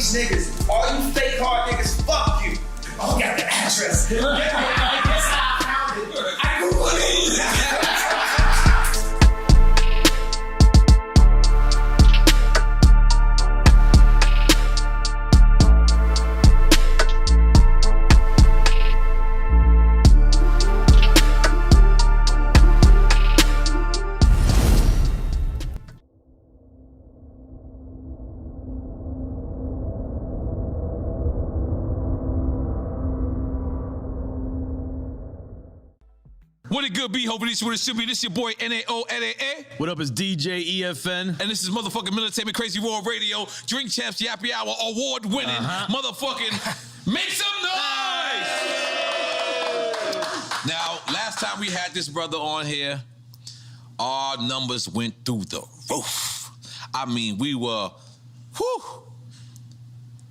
Niggas, all you fake hard niggas, fuck you. Oh, got the address. I guess I found it. I Googled it. What it good be? Hoping this is what it should be. This your boy N-A-O-N-A-A. What up, it's DJ EFN. And this is motherfucking Militainment Crazy Raw Radio, DrinkChamps Yappy Hour, award-winning motherfucking make some noise! Now, last time we had this brother on here, our numbers went through the roof. I mean, we were, whew.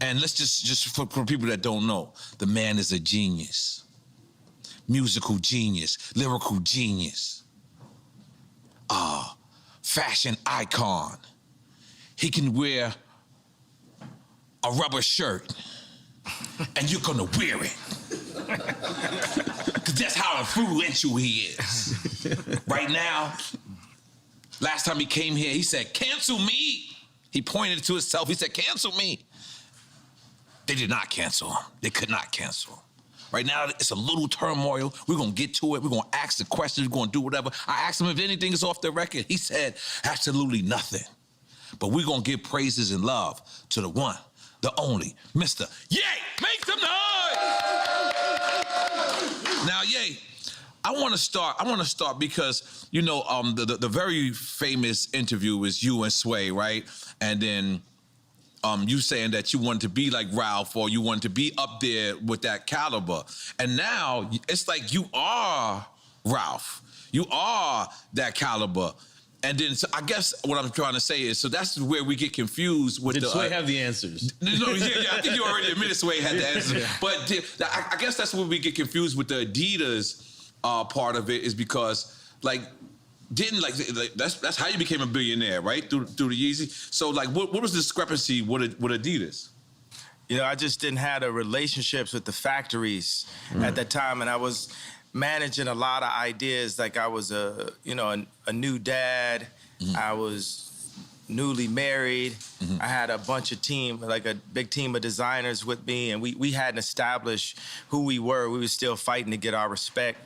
And let's just for people that don't know, the man is a genius. Musical genius, lyrical genius, fashion icon. He can wear a rubber shirt and you're gonna wear it. Cause that's how influential he is. Right now, last time he came here, he said, cancel me. He pointed to himself, he said, cancel me. They did not cancel him. They could not cancel him. Right now, it's a little turmoil. We're gonna get to it. We're gonna ask the questions. We're gonna do whatever. I asked him if anything is off the record. He said, absolutely nothing. But we're gonna give praises and love to the one, the only, Mr. Ye! Make some noise! Now, Ye, I wanna start because, you know, the very famous interview is you and Sway, right? And then, you saying that you wanted to be like Ralph or you wanted to be up there with that caliber. And now it's like you are Ralph. You are that caliber. And then so I guess what I'm trying to say is, so that's where we get confused with Did Sway have the answers? No, yeah, I think you already admitted Sway had the answers. Yeah. But I guess that's where we get confused with the Adidas part of it is because like, that's how you became a billionaire, right? Through the Yeezy. So like, what was the discrepancy with Adidas? You know, I just didn't have the relationships with the factories at that time, and I was managing a lot of ideas. Like I was a new dad. I was newly married. I had a bunch of team, like a big team of designers with me, and we hadn't established who we were. We were still fighting to get our respect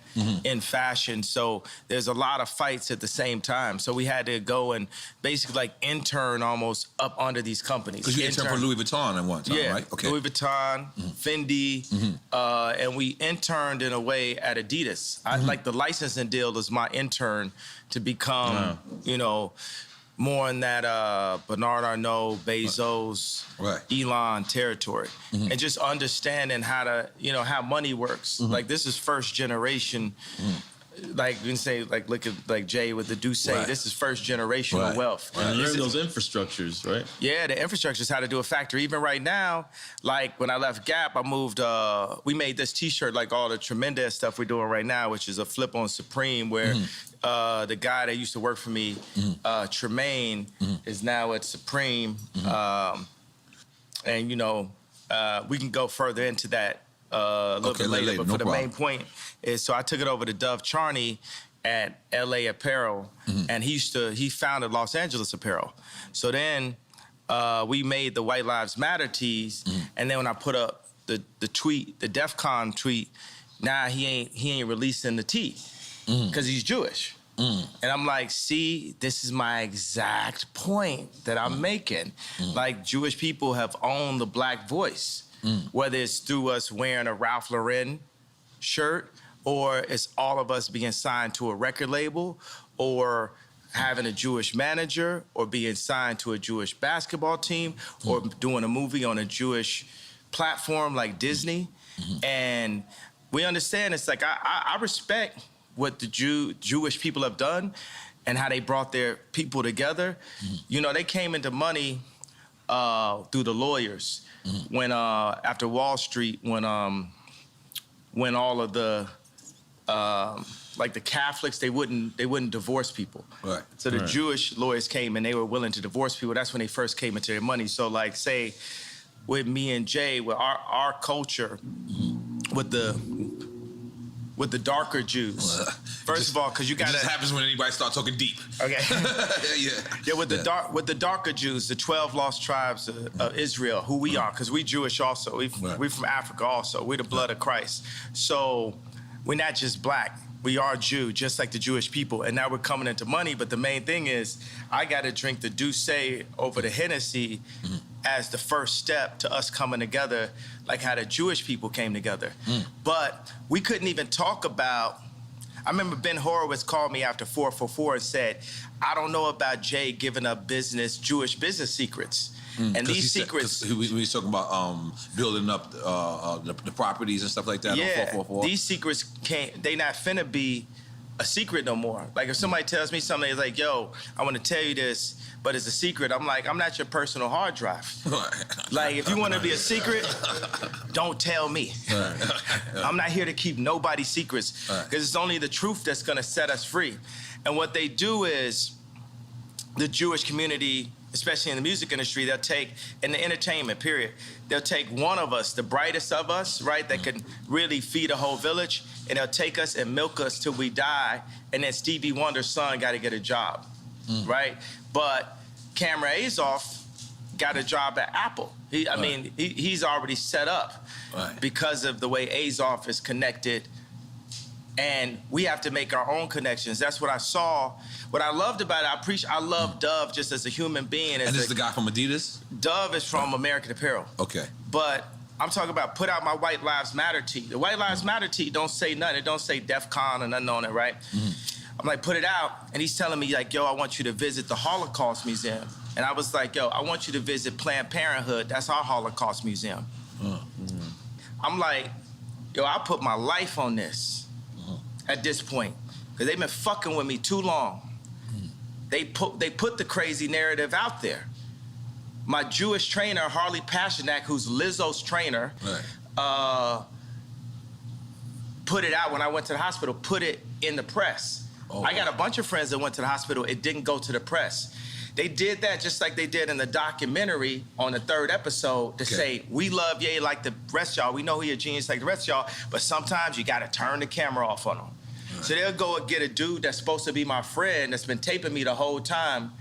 in fashion. So there's a lot of fights at the same time. So we had to go and basically like intern almost up under these companies. Because you interned for Louis Vuitton at one time, right? Okay. Louis Vuitton, Fendi, and we interned in a way at Adidas. I like the licensing deal was my intern to become, you know, more in that Bernard Arnault, Bezos, Elon territory. And just understanding how to, you know, how money works. Like this is first generation, like you can say, like look at like Jay with the Duce, this is first generational wealth. And learn those infrastructures, right? Yeah, the infrastructure is how to do a factory. Even right now, like when I left Gap, I moved, we made this t-shirt like all the tremendous stuff we're doing right now, which is a flip on Supreme where the guy that used to work for me, Tremaine, is now at Supreme. And, you know, we can go further into that a little bit later. But for the main point is, so I took it over to Dove Charney at LA Apparel, and he founded Los Angeles Apparel. So then we made the White Lives Matter tees, and then when I put up the tweet, the DEF CON tweet, nah, he ain't releasing the tee. Because he's Jewish. And I'm like, see, this is my exact point that I'm making. Like, Jewish people have owned the black voice, whether it's through us wearing a Ralph Lauren shirt, or it's all of us being signed to a record label, or having a Jewish manager, or being signed to a Jewish basketball team, or doing a movie on a Jewish platform like Disney. And we understand. It's like I respect what the Jewish people have done and how they brought their people together. You know, they came into money through the lawyers when after Wall Street, when all of the like the Catholics, they wouldn't divorce people. Right. So the Jewish lawyers came and they were willing to divorce people. That's when they first came into their money. So like say with me and Jay, with our culture, with the darker Jews. First of all, because you got it just happens when anybody starts talking deep. Okay. Yeah. With the darker Jews, the 12 lost tribes of Israel, who we are, because we Jewish also. We from Africa also. We're the blood of Christ. So we're not just black. We are Jew, just like the Jewish people. And now we're coming into money. But the main thing is, I got to drink the Douce over the Hennessy as the first step to us coming together, like how the Jewish people came together. But we couldn't even talk about, I remember Ben Horowitz called me after 444 and said, I don't know about Jay giving up Jewish business secrets. And these secrets... we was talking about building up the properties and stuff like that on 444. These secrets they not finna be a secret no more. Like if somebody tells me something, it's like, yo, I want to tell you this, but it's a secret. I'm like, I'm not your personal hard drive. Like if you want to be a secret, don't tell me. I'm not here to keep nobody's secrets, because it's only the truth that's gonna set us free. And what they do is, the Jewish community, especially in the music industry, they'll take, in the entertainment period, they'll take one of us, the brightest of us, right, that can really feed a whole village, and they'll take us and milk us till we die, and then Stevie Wonder's son got to get a job, right? But Cameron Azoff got a job at Apple. He's already set up because of the way Azoff is connected, and we have to make our own connections. That's what I saw. What I loved about it, I love Dove just as a human being. And this is the guy from Adidas? Dove is from American Apparel. Okay. But I'm talking about put out my White Lives Matter tee. The White Lives Matter tee don't say nothing. It don't say DEF CON or nothing on it, right? I'm like, put it out. And he's telling me like, yo, I want you to visit the Holocaust Museum. And I was like, yo, I want you to visit Planned Parenthood. That's our Holocaust Museum. I'm like, yo, I put my life on this at this point, because they've been fucking with me too long. They put the crazy narrative out there. My Jewish trainer, Harley Pasternak, who's Lizzo's trainer, put it out when I went to the hospital, put it in the press. I got a bunch of friends that went to the hospital. It didn't go to the press. They did that just like they did in the documentary on the 3rd episode to say, we love Ye like the rest of y'all. We know he a genius like the rest of y'all, but sometimes you gotta turn the camera off on him. So they'll go and get a dude that's supposed to be my friend that's been taping me the whole time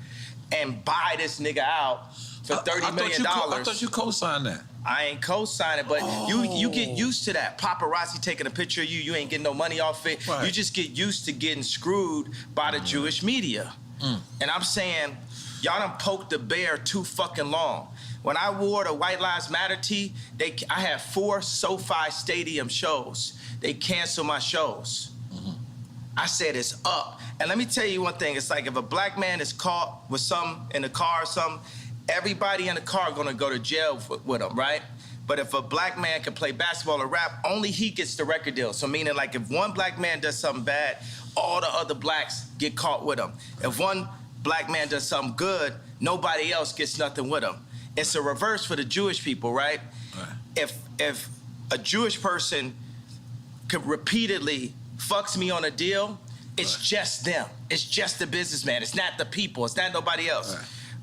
and buy this nigga out for $30 million. I thought you co-signed that. I ain't co-signing, but you get used to that. Paparazzi taking a picture of you, you ain't getting no money off it. You just get used to getting screwed by the Jewish media. And I'm saying, y'all done poked the bear too fucking long. When I wore the White Lives Matter tee, I had 4 SoFi Stadium shows. They canceled my shows. I said it's up. And let me tell you one thing. It's like if a black man is caught with something in the car or something, everybody in the car gonna go to jail with him, right? But if a black man can play basketball or rap, only he gets the record deal. So meaning like if one black man does something bad, all the other blacks get caught with him. If one black man does something good, nobody else gets nothing with him. It's a reverse for the Jewish people, right? If a Jewish person could repeatedly fucks me on a deal, it's just them. It's just the businessman. It's not the people. It's not nobody else.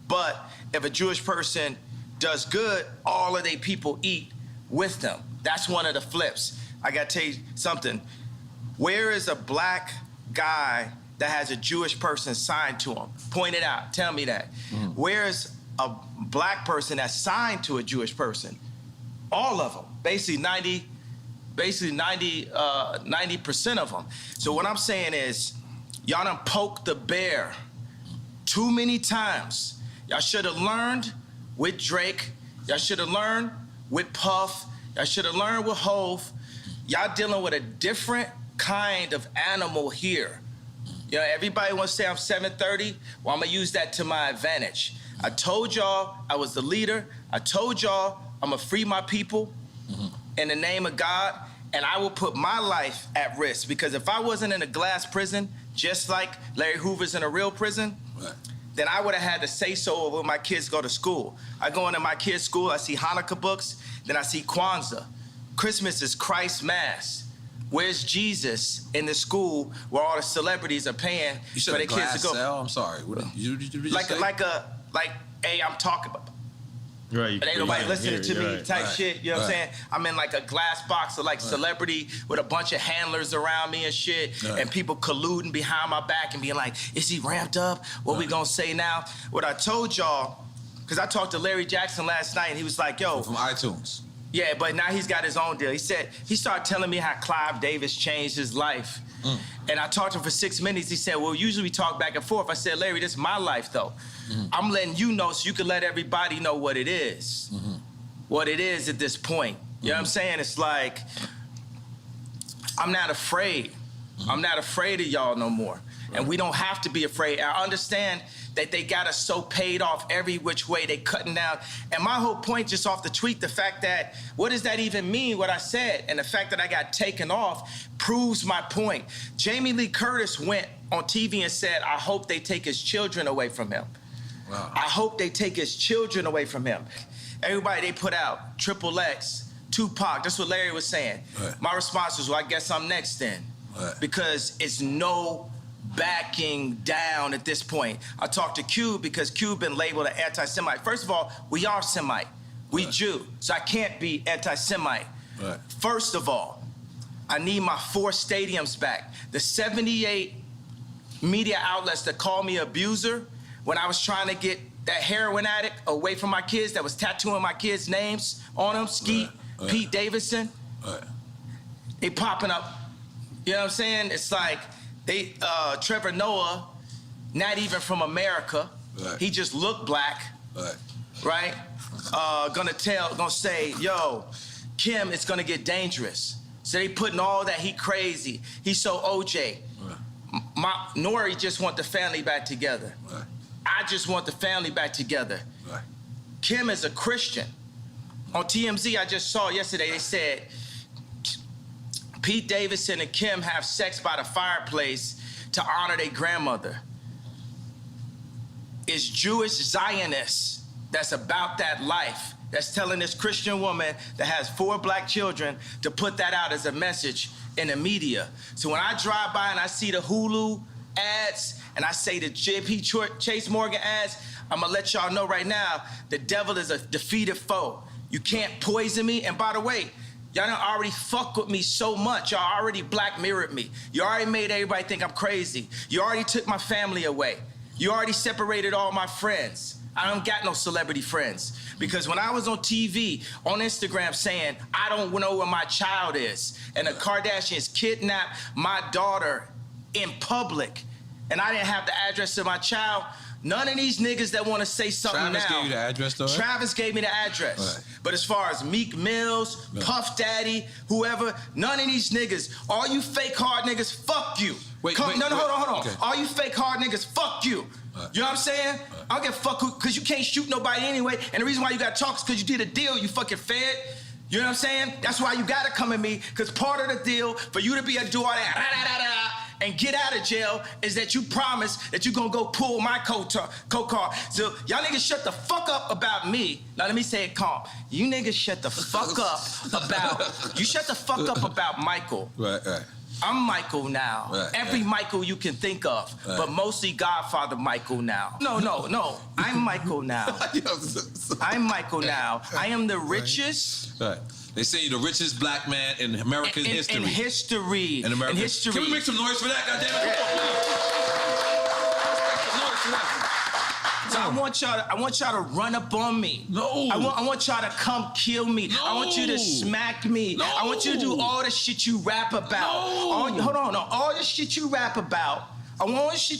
But if a Jewish person does good, all of their people eat with them. That's one of the flips. I gotta tell you something. Where is a black guy that has a Jewish person signed to him? Point it out. Tell me that. Where is a black person that's signed to a Jewish person? All of them. Basically 90% of them. So what I'm saying is, y'all done poked the bear too many times. Y'all should have learned with Drake. Y'all should have learned with Puff. Y'all should have learned with Hove. Y'all dealing with a different kind of animal here. You know, everybody wants to say I'm 730. Well, I'm gonna use that to my advantage. I told y'all I was the leader. I told y'all I'm gonna free my people in the name of God. And I will put my life at risk because if I wasn't in a glass prison, just like Larry Hoover's in a real prison, then I would have had to say so when my kids go to school. I go into my kids' school, I see Hanukkah books, then I see Kwanzaa. Christmas is Christ's Mass. Where's Jesus in the school where all the celebrities are paying for their kids to go? Cell? I'm sorry. What did you just like, hey, I'm talking about. Right. But ain't nobody listening to me type shit, you know what I'm saying? I'm in like a glass box of like celebrity with a bunch of handlers around me and shit, and people colluding behind my back and being like, is he ramped up? What we gonna say now? What I told y'all, because I talked to Larry Jackson last night and he was like, yo. From iTunes. Yeah, but now he's got his own deal. He said, he started telling me how Clive Davis changed his life. And I talked to him for 6 minutes. He said, well, usually we talk back and forth. I said, Larry, this is my life, though. I'm letting you know so you can let everybody know what it is. What it is at this point. You know what I'm saying? It's like, I'm not afraid. I'm not afraid of y'all no more. And we don't have to be afraid. I understand that they got us so paid off every which way, they cutting down. And my whole point just off the tweet, the fact that, what does that even mean, what I said? And the fact that I got taken off proves my point. Jamie Lee Curtis went on TV and said, I hope they take his children away from him. Wow. I hope they take his children away from him. Everybody they put out, Triple X, Tupac, that's what Larry was saying. My response was, well, I guess I'm next then. Because it's no backing down at this point. I talked to Cube because Cube been labeled an anti-Semite. First of all, we are Semite. We Jew, so I can't be anti-Semite. First of all, I need my 4 stadiums back. The 78 media outlets that called me abuser when I was trying to get that heroin addict away from my kids that was tattooing my kids' names on them, Skeet, Pete Davidson, they popping up. You know what I'm saying? It's like, they, Trevor Noah, not even from America. He just looked black, right? Gonna say, yo, Kim, it's gonna get dangerous. So they putting all that, he crazy. He's so OJ. Nori just want the family back together. I just want the family back together. Kim is a Christian. On TMZ, I just saw yesterday, they said, Pete Davidson and Kim have sex by the fireplace to honor their grandmother. It's Jewish Zionists that's about that life, that's telling this Christian woman that has 4 black children to put that out as a message in the media. So when I drive by and I see the Hulu ads and I say the JP Chase Morgan ads, I'm gonna let y'all know right now, the devil is a defeated foe. You can't poison me. And by the way, y'all done already fuck with me so much. Y'all already black mirrored me. You already made everybody think I'm crazy. You already took my family away. You already separated all my friends. I don't got no celebrity friends. Because when I was on TV, on Instagram saying, I don't know where my child is, and the Kardashians kidnapped my daughter in public, and I didn't have the address of my child, none of these niggas that want to say something Travis now. Travis gave you the address, though? Travis gave me the address. But as far as Meek Mills, Puff Daddy, whoever, none of these niggas, all you fake hard niggas, fuck you. Hold on. Okay. All you fake hard niggas, fuck you. You know what I'm saying? I don't give a fuck because you can't shoot nobody anyway, and the reason why you got to talk is because you did a deal, you fucking fed. You know what I'm saying? That's why you got to come at me, because part of the deal for you to be able to do all that, and get out of jail is that you promise that you're gonna go pull my co-car. So y'all niggas shut the fuck up about me. Now let me say it calm. You niggas shut the fuck up about Michael. Right. I'm Michael now. Every Michael you can think of, but mostly Godfather Michael now. No. I'm Michael now. I'm Michael now. I am the richest. They say you're the richest black man in American history. In history. In American history. Can we make some noise for that? Goddammit. So I want y'all to run up on me. No. I want y'all to come kill me. No. I want you to smack me. No. I want you to do all the shit you rap about. No. All the shit you rap about. I want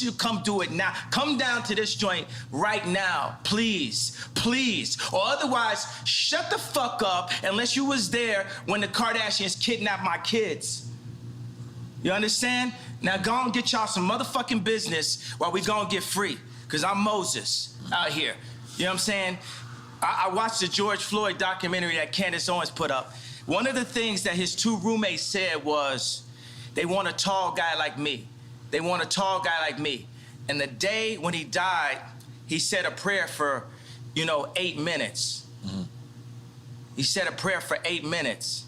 you to come do it now. Come down to this joint right now, please. Or otherwise, shut the fuck up unless you was there when the Kardashians kidnapped my kids. You understand? Now go and get y'all some motherfucking business while we go and get free. Because I'm Moses out here. You know what I'm saying? I watched the George Floyd documentary that Candace Owens put up. One of the things that his two roommates said was, they want a tall guy like me. They want a tall guy like me. And the day when he died, he said a prayer for, 8 minutes. Mm-hmm. He said a prayer for 8 minutes.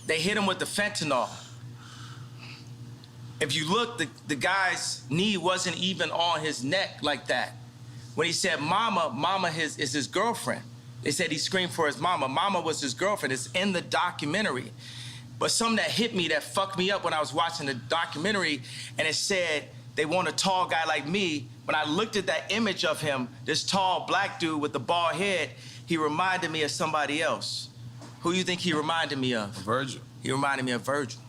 They hit him with the fentanyl. If you look, the guy's knee wasn't even on his neck like that. When he said mama is his girlfriend. They said he screamed for his mama. Mama was his girlfriend. It's in the documentary. But something that hit me, that fucked me up when I was watching the documentary, and it said, they want a tall guy like me. When I looked at that image of him, this tall black dude with the bald head, he reminded me of somebody else. Who you think he reminded me of? Virgil. He reminded me of Virgil.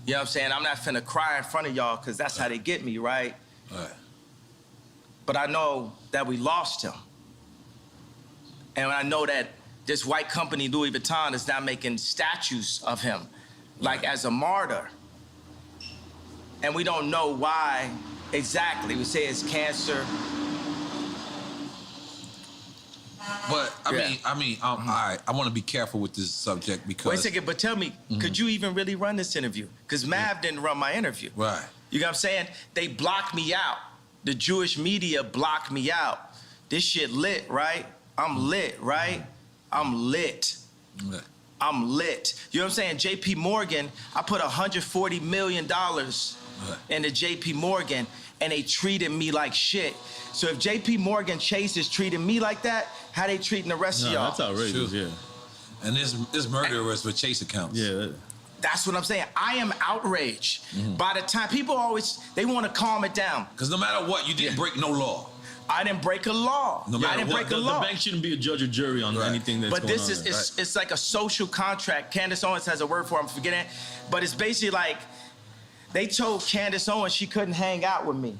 You know what I'm saying? I'm not finna cry in front of y'all because that's how they get me, right? Right. But I know that we lost him. And I know that this white company, Louis Vuitton, is now making statues of him, like as a martyr. And we don't know why exactly. We say it's cancer. But all right. I want to be careful with this subject because. Wait a second, but tell me, could you even really run this interview? Because Mav didn't run my interview. Right. You know what I'm saying? They blocked me out. The Jewish media blocked me out. This shit lit, right? I'm lit, right? I'm lit. Right. I'm lit. You know what I'm saying? JP Morgan, I put $140 million into JP Morgan, and they treated me like shit. So if JP Morgan Chase is treating me like that, how they treating the rest of y'all? That's outrageous, yeah. And this murderers with Chase accounts. Yeah. That's what I'm saying. I am outraged. By the time, people always, they want to calm it down. Because no matter what, you didn't break no law. I didn't break a law. No matter I didn't break a law. The bank shouldn't be a judge or jury on anything that's going on. But this is, it's like a social contract. Candace Owens has a word for it, I'm forgetting. But it's basically like, they told Candace Owens she couldn't hang out with me.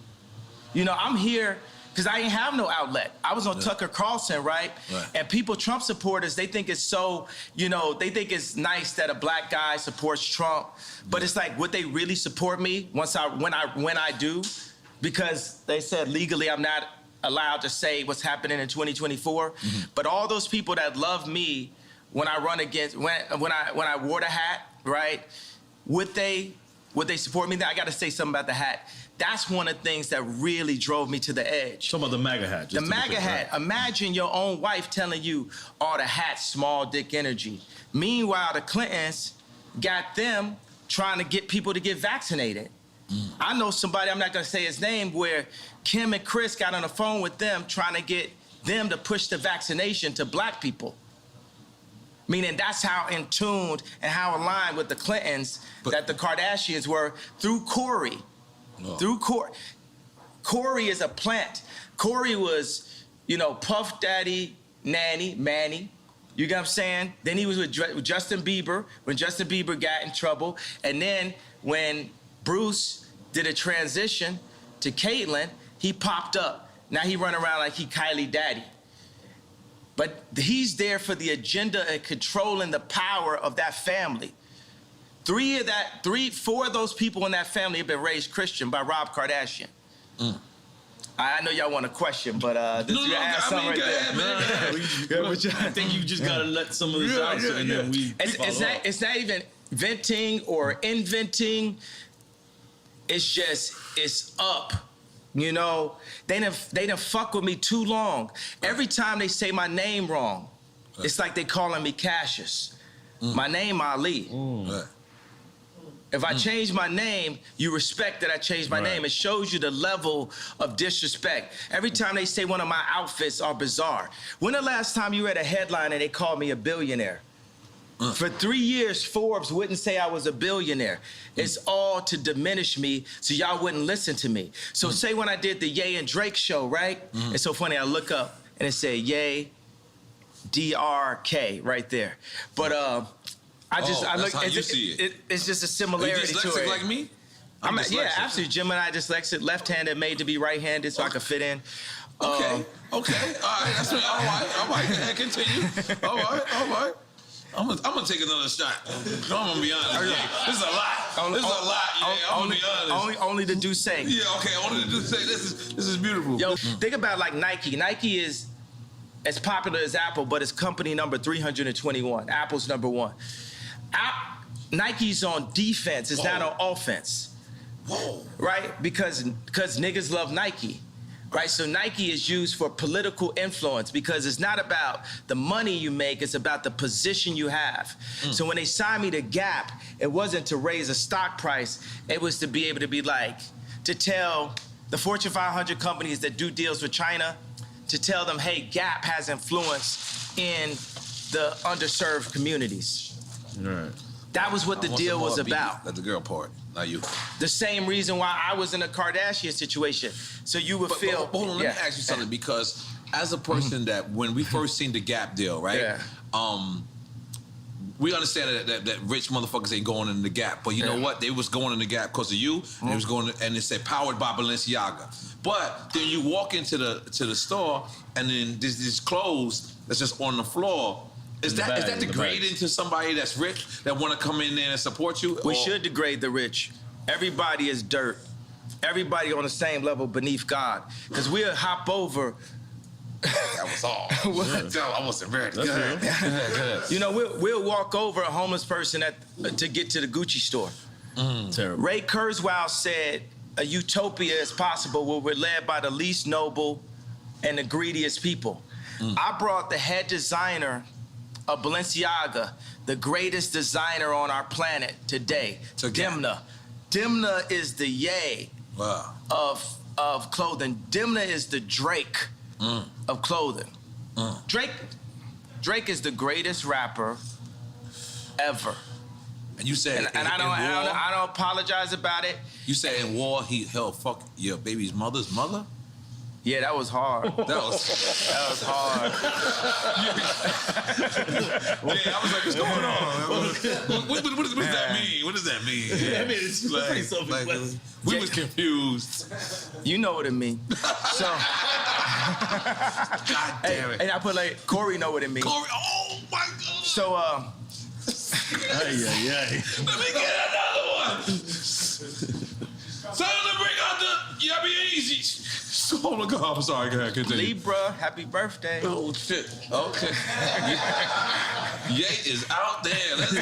I'm here because I didn't have no outlet. I was on Tucker Carlson, right? And people, Trump supporters, they think it's so, they think it's nice that a black guy supports Trump. But it's like, would they really support me when I do? Because they said legally I'm not allowed to say what's happening in 2024. But all those people that love me when I run against, when I wore the hat, right? Would they support me? I got to say something about the hat. That's one of the things that really drove me to the edge. Talking about the MAGA hat. The MAGA hat. Right? Imagine your own wife telling you, the hat's small dick energy. Meanwhile, the Clintons got them trying to get people to get vaccinated. I know somebody, I'm not going to say his name, where Kim and Chris got on the phone with them trying to get them to push the vaccination to black people. Meaning that's how in tuned and how aligned with the Clintons that the Kardashians were through Corey. Through Corey. Corey is a plant. Corey was, Puff Daddy, Manny. You get what I'm saying? Then he was with Justin Bieber when Justin Bieber got in trouble. And then when Bruce did a transition to Caitlyn, he popped up. Now he run around like he Kylie Daddy. But he's there for the agenda and controlling the power of that family. 4 of those people in that family have been raised Christian by Rob Kardashian. I know y'all want a question, but I think you just gotta let some of this out, and then we. It's not even venting or inventing. It's just it's up. They done fuck with me too long. Every time they say my name wrong, it's like they calling me Cassius. My name Ali. If I change my name, you respect that I changed my name. It shows you the level of disrespect. Every time they say one of my outfits are bizarre. When the last time you read a headline and they called me a billionaire? For 3 years, Forbes wouldn't say I was a billionaire. It's all to diminish me so y'all wouldn't listen to me. So say when I did the Ye and Drake show, right? It's so funny, I look up and it said Ye, DRK right there. But I look. How you see it. It's just a similarity to it. Are you dyslexic like me? Yeah, absolutely. Jim and I dyslexic, left-handed, made to be right-handed, so I could fit in. Okay. All right. All right. Continue. All right. I'm gonna take another shot. I'm gonna be honest. Yeah. This is a lot. This is a lot. Yeah, I'm gonna be honest. Only the Duce. Yeah, okay. Only the Duce. This is beautiful. Yo, think about like Nike. Nike is as popular as Apple, but it's company number 321. Apple's number 1. Nike's on defense. It's not on offense. Whoa. Right? Because niggas love Nike. Right? So Nike is used for political influence because it's not about the money you make, it's about the position you have. So when they signed me to Gap, it wasn't to raise a stock price, it was to be able to be like, to tell the Fortune 500 companies that do deals with China, to tell them, hey, Gap has influence in the underserved communities. Right. That was what the deal was about. That's the girl part, not you. The same reason why I was in a Kardashian situation. So you would feel. Hold on, let me ask you something, because as a person that when we first seen the Gap deal, right? Yeah. We understand that rich motherfuckers ain't going in the Gap, but you know what? They was going in the Gap because of you, and it was going, and it said powered by Balenciaga. But then you walk into the store, and then these clothes that's just on the floor. Is that degrading to somebody that's rich that want to come in there and support you? We should degrade the rich. Everybody is dirt. Everybody on the same level beneath God. Because we'll hop over. That was all. I wasn't ready. Good. You know, we'll walk over a homeless person to get to the Gucci store. Terrible. Ray Kurzweil said, a utopia is possible where we're led by the least noble and the greediest people. I brought the head designer of Balenciaga, the greatest designer on our planet today, to Dimna. Dimna is the Ye of clothing. Dimna is the Drake of clothing. Drake is the greatest rapper ever. And you said, and I don't apologize about it. You said in war he held fuck your baby's mother's mother? Yeah, that was hard. That was hard. Yeah, I was like, what's going on? What does that mean? What does that mean? Yeah, I mean, it's pretty self-explanatory. We was confused. You know what it means. So, God damn it. And I put like, Corey know what it means. Corey, oh my God. So, Let me get another one. Tell them to bring out the Yabby. Oh my God, I'm sorry, go ahead, continue. Libra, happy birthday. Oh shit, okay. Ye is out there, let's go.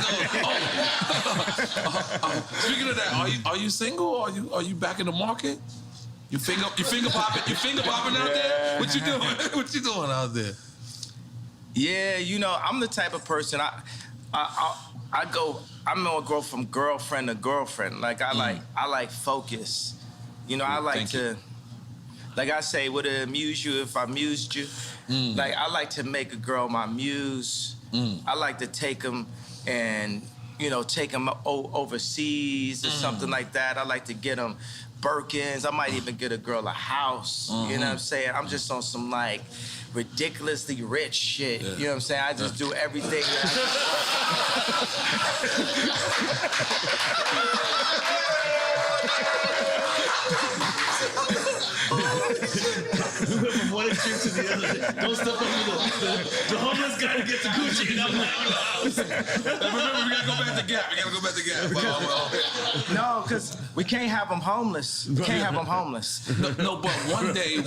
Speaking of that, are you single or are you back in the market? You finger popping out there? What you doing? What you doing out there? Yeah, you know, I'm the type of person, I'm gonna go from girlfriend to girlfriend. Like I like focus. You know, I like to, like I say, would it amuse you if I amused you? Like I like to make a girl my muse. I like to take them and, you know, take them overseas or something like that. I like to get them Birkins. I might even get a girl a house. You know what I'm saying? I'm just on some like ridiculously rich shit. You know what I'm saying? I just do everything. From one extreme to the other. Don't step over the homeless guy to get to Gucci and I'm not in the house. Remember, we gotta go back to Gap. No, because we can't have them homeless. We can't have them homeless. No, but one day.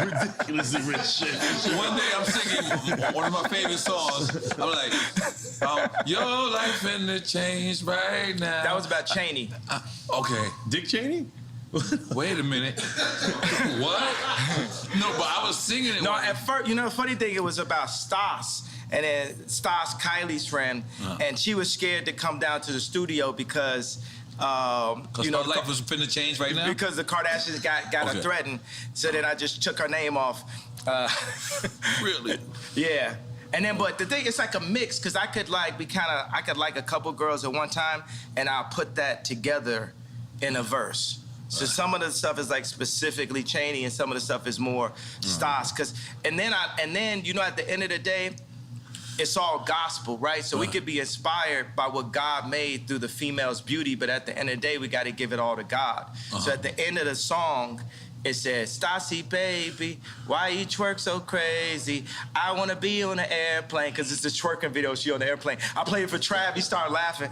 Ridiculously rich shit. One day I'm singing one of my favorite songs. I'm like, your life finna change right now. That was about Cheney. Okay. Dick Cheney? Wait a minute. What? No, but I was singing it. No, at first, you know, the funny thing, it was about Stas. And then Stas, Kylie's friend, and she was scared to come down to the studio because, you know, life was finna change right now? Because the Kardashians got her threatened. So then I just took her name off. Really? Yeah. And then, but the thing, it's like a mix, because I could like a couple girls at one time, and I'll put that together in a verse. So some of the stuff is like specifically Cheney, and some of the stuff is more Stas. And then you know, at the end of the day, it's all gospel, right? So we could be inspired by what God made through the female's beauty, but at the end of the day, we got to give it all to God. So at the end of the song, It says, Stassi, baby, why you twerk so crazy? I want to be on an airplane, because it's the twerking video. She on the airplane. I played it for Trav. He started laughing.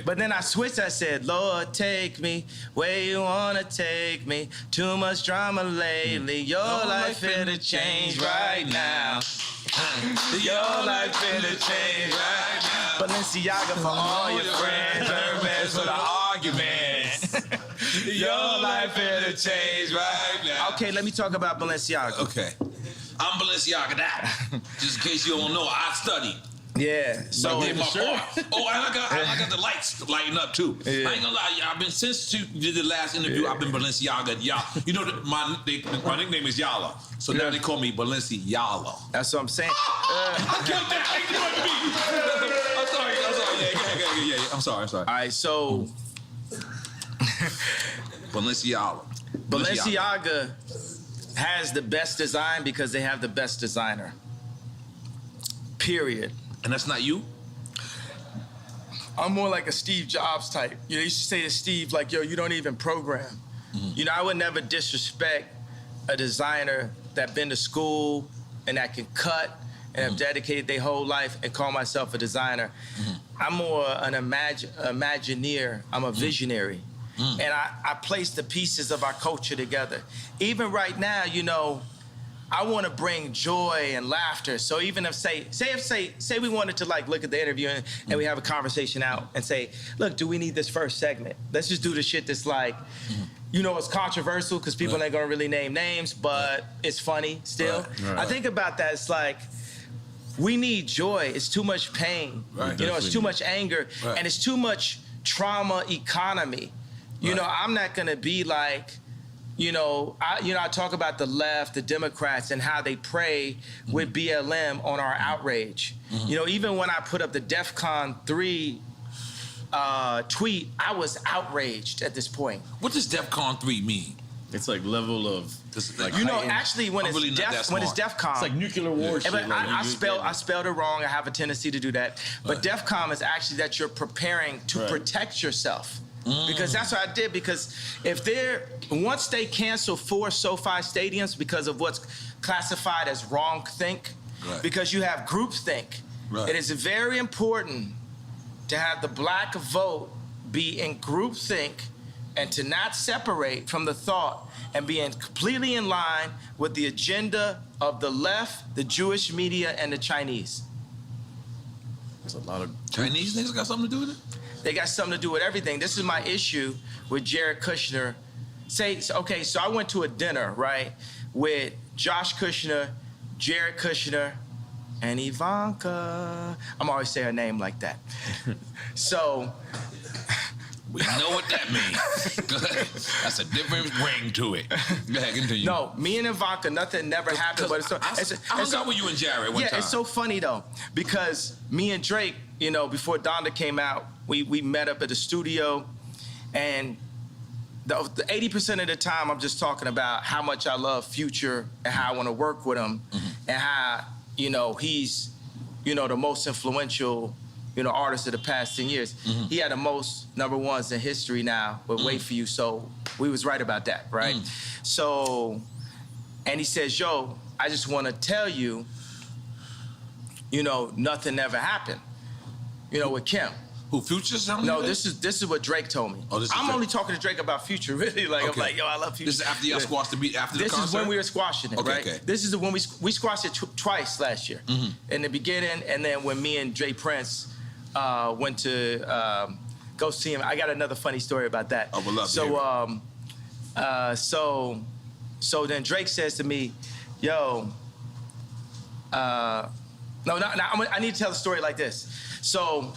But then I switched. I said, Lord, take me where you want to take me. Too much drama lately. Your life finna change right now. Your life finna change right now. Balenciaga for all your friends. Hermes for the arguments. Your life finna change right now. Okay, let me talk about Balenciaga. Okay. I'm Balenciaga that. Just in case you don't know, I studied. Yeah. So I did my part. Oh, and I got the lights lighting up too. Yeah. I ain't gonna lie, I've been since you did the last interview. I've been Balenciaga. You know, my nickname is Yala, so now they call me Balenciaga. That's what I'm saying. I killed that. I'm sorry. Yeah. I'm sorry. All right, so Balenciaga has the best design because they have the best designer. Period. And that's not you? I'm more like a Steve Jobs type. You know, you should say to Steve, like, yo, you don't even program. Mm-hmm. You know, I would never disrespect a designer that been to school and that can cut and have dedicated their whole life and call myself a designer. Mm-hmm. I'm more an imagineer. I'm a visionary. Mm-hmm. And I place the pieces of our culture together. Even right now, you know, I want to bring joy and laughter. So even if say we wanted to like look at the interview and we have a conversation out and say, look, do we need this first segment? Let's just do the shit that's like, you know, it's controversial because people ain't gonna really name names, but it's funny still. Right. I think about that. It's like, we need joy. It's too much pain. Right. You know, it's too much anger, and it's too much trauma economy. You know, I'm not gonna be like, I talk about the left, the Democrats, and how they prey with BLM on our outrage. Mm-hmm. You know, even when I put up the DEFCON 3 tweet, I was outraged at this point. What does DEFCON 3 mean? It's like level of, like, you know, actually when it's DEFCON, it's like nuclear war. But I spelled it wrong. I have a tendency to do that. But DEFCON is actually that you're preparing to protect yourself. Because that's what I did. Because once they cancel 4 SoFi stadiums because of what's classified as wrong-think, because you have groupthink, it is very important to have the black vote be in groupthink and to not separate from the thought and be completely in line with the agenda of the left, the Jewish media, and the Chinese. There's a lot of Chinese niggas got something to do with it? They got something to do with everything. This is my issue with Jared Kushner. So I went to a dinner, right, with Josh Kushner, Jared Kushner, and Ivanka. I'm always saying her name like that. So we know what that means. That's a different ring to it. Go ahead, continue. No, me and Ivanka, nothing never happened. But I hung out with you and Jared one time. Yeah, it's so funny though, because me and Drake, you know, before Donda came out, we met up at the studio, and the 80% of the time I'm just talking about how much I love Future and how I want to work with him, and how, you know, he's, you know, the most influential, you know, artist of the past 10 years. He had the most #1s in history now with Wait For You, so we was right about that, right? So, and he says, yo, I just want to tell you, you know, nothing ever happened, you know, with Kim. Who, Future's telling you? No, that? this is what Drake told me. Oh, I'm only talking to Drake about Future, really. Like, okay. I'm like, yo, I love Future. This is after y'all squashed the beat, after the concert? This is when we were squashing it, right? Okay. This is when we squashed it twice last year. In the beginning, and then when me and Jay Prince went to go see him. I got another funny story about that. I would love to hear it. So then Drake says to me, yo, I need to tell the story like this. So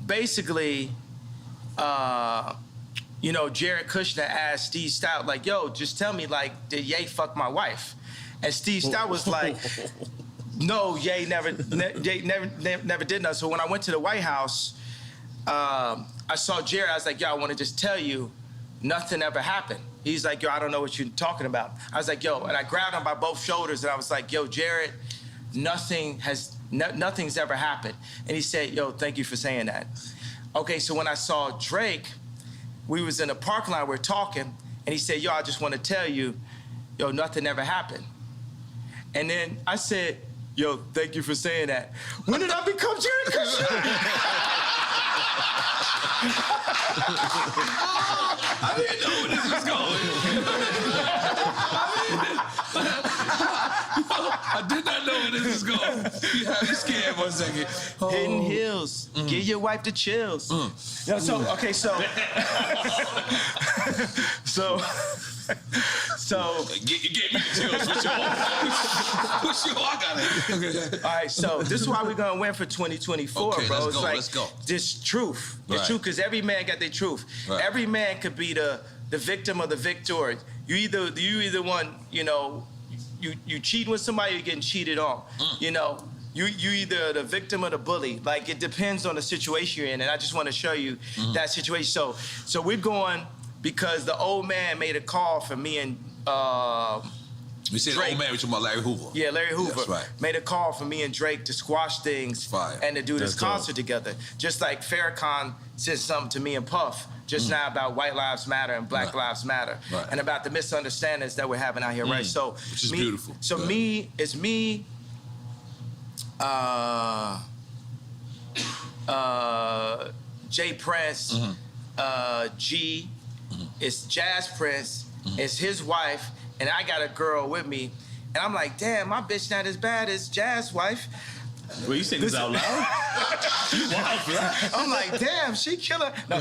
basically, you know, Jared Kushner asked Steve Stout, like, yo, just tell me, like, did Ye fuck my wife? And Steve Stout was like, no, Ye never did nothing. So when I went to the White House, I saw Jared. I was like, yo, I want to just tell you, nothing ever happened. He's like, yo, I don't know what you're talking about. I was like, yo, and I grabbed him by both shoulders, and I was like, yo, Jared, nothing's ever happened. And he said, yo, thank you for saying that. Okay, so when I saw Drake, we was in a parking lot, we're talking, and he said, yo, I just want to tell you, yo, nothing ever happened. And then I said, yo, thank you for saying that. When did I become Jerry Kushner? I didn't know where this was going. I did not know where this was going. You had me scared 1 second. Oh. Hidden Hills. Give your wife the chills. Yeah, so, okay, so. You gave me the chills for sure. For sure, I got it. Okay. All right, so this is why we're gonna win for 2024, okay, bro. Let's go. This truth. It's Right. truth, because every man got their truth. Right. Every man could be the victim or the victor. You either one, you know, you cheating with somebody, you're getting cheated on. You know, you either the victim or the bully. Like, it depends on the situation you're in, and I just want to show you that situation. So we're going because the old man made a call for me and We said Drake. old man, we talking about Larry Hoover. Yeah, Larry Hoover That's right. made a call for me and Drake to squash things Fire. and to do this That's concert together. Just like Farrakhan said something to me and Puff just now about White Lives Matter and Black Right. Lives Matter, Right. and about the misunderstandings that we're having out here, right? So, Which is beautiful. So Good. it's me, Jay Prince, G, it's Jazz Prince, it's his wife, and I got a girl with me, and I'm like, damn, my bitch not as bad as Jazz wife. Well, you saying this out loud? You wild for that. I'm like, damn, she killer. No,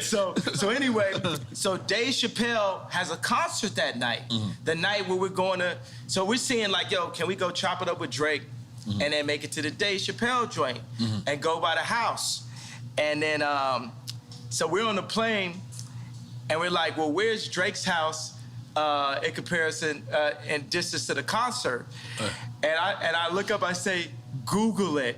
so anyway, so Dave Chappelle has a concert that night. The night where we're going to, so we're seeing like, yo, can we go chop it up with Drake and then make it to the Dave Chappelle joint and go by the house? And then, so we're on the plane and we're like, well, where's Drake's house in comparison in distance to the concert? And I look up, I say, Google it.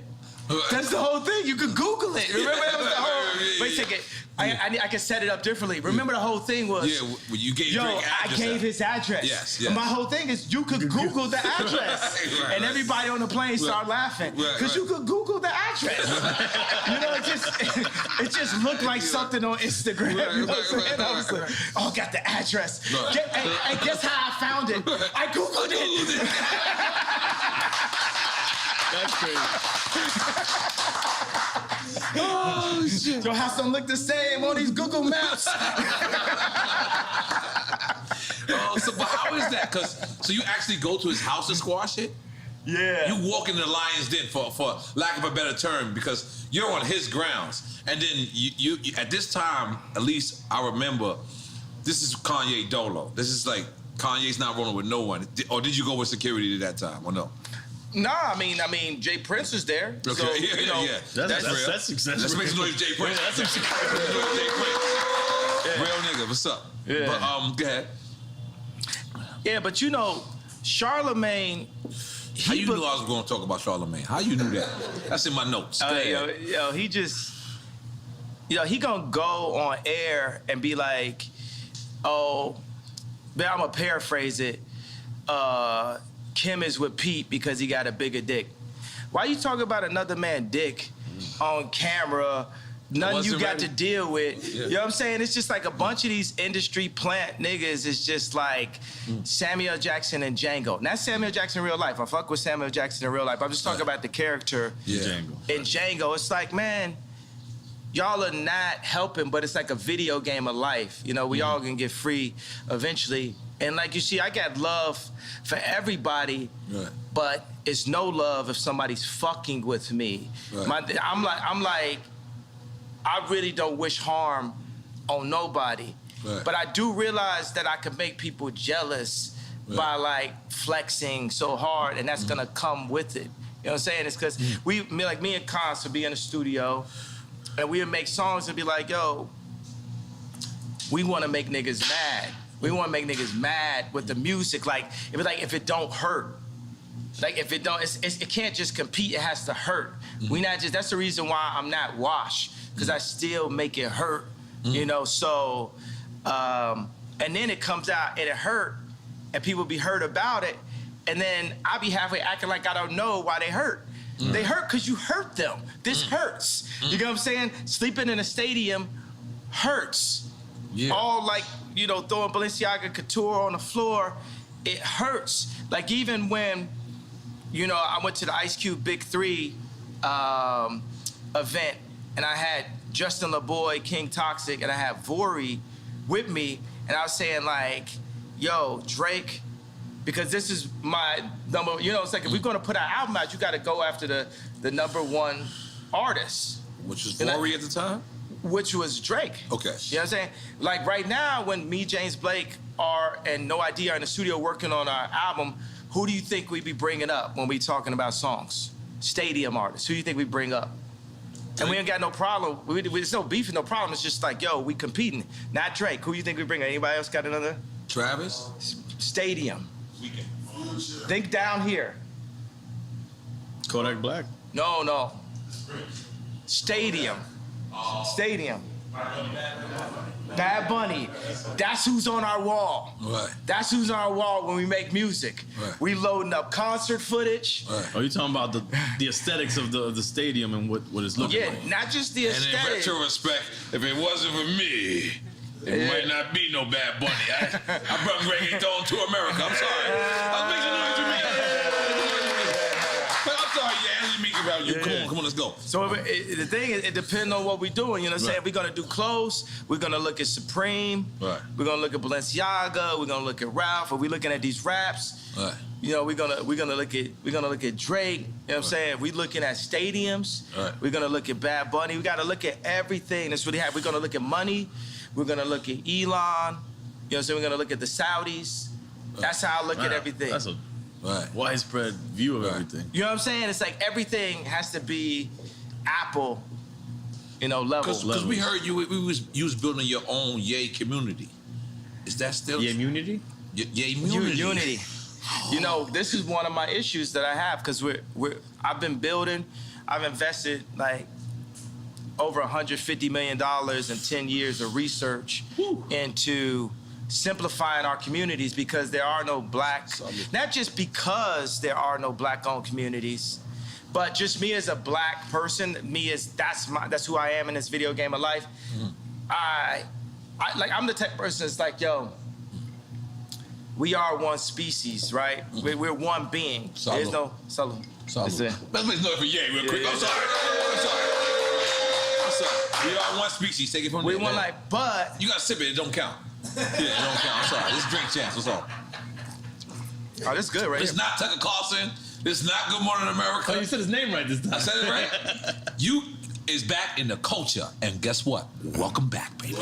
That's the whole thing. You could Google it. Remember that was the whole. Wait a second. I can set it up differently. Remember the whole thing was. Yeah, when you gave Yo, Drake I address. gave his address. Yes, yes. And my whole thing is you could Google the address. Right, and everybody on the plane started laughing. Because you could Google the address. You know, it just looked like something on Instagram. You know what I'm saying? I was like, oh, got the address. Right. And guess how I found it? I Googled it. That's crazy. Oh, shit. Your house don't look the same on these Google Maps. So, but how is that? So you actually go to his house to squash it? Yeah. You walk in the lion's den, for lack of a better term, because you're on his grounds. And then you at this time, at least I remember, this is Kanye Dolo. This is like, Kanye's not rolling with no one. Or did you go with security at that time, or no? Nah, I mean, Jay Prince was there. Okay, So, yeah. That's real. That's successful. Let's make some noise, Jay Prince. Yeah, that's Real nigga, what's up? Yeah. But go ahead. Yeah, but you know, Charlemagne. How you knew I was going to talk about Charlemagne? How you knew that? That's in my notes. Go ahead. Yo, he just, he gonna go on air and be like, oh, man, I'm gonna paraphrase it. Kim is with Pete because he got a bigger dick. Why you talking about another man's dick on camera? Nothing you got to deal with. Yeah. You know what I'm saying? It's just like a bunch of these industry plant niggas is just like Samuel Jackson and Django. Not Samuel Jackson in real life. I fuck with Samuel Jackson in real life. I'm just talking about the character in Django. It's like, man, y'all are not helping, but it's like a video game of life. You know, we all gonna get free eventually. And like you see, I got love for everybody, but it's no love if somebody's fucking with me. Right. I'm like, I really don't wish harm on nobody. Right. But I do realize that I can make people jealous by like flexing so hard, and that's gonna come with it. You know what I'm saying? It's because me and Cons would be in the studio, and we would make songs and be like, yo, we wanna make niggas mad. We want to make niggas mad with the music. Like, it was like, if it don't hurt. Like, if it don't, it can't just compete, it has to hurt. We not just, that's the reason why I'm not washed, because I still make it hurt, you know? So, and then it comes out and it hurt, and people be hurt about it, and then I be halfway acting like I don't know why they hurt. They hurt because you hurt them. This hurts. You know what I'm saying? Sleeping in a stadium hurts. Yeah. All like, you know, throwing Balenciaga Couture on the floor, it hurts. Like even when, you know, I went to the Ice Cube Big 3 event, and I had Justin LaBoy, King Toxic, and I had Vori with me, and I was saying like, yo, Drake, because this is my number, you know, it's like if we're gonna put our album out, you gotta go after the #1 artist. Which was Vori at the time? Which was Drake. Okay. You know what I'm saying? Like right now, when me, James Blake, and No Idea are in the studio working on our album, who do you think we be bringing up when we talking about songs? Stadium artists. Who do you think we bring up? And we ain't got no problem. There's no beef and no problem. It's just like, yo, we competing. Not Drake. Who do you think we bring? Anybody else got another? Travis? Stadium. Think down here. Kodak Black. No. Stadium. Stadium. Bad Bunny. That's who's on our wall. Right. That's who's on our wall when we make music. Right. We loading up concert footage. Right. Oh, you talking about the aesthetics of the stadium and what it's looking Yeah, like? not just the And in aesthetic. retrospect, if it wasn't for me, it might not be no Bad Bunny. I brought reggaeton to America. I'm sorry. I'm making noise with me. I'm sorry, yeah, I didn't mean to about you. Come on, let's go. So the thing is, it depends on what we're doing. You know what I'm saying? We're gonna do clothes. We're gonna look at Supreme. Right. We're gonna look at Balenciaga. We're gonna look at Ralph. Are we looking at these raps? Right. You know, we're gonna look at Drake. You know what I'm saying? We're looking at stadiums. Right. We're gonna look at Bad Bunny. We gotta look at everything that's really happening. We're gonna look at money. We're gonna look at Elon. You know what I'm saying? We're gonna look at the Saudis. That's how I look at everything. That's a Right. widespread view of everything. You know what I'm saying? It's like everything has to be Apple, you know, level. Because we heard you was building your own Yay community. Is that still Yeah, immunity? Yay community? Unity. You know, this is one of my issues that I have because I've been building, I've invested like over $150 million in 10 years of research into simplifying our communities because there are no black, not just because there are no black-owned communities, but just me as a black person, that's who I am in this video game of life. I'm the type of person that's like, yo, we are one species, right? We're one being. Salud. There's no salud. Let's make noise for Yay real quick. Yeah. I'm sorry. We are one species. Take it from We there. one like, but You gotta sip it. It don't count. Yeah, it don't count. I'm sorry. This is DrinkChamps. What's up? oh, this is good, right? It's here. not Tucker Carlson. It's not Good Morning America. Oh, you said his name right this time. I said it right. You is back in the culture, and guess what? Welcome back, baby. Go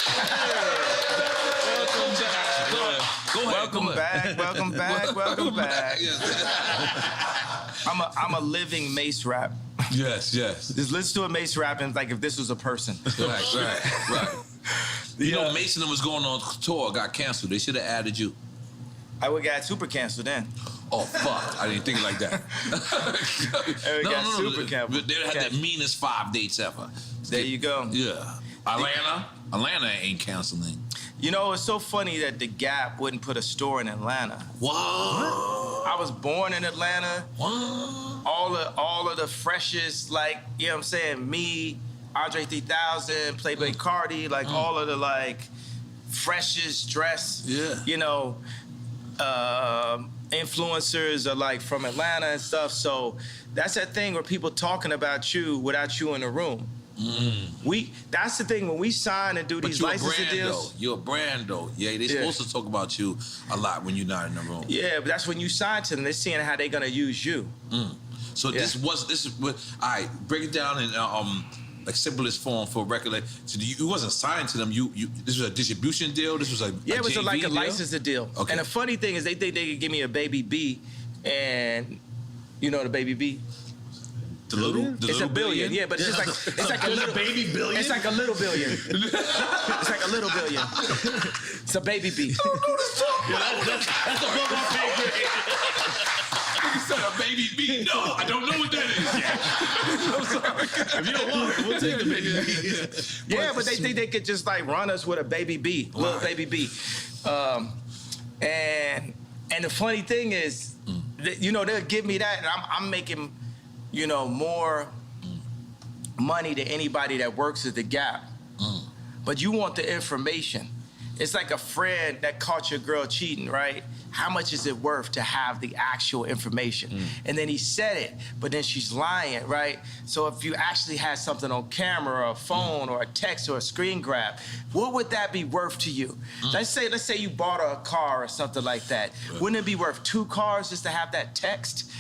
ahead. Welcome back. Yes. I'm a living Mace rap. Yes. Just listen to a Mace rap and like if this was a person. Right. You know, Mason was going on tour, got canceled. They should have added you. I would got super canceled then. Oh, fuck. I didn't think like that. got super canceled. They had the meanest 5 dates ever. There you go. Yeah. Atlanta ain't canceling. You know, it's so funny that The Gap wouldn't put a store in Atlanta. What? I was born in Atlanta. What? All of the freshest, like, you know what I'm saying, me, Andre 3000, Playboy Cardi, like all of the like freshest dress, you know, influencers are like from Atlanta and stuff. So that's that thing where people talking about you without you in the room. That's the thing when we sign and do these licensing deals. You're a brand though. Yeah, they supposed to talk about you a lot when you're not in the room. Yeah, but that's when you sign to them. They're seeing how they're gonna use you. So this is what. All right, break it down in like simplest form for a record. Like, so you wasn't signed to them. You this was a distribution deal. This was a it was JV like a deal? licensing deal. Okay. And the funny thing is they think they could give me a Baby B, and you know the Baby B. It's a billion, yeah, but it's just like it's like a little baby billion. It's like a little billion. It's like a little billion. It's a Baby B. That's above our pay grade. You said a baby beat. No, I don't know what that is yet. I'm sorry. If you don't want it, we'll take the baby. Yeah, but they think they could just like run us with a Baby B, little Baby B. And the funny thing is, that, you know, they'll give me that, and I'm making more money to anybody that works at the Gap. But you want the information. It's like a friend that caught your girl cheating, right? How much is it worth to have the actual information? And then he said it, but then she's lying, right? So if you actually had something on camera or a phone or a text or a screen grab, what would that be worth to you? Let's say you bought a car or something like that. Wouldn't it be worth 2 cars just to have that text?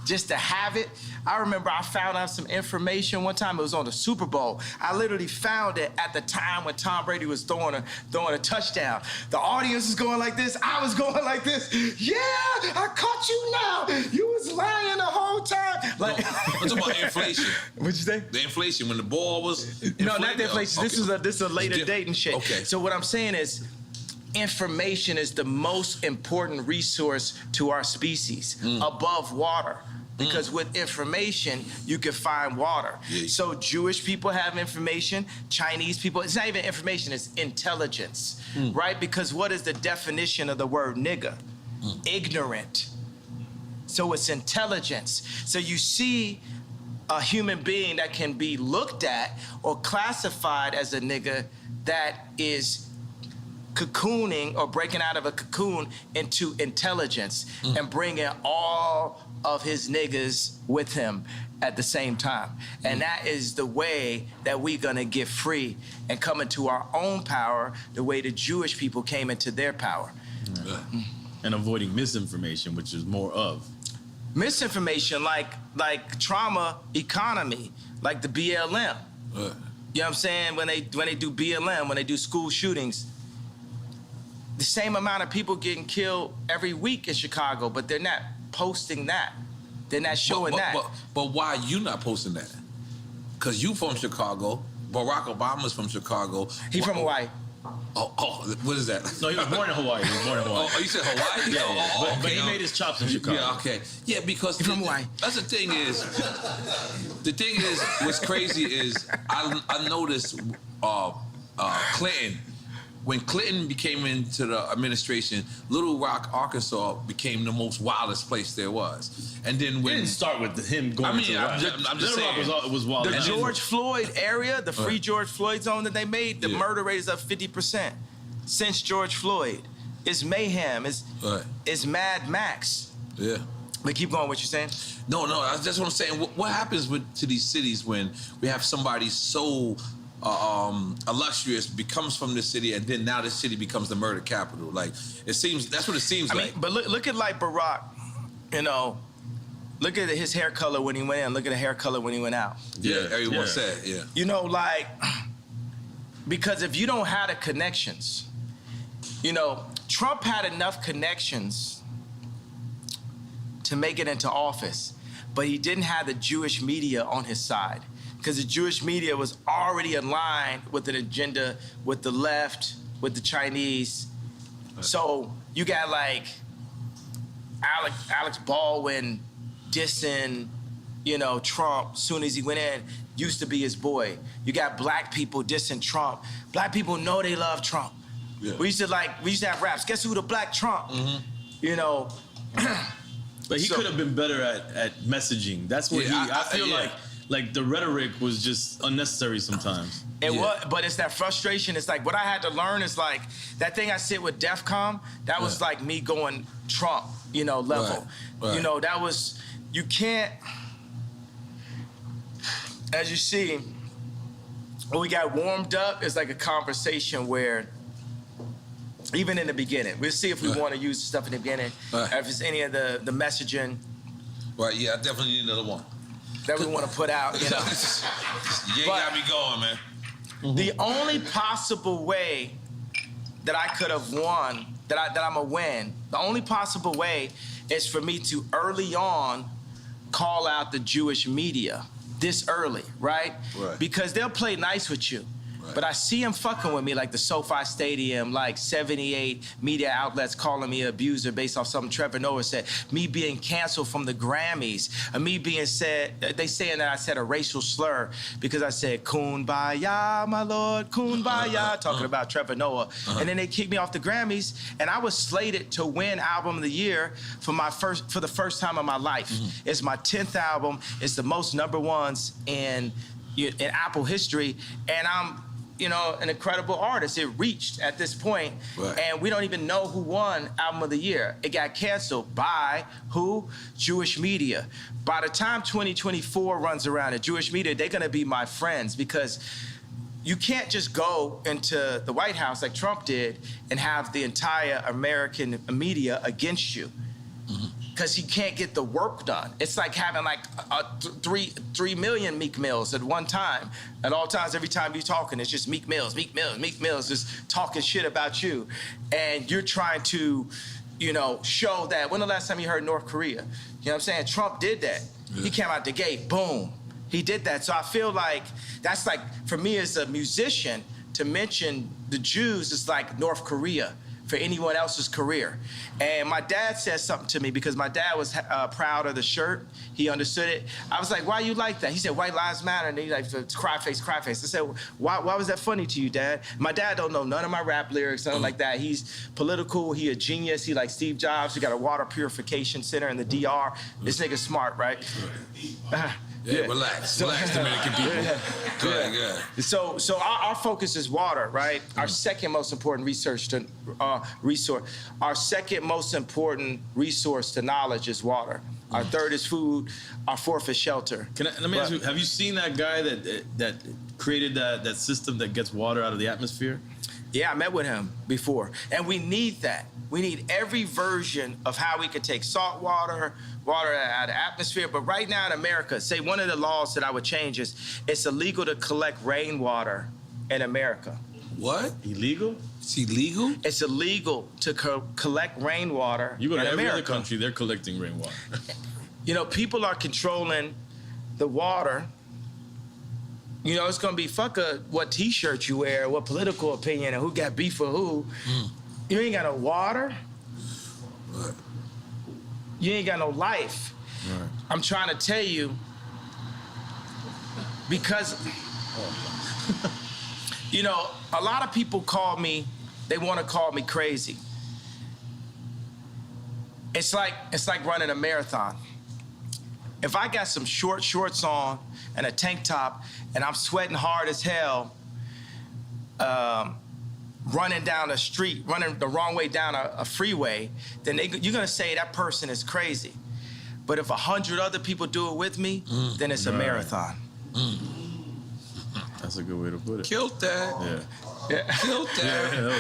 Just to have it? I remember I found out some information one time. It was on the Super Bowl. I literally found it at the time when Tom Brady was throwing a touchdown. The audience was going like this. I was going like this. Yeah, I caught you now. You was lying the whole time. Like, I'm talking about inflation. What'd you say? The inflation when the ball was inflated? No, not the inflation. Okay. This is a later date and shit. Okay. So what I'm saying is, information is the most important resource to our species above water. Because with information, you can find water. Yeah. So Jewish people have information, Chinese people, it's not even information, it's intelligence, right? Because what is the definition of the word nigga? Ignorant. So it's intelligence. So you see a human being that can be looked at or classified as a nigga that is cocooning or breaking out of a cocoon into intelligence and bringing all of his niggas with him at the same time. And that is the way that we're gonna get free and come into our own power the way the Jewish people came into their power. And avoiding misinformation, which is more of. Misinformation like trauma economy, like the BLM. You know what I'm saying? When they do BLM, when they do school shootings, the same amount of people getting killed every week in Chicago, but they're not posting that. They're not showing that. But why you not posting that? Because you from Chicago. Barack Obama's from Chicago. He from Hawaii. Oh, what is that? No, he was born in Hawaii. Oh, you said Hawaii? Yeah. But he made his chops in Chicago. Yeah, okay. Yeah, because from Hawaii. That's the thing is, what's crazy is I noticed Clinton. When Clinton became into the administration, Little Rock, Arkansas became the most wildest place there was. And then when... It didn't start with him going to I'm just saying. Little Rock was wild. The George Floyd area, the free George Floyd zone that they made, the murder rate is up 50% since George Floyd. It's mayhem. It's Mad Max. Yeah. But keep going, what you saying? No, that's what I'm saying. What happens to these cities when we have somebody so... illustrious becomes from this city, and then now this city becomes the murder capital. Like that's what it seems like. I mean, but look at like Barack, look at his hair color when he went in, look at the hair color when he went out. Yeah, everyone said, like, because if you don't have the connections, Trump had enough connections to make it into office, but he didn't have the Jewish media on his side. Because the Jewish media was already aligned with an agenda with the left, with the Chinese. So you got like Alex Baldwin dissing, Trump soon as he went in, used to be his boy. You got black people dissing Trump. Black people know they love Trump. Yeah. We used to have raps. Guess who the black Trump? But he could have been better at messaging. That's what I feel like the rhetoric was just unnecessary sometimes. But it's that frustration. It's like what I had to learn is like that thing I said with DEFCON, that was like me going Trump, level. Right. That was, you can't, as you see, when we got warmed up, it's like a conversation where, even in the beginning, we'll see if we want to use stuff in the beginning, if it's any of the messaging. Right, yeah, I definitely need another one. That we want to put out, You got me going, man. The only possible way that I could have won, that I'm a win, the only possible way is for me to early on call out the Jewish media this early, right? Right. Because they'll play nice with you. Right. But I see him fucking with me, like the SoFi Stadium, like 78 media outlets calling me an abuser based off something Trevor Noah said, me being canceled from the Grammys, me being said, they saying that I said a racial slur because I said, Kumbaya, my lord, Kumbaya, talking about Trevor Noah. And then they kicked me off the Grammys, and I was slated to win Album of the Year for the first time in my life. It's my 10th album. It's the most #1s in Apple history, and I'm an incredible artist. It reached at this point, and we don't even know who won Album of the Year. It got canceled by who? Jewish media. By the time 2024 runs around, the Jewish media, they're gonna be my friends, because you can't just go into the White House like Trump did and have the entire American media against you. Because you can't get the work done. It's like having like 3 million Meek Mills at one time. At all times, every time you're talking, it's just Meek Mills, just talking shit about you. And you're trying to, show that. When the last time you heard North Korea? You know what I'm saying? Trump did that. Yeah. He came out the gate, boom. He did that. So I feel like that's like, for me as a musician, to mention the Jews is like North Korea for anyone else's career. And my dad said something to me, because my dad was proud of the shirt. He understood it. I was like, why you like that? He said, white lives matter. And he's like, cry face, cry face. I said, why was that funny to you, Dad? My dad don't know none of my rap lyrics, nothing like that. He's political, he a genius, he like Steve Jobs. He got a water purification center in the DR. This nigga's smart, right? Yeah, relax, Dominican people. Go ahead. So our focus is water, right? Our second most important resource. Our second most important resource to knowledge is water. Our third is food. Our fourth is shelter. Let me ask you: have you seen that guy that created that system that gets water out of the atmosphere? Yeah, I met with him before. And we need that. We need every version of how we could take salt water out of the atmosphere. But right now in America, say one of the laws that I would change is it's illegal to collect rainwater in America. What? Illegal? It's illegal? It's illegal to collect rainwater in America. You go to every other country, they're collecting rainwater. People are controlling the water. It's gonna be what T-shirt you wear, what political opinion, and who got beef for who. You ain't got no water. Right. You ain't got no life. Right. I'm trying to tell you, because a lot of people they want to call me crazy. It's like running a marathon. If I got some shorts on and a tank top and I'm sweating hard as hell, running down a street, running the wrong way down a freeway, then you're gonna say that person is crazy. But if 100 other people do it with me, then it's a marathon. That's a good way to put it. Killed that. Yeah. Killed that.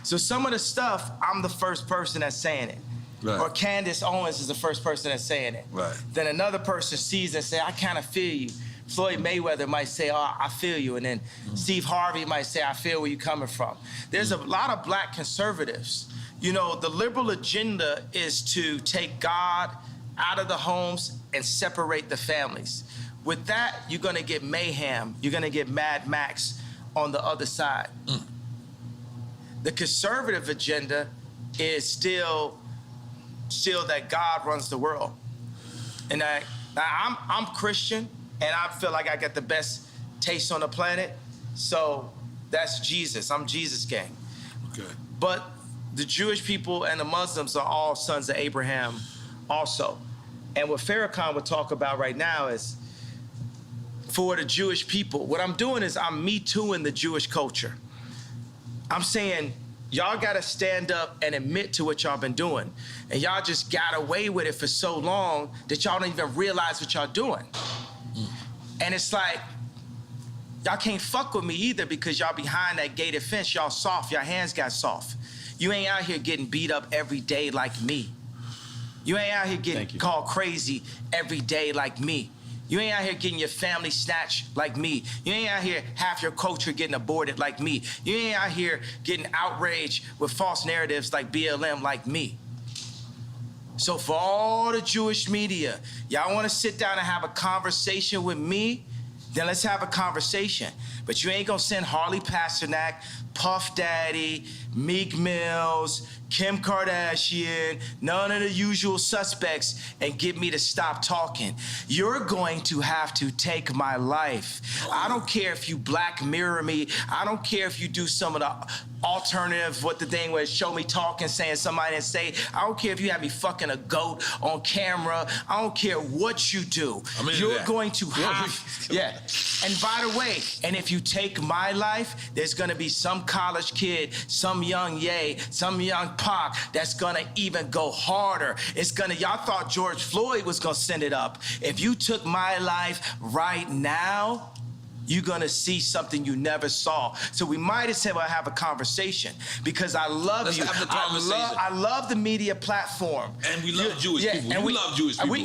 So some of the stuff, I'm the first person that's saying it. Right. Or Candace Owens is the first person that's saying it. Right. Then another person sees it and say, I kind of feel you. Floyd Mayweather might say, oh, I feel you. And then Steve Harvey might say, I feel where you're coming from. There's a lot of black conservatives. The liberal agenda is to take God out of the homes and separate the families. With that, you're gonna get mayhem. You're gonna get Mad Max on the other side. The conservative agenda is still that God runs the world. And I'm Christian, and I feel like I got the best taste on the planet. So that's Jesus. I'm Jesus gang. Okay. But the Jewish people and the Muslims are all sons of Abraham also. And what Farrakhan would talk about right now is, for the Jewish people, what I'm doing is I'm Me Tooing the Jewish culture. I'm saying, y'all gotta stand up and admit to what y'all been doing. And y'all just got away with it for so long that y'all don't even realize what y'all doing. And it's like, y'all can't fuck with me either, because y'all behind that gated fence, y'all soft, y'all hands got soft. You ain't out here getting beat up every day like me. You ain't out here getting called crazy every day like me. You ain't out here getting your family snatched like me. You ain't out here half your culture getting aborted like me. You ain't out here getting outraged with false narratives like BLM like me. So for all the Jewish media, y'all want to sit down and have a conversation with me? Then let's have a conversation. But you ain't gonna send Harley Pasternak, Puff Daddy, Meek Mills, Kim Kardashian, none of the usual suspects, and get me to stop talking. You're going to have to take my life. I don't care if you Black Mirror me. I don't care if you do some of the alternative, what the thing was, show me talking, saying somebody didn't say. I don't care if you have me fucking a goat on camera. I don't care what you do. You're going to have, yeah. And by the way, and if you take my life, there's gonna be some college kid, some young Ye, some young Pac that's gonna even go harder. It's gonna, y'all thought George Floyd was gonna send it up. If you took my life right now, you're gonna see something you never saw. So we might as well have a conversation because I love Let's you. have the conversation. I love the media platform. And we love Jewish people. And we love Jewish people.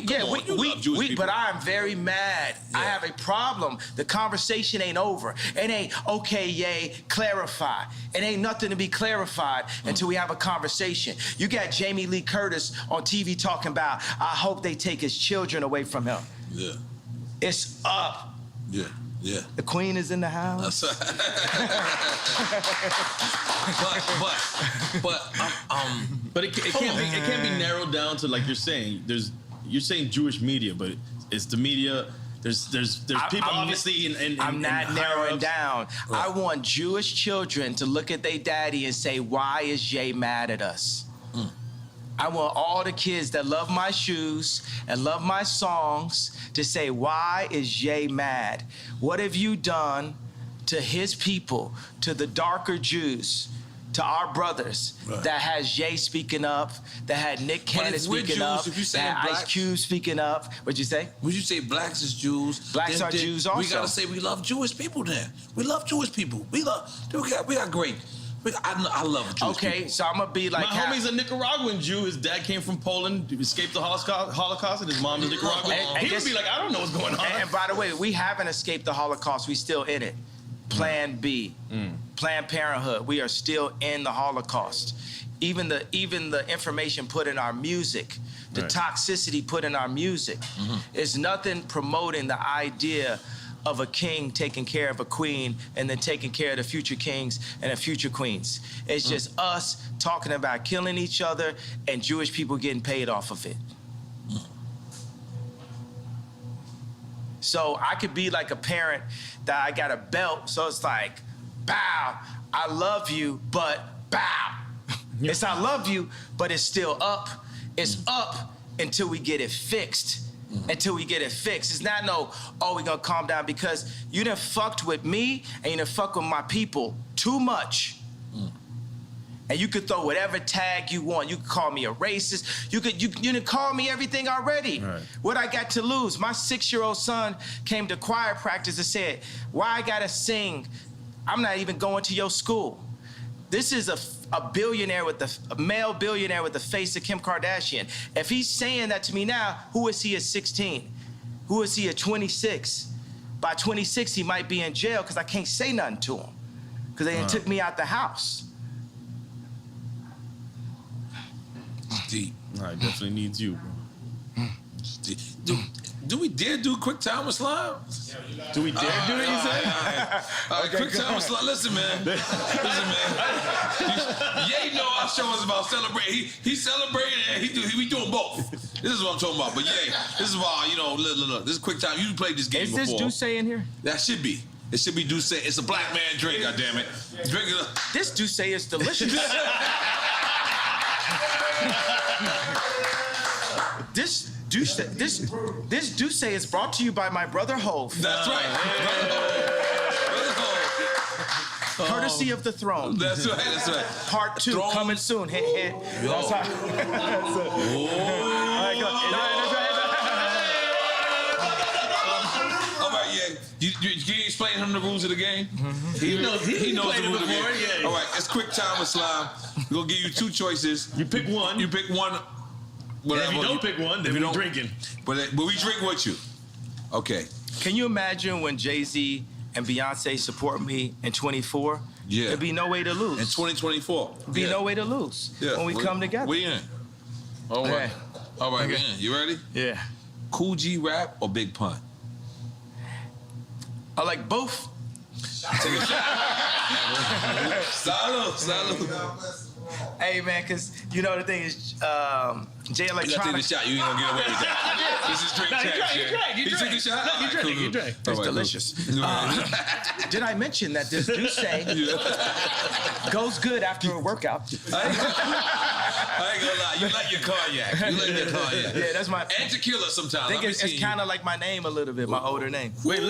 Love Jewish people. But I'm very mad. Yeah. I have a problem. The conversation ain't over. It ain't, okay, yay, clarify. It ain't nothing to be clarified until we have a conversation. You got Jamie Lee Curtis on TV talking about, I hope they take his children away from him. Yeah. It's up. Yeah. Yeah. The queen is in the house. but it can't be narrowed down to, like you're saying. You're saying Jewish media, but it's the media. There's people obviously in I'm not narrowing down. Right. I want Jewish children to look at their daddy and say, why is Jay mad at us? I want all the kids that love my shoes and love my songs to say, why is Jay mad? What have you done to his people, to the darker Jews, to our brothers, that has Jay speaking up, that had Nick Cannon speaking up, that had Ice Cube speaking up? What'd you say? Would you say blacks is Jews? Blacks are Jews also. We gotta say we love Jewish people then. We love Jewish people. We got great. I love Jewish people. Okay, so I'm gonna be like... My homie's a Nicaraguan Jew. His dad came from Poland, escaped the Holocaust, and his mom is Nicaraguan. He would be like, I don't know what's going on. And by the way, we haven't escaped the Holocaust. We still in it. Plan B, Planned Parenthood. We are still in the Holocaust. Even the information put in our music, the toxicity put in our music, is nothing promoting the idea of a king taking care of a queen and then taking care of the future kings and the future queens. It's just us talking about killing each other and Jewish people getting paid off of it. So I could be like a parent that I got a belt, so it's like, bow, I love you, but bow. It's I love you, but it's still up. It's up until we get it fixed. Until we get it fixed. It's not no, oh, we gonna calm down, because you done fucked with me and you done fucked with my people too much. And you could throw whatever tag you want. You could call me a racist. You done call me everything already. Right. What I got to lose? My 6-year-old son came to choir practice and said, why I gotta sing? I'm not even going to your school. This is a billionaire a male billionaire with the face of Kim Kardashian. If he's saying that to me now, who is he at 16? Who is he at 26? By 26, he might be in jail because I can't say nothing to him because they took me out the house. It's deep. I definitely needs you, bro. Do we dare do quick time with slime? Do we dare do it, you say? All right, quick time with slime. Listen, man. Ye know our show is about celebrating. He's celebrating and we doing both. This is what I'm talking about. But Ye, this is why, look, this is quick time. You played this game before. Is this Duce in here? That should be. It should be Duce. It's a black man drink, goddammit. Drink it up. This Duce is delicious. This Duce is brought to you by my brother Hove. That's right. Courtesy of the throne. That's right. Part 2 throne. coming soon. Hit. That's right. All right, yeah. You explain him the rules of the game? He knows the rules of the game. Yeah. All right, it's quick time with slime. We're gonna give you 2 choices. You pick one. Whatever. If you don't pick one, then we're drinking. But we drink with you. Okay. Can you imagine when Jay-Z and Beyonce support me in 24? Yeah. There'd be no way to lose. In 2024. There'd be no way to lose when we come together. We in. All right. Okay. All right, man. You ready? Yeah. Cool G rap or Big Pun? I like both. Take a shot. Salud. Hey, man, because you know the thing is, Jay You gotta take the Electronica. shot. You ain't gonna get away with that. This is drink champs. You took a shot? No, you drank. It's delicious. Did I mention that this juice goes good after a workout? I ain't gonna lie. You like your cognac. Yeah, that's my. And tequila sometimes. I think it's kind of like my name a little bit, my older name. Wait,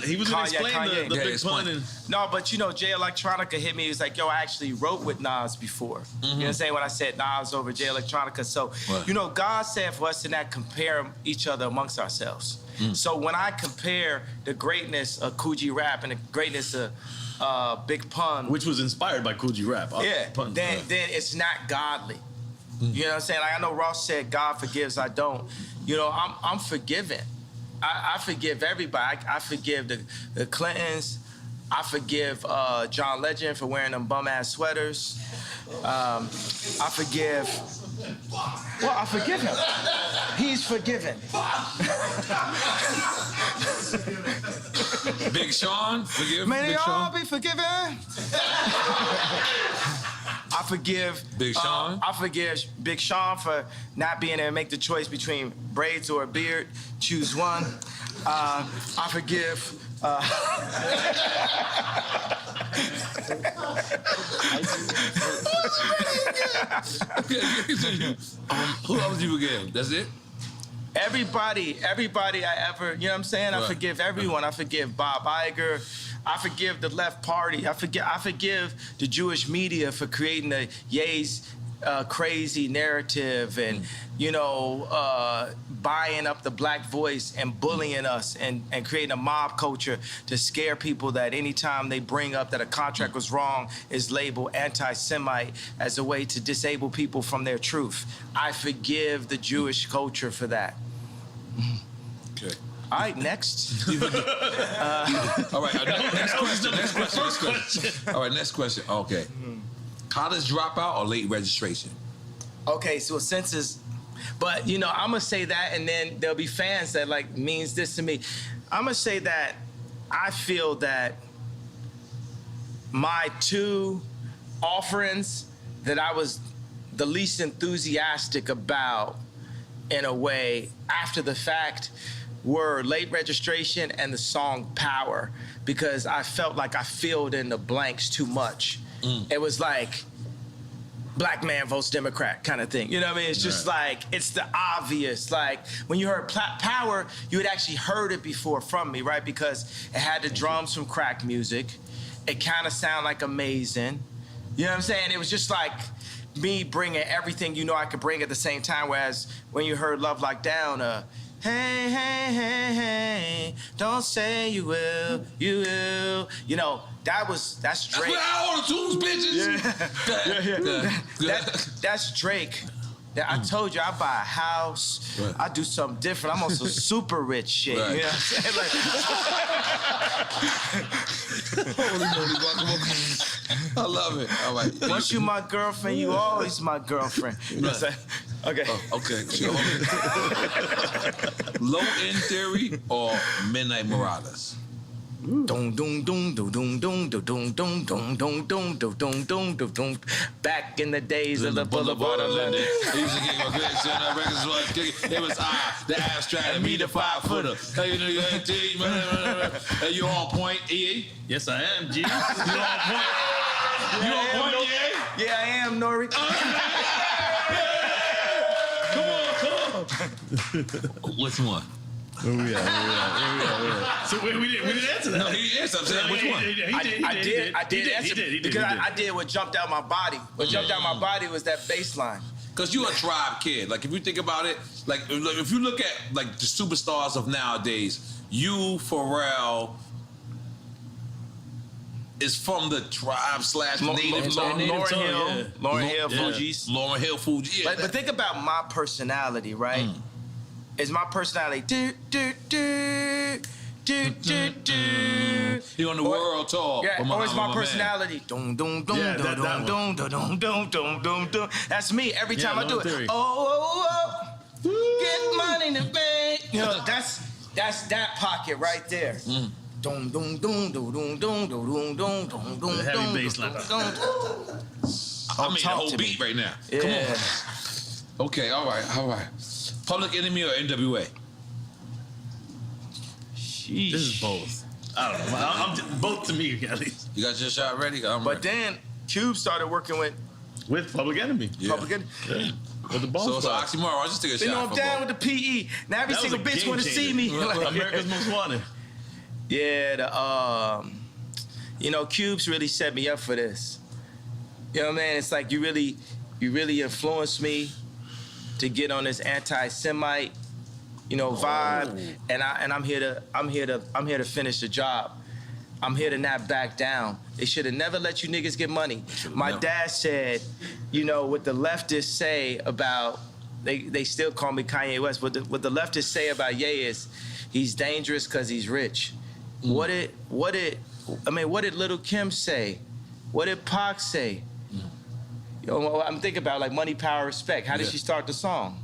he was gonna explain Kanye. the Yeah, Big Pun. And No, but you know, Jay Electronica hit me. He was like, yo, I actually wrote with Nas before. You know what I'm saying? When I said Nas over Jay Electronica. So, Right. you know, God said for us to not compare each other amongst ourselves. So when I compare the greatness of Cool G Rap and the greatness of Big Pun, which was inspired by Cool G Rap. then it's not godly. You know what I'm saying? Like I know Ross said, God forgives, I don't. You know, I'm forgiven. I forgive everybody. I forgive the Clintons. I forgive John Legend for wearing them bum-ass sweaters. I forgive... Well, I forgive him. He's forgiven. Big Sean, forgive May they Big all Sean. be forgiven. I forgive Big Sean. I forgive Big Sean for not being able to make the choice between braids or a beard. Choose one. I forgive. Who else you forgive? That's it? Everybody I ever, you know what I'm saying? I Right. forgive everyone. I forgive Bob Iger. I forgive the left party. I forgive the Jewish media for creating the Ye's crazy narrative and, you know, buying up the black voice and bullying us and creating a mob culture to scare people that anytime they bring up that a contract was wrong is labeled anti-Semite as a way to disable people from their truth. I forgive the Jewish culture for that. Okay. All right, next. All right, next question. All right, next question. Okay. College dropout or late registration? Okay, so since it's, but you know, I'm gonna say that, and then there'll be fans that like means this to me. I'm gonna say that I feel that my two offerings that I was the least enthusiastic about, in a way, after the fact, were late registration and the song Power, because I felt like I filled in the blanks too much. It was like black man votes Democrat kind of thing. You know what I mean? It's just like, it's the obvious. Like when you heard Power, you had actually heard it before from me, right? Because it had the drums from crack music. It kind of sounded like Amazing. You know what I'm saying? It was just like me bringing everything you know I could bring at the same time. Whereas when you heard Love Like Down, hey, hey, hey, hey, don't say you will, you will. You know, that's Drake. That's where all the tunes, bitches. That's Drake. I told you I buy a house. Right. I do something different. I'm on some super rich shit. Right. You know what I'm saying? Holy moly, guacamole. I love it. All right. Once you my girlfriend, you always my girlfriend. You know what I'm saying? Okay. Okay. Low End Theory or Midnight Marauders? Dum dum dum dum dum dum dum dum dum dum dum dum dum dum dum dum. Back in the days of the Boulevard of London. He used to get my bitch and the records was kicking. It was the abstract, and me the 5-footer. Hey, you know you ain't T. Hey, you on point, EA? yes, I am, G. You on point? You on point, EA? Yeah, I am, Nori. Which one? Where we at? So we didn't answer that. No, he answered. I'm saying which one? I did answer because I did what jumped out my body. What jumped out my body was that bass line. Because you're a tribe kid. Like, if you think about it, like, if you look at, like, the superstars of nowadays, you, Pharrell, is from the tribe / native song. Lauryn Hill, Fugees. Lauryn Hill, Fugees. Yeah. But think about my personality, right? Is my personality do do do do do do? He on the world tour. Yeah, or is my man. personality dum dum dum Yeah, dum that dum dum dum dum dum dum dum? That's me every time I do it. Theory. Oh, Get money in the bank. You know, that's that pocket right there. Dum dum dum dum dum dum dum dum dum dum. Heavy bass line. I made the whole beat right now. Yeah. Come on. Okay, all right. Public Enemy or NWA? Sheesh. This is both. I don't know. I'm both to me, at least. You got your shot ready? I'm But ready. then Cube started working with With Public Enemy. Public Enemy. Yeah. With the Boss So it's an Squad. oxymoron. I'll just take a shot. You know, I'm for down both. with the PE. Now every That was single a bitch game want to see changer. me. Like, America's Most Wanted. Yeah, you know, Cube's really set me up for this. You know what I mean? It's like you really influenced me to get on this anti-Semite, vibe, and I'm here to finish the job. I'm here to not back down. They should have never let you niggas get money. My dad said, what the leftists say about, they still call me Kanye West, what the leftists say about Ye is, he's dangerous because he's rich. What did Little Kim say? What did Pac say? I'm thinking about like Money, Power, Respect. How did she start the song?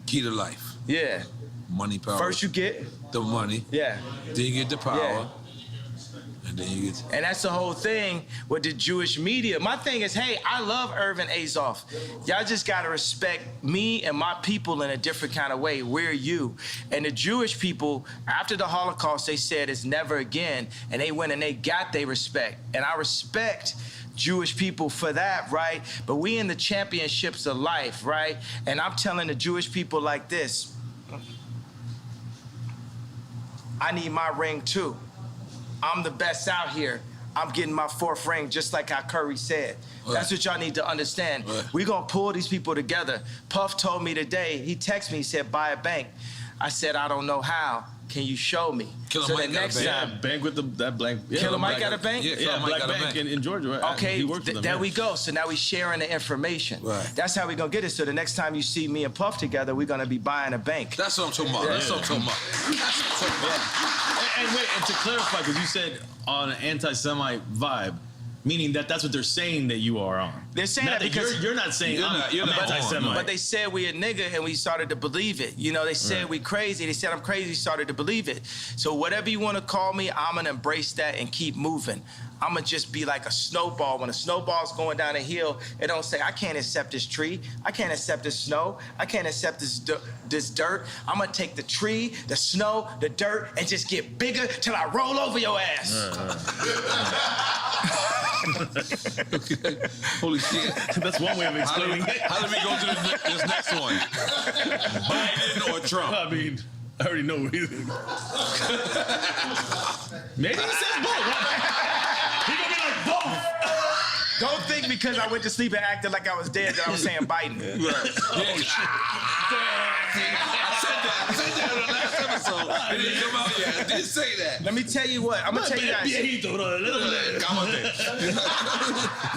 Key to life. Yeah. Money, power. First you get, the money. yeah. Then you get the power. Yeah. And then you get... And that's the whole thing with the Jewish media. My thing is, hey, I love Irvin Azoff. Y'all just gotta respect me and my people in a different kind of way. We're you. And the Jewish people, after the Holocaust, they said it's never again. And they went and they got their respect. And I respect Jewish people for that, right? But we in the championships of life, right? And I'm telling the Jewish people like this, I need my ring too. I'm the best out here. I'm getting my 4th ring, just like how Curry said. Right. That's what y'all need to understand. Right. We're gonna pull these people together. Puff told me today, he texted me, he said, buy a bank. I said, I don't know how. Can you show me? Killer so Mike the got a next bank. Yeah, time, bank with that blank. Yeah, Killer Mike Black- got a bank? Yeah, Killer Mike Black got a Bank bank. in Georgia, right? okay, He works for them. there yeah. we go. So now we sharing the information. Right. That's how we gonna get it. So the next time you see me and Puff together, we're gonna be buying a bank. That's what I'm talking about. That's what I'm talking about. That's what I'm talking about. And wait, and to clarify, because you said on an anti-Semite vibe, meaning that's what they're saying that you are on. They're saying Not that because you're not saying You're I'm not on. anti-Semite. But they said we a nigga and we started to believe it. They said we crazy. They said I'm crazy, started to believe it. So whatever you want to call me, I'm going to embrace that and keep moving. I'm going to just be like a snowball. When a snowball's going down a hill, it don't say, I can't accept this tree. I can't accept this snow. I can't accept this dirt. I'm going to take the tree, the snow, the dirt, and just get bigger till I roll over your ass. Holy shit. That's one way of explaining it. How did we go to this next one? Biden or Trump? I mean, I already know what he thinks. Maybe he says both. He gonna be like both. Don't think because I went to sleep and acted like I was dead that I was saying Biden. I said that in the last episode. It didn't come out yet. I didn't say that. Let me tell you what. I'm going to tell you guys.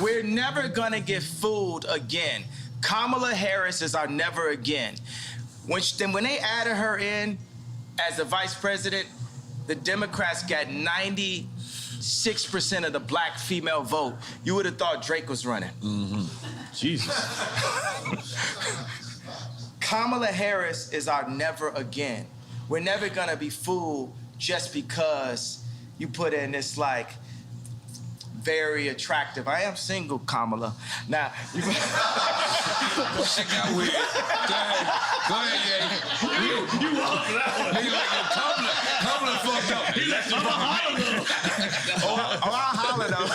We're never going to get fooled again. Kamala Harris is our never again. When they added her in as the vice president, the Democrats got 96% of the black female vote. You would have thought Drake was running. Mm-hmm. Jesus. Kamala Harris is our never again. We're never gonna be fooled just because you put in this like very attractive. I am single, Kamala. Now, Shit got weird. Go ahead, Jay. You walked for that one. Nigga like Kamala fucked up. He's like, I'm a holler. I'll holler though.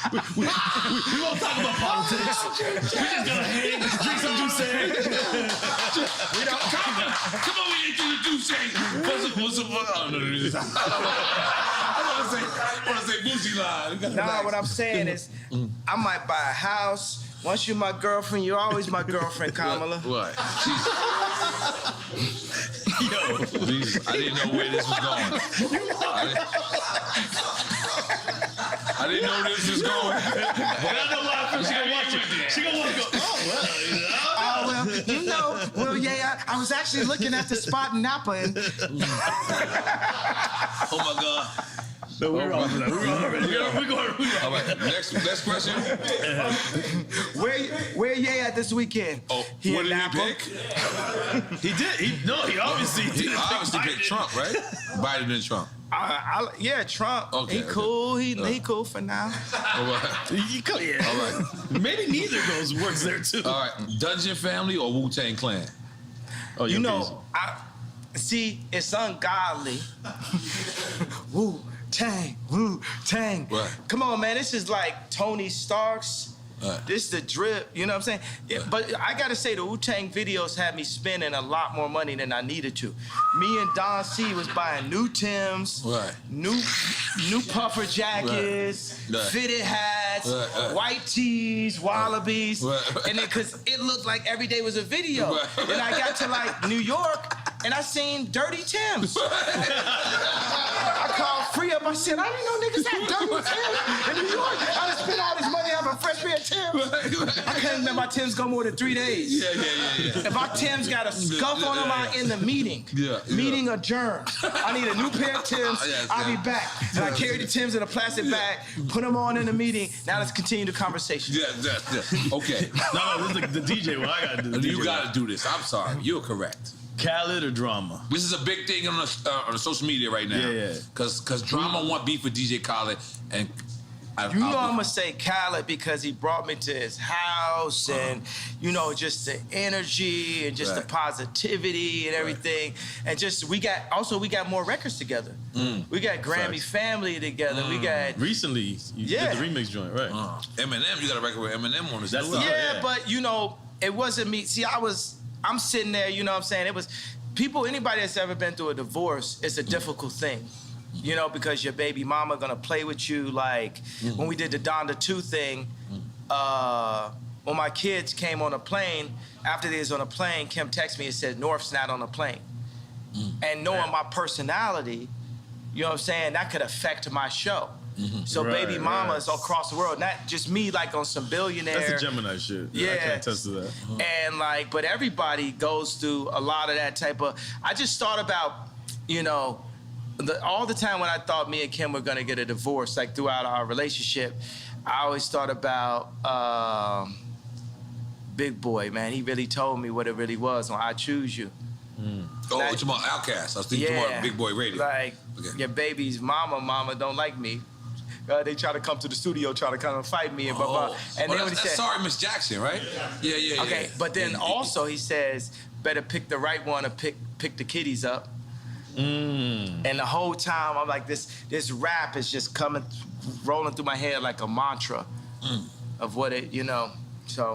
We won't talk about politics. We just gonna hang, drink some juice. We don't come on, we ain't doing juice. What's up? I want to say Boosie line. Nah, what I'm saying is, I might buy a house. Once you're my girlfriend, you're always my girlfriend, Kamala. What? Yo, I didn't know where this was going. I didn't know this was going. And I know why I feel she gonna watch it. She gonna want to go, I was actually looking at the spot in Napa and... Oh my God. No, we're off of that. We're going. All right, next question. Where Ye at this weekend? Oh, He what in did he Napa? pick? He did. He obviously picked Trump, right? Biden and Trump. Yeah, Trump. Okay, he cool. He cool for now. All right. Yeah. All right. Maybe neither goes works there too. All right. Dungeon Family or Wu-Tang Clan? Oh, You know, see, it's ungodly. Wu-Tang. Right. Come on, man. This is like Tony Stark's. Right. This is the drip, you know what I'm saying? Yeah, but I gotta say, the Wu-Tang videos had me spending a lot more money than I needed to. Me and Don C was buying new Timbs, Right. new puffer jackets, Right. fitted hats, Right. white tees, wallabies, Right. and then because it looked like every day was a video. Right. Then I got to like New York, and I seen dirty Timbs. I called Free Up. I said, I didn't know niggas had dirty Timbs in New York. I done spent all this money having a fresh pair of Timbs. I couldn't let my Timbs go more than 3 days. Yeah. If my Timbs got a scuff on them, I'm in the meeting. Yeah. Meeting adjourned. I need a new pair of Timbs. Yes, I'll be back. And I carried the Timbs in a plastic bag, put them on in the meeting. Now let's continue the conversation. Yeah. Okay. No, this is like the DJ. Well, I gotta do the DJ. You gotta do this. I'm sorry. You're correct. Khaled or drama? This is a big thing on the social media right now. Yeah. Cause drama want beef with DJ Khaled, and I'm gonna say Khaled because he brought me to his house and just the energy and just the positivity and everything. And just we got more records together. We got Grammy Family together. We got recently you did the remix joint, right? Eminem, you got a record with Eminem on this. That's but it wasn't me. See, I'm sitting there, you know what I'm saying? It was anybody that's ever been through a divorce, it's a difficult thing. Because your baby mama gonna play with you. Like when we did the Donda 2 thing, when my kids came on a plane, after they was on a plane, Kim texted me and said, North's not on a plane. And knowing my personality, you know what I'm saying, that could affect my show. So baby mamas across the world, not just me like on some billionaire. That's the Gemini shit. Yeah. I can attest to that. And but everybody goes through a lot of that type of, I just thought about, all the time when I thought me and Kim were gonna get a divorce, like throughout our relationship, I always thought about Big Boy, man. He really told me what it really was on I Choose You. Oh, it's about Outkast. I was thinking about Big Boy Radio. Like, your baby's mama don't like me. They try to come to the studio, try to come and fight me, and blah, blah. And then when he said, Sorry, Miss Jackson, right? Yeah. Okay, but then also he says, better pick the right one or pick the kiddies up. And the whole time I'm like, this rap is just rolling through my head like a mantra of what it, So,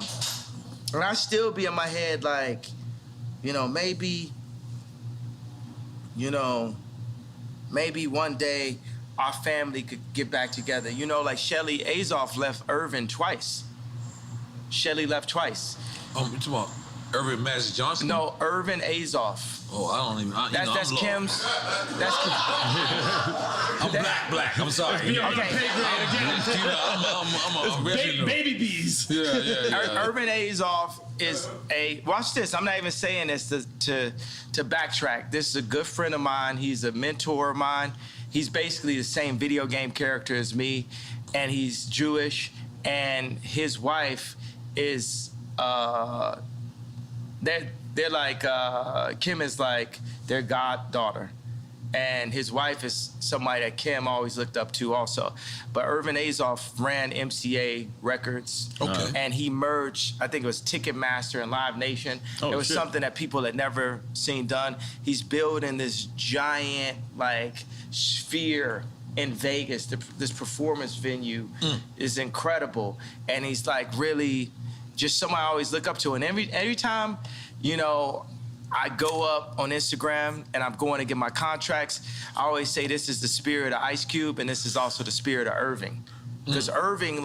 and I still be in my head like, maybe one day our family could get back together. Like Shelly Azoff left Irvin twice. Shelly left twice. Oh, you talking about Irvin Magic Johnson? No, Irvin Azoff. Oh, I don't even. That's Kim's. I'm black. I'm sorry. I'm baby bees. Yeah. Irvin Azoff is watch this. I'm not even saying this to backtrack. This is a good friend of mine. He's a mentor of mine. He's basically the same video game character as me, and he's Jewish. And his wife is they're like Kim is like their goddaughter, and his wife is somebody that Kim always looked up to also. But Irvin Azoff ran MCA Records, and he merged, I think it was Ticketmaster and Live Nation. It was something that people had never seen done. He's building this giant sphere in Vegas. This performance venue is incredible, and he's like really just someone I always look up to. And every time, I go up on Instagram and I'm going to get my contracts, I always say this is the spirit of Ice Cube and this is also the spirit of Irving. Because Irving,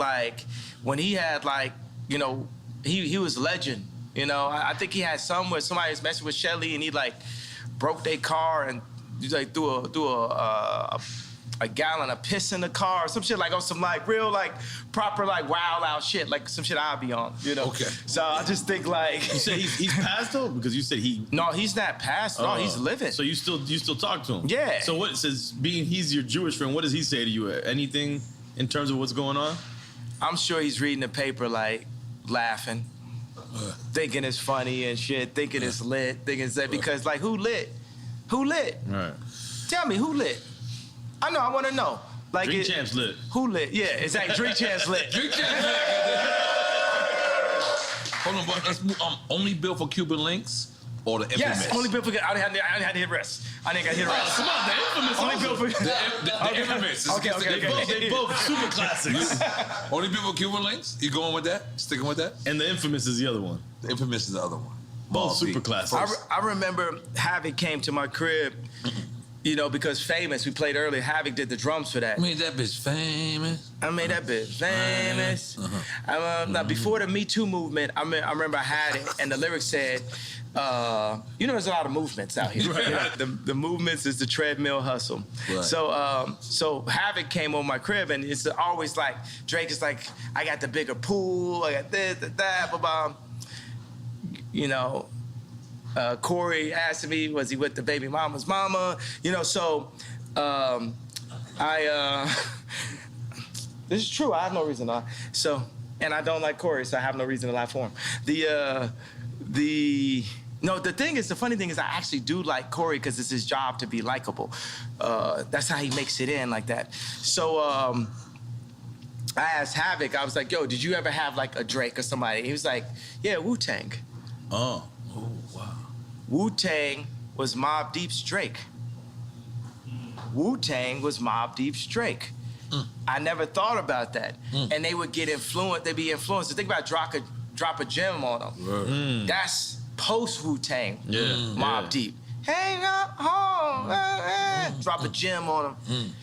when he had he was a legend. I think he had some where somebody was messing with Shelly and he broke their car and threw a a gallon of piss in the car, or some shit like on some like real like proper like wild out shit, like some shit I'll be on, you know. Okay. So I just think like You said he's passed though, because you said he. no, he's not passed. No, he's living. So you still talk to him? Yeah. So what says he's your Jewish friend? What does he say to you? Anything in terms of what's going on? I'm sure he's reading the paper like laughing, thinking it's funny and shit, thinking it's lit, thinking it's lit, because like who lit? Who lit? Right. Tell me who lit? I know. I want to know. Like DrinkChamps lit. Who lit? Yeah, exactly. DrinkChamps lit. DrinkChamps lit. Hold on, but let's move. Only built for Cuban links or the infamous? Yes, only built for. I didn't have to hit rest. I didn't got to hit rest. Come on, the infamous. Only built for The infamous. Okay. They both super classics. Only built for Cuban links? You going with that? Sticking with that? And the infamous is the other one. The infamous is the other one. Both super classics. I remember Havoc came to my crib, you know, because Famous, we played earlier, Havoc did the drums for that. I made that bitch famous. I made that bitch famous. Now, before the Me Too movement, I remember I had it, and the lyrics said, you know, there's a lot of movements out here. Right. The movements is the treadmill hustle. Right. So Havoc came on my crib, and it's always like, Drake is like, I got the bigger pool, I got this, that, blah, blah. You know, Corey asked me, was he with the baby mama's mama? You know, so this is true. I have no reason to lie. So, and I don't like Corey, so I have no reason to lie for him. The funny thing is I actually do like Corey because it's his job to be likable. That's how he makes it in like that. So I asked Havoc, I was like, yo, did you ever have like a Drake or somebody? He was like, yeah, Wu-Tang. Oh, wow. Wu-Tang was Mobb Deep's Drake. Wu-Tang was Mobb Deep's Drake. I never thought about that. And they would get influenced, they'd be influenced. Think about drop a gem on them. That's post Wu-Tang, Mobb Deep. Hey, drop a gem on them.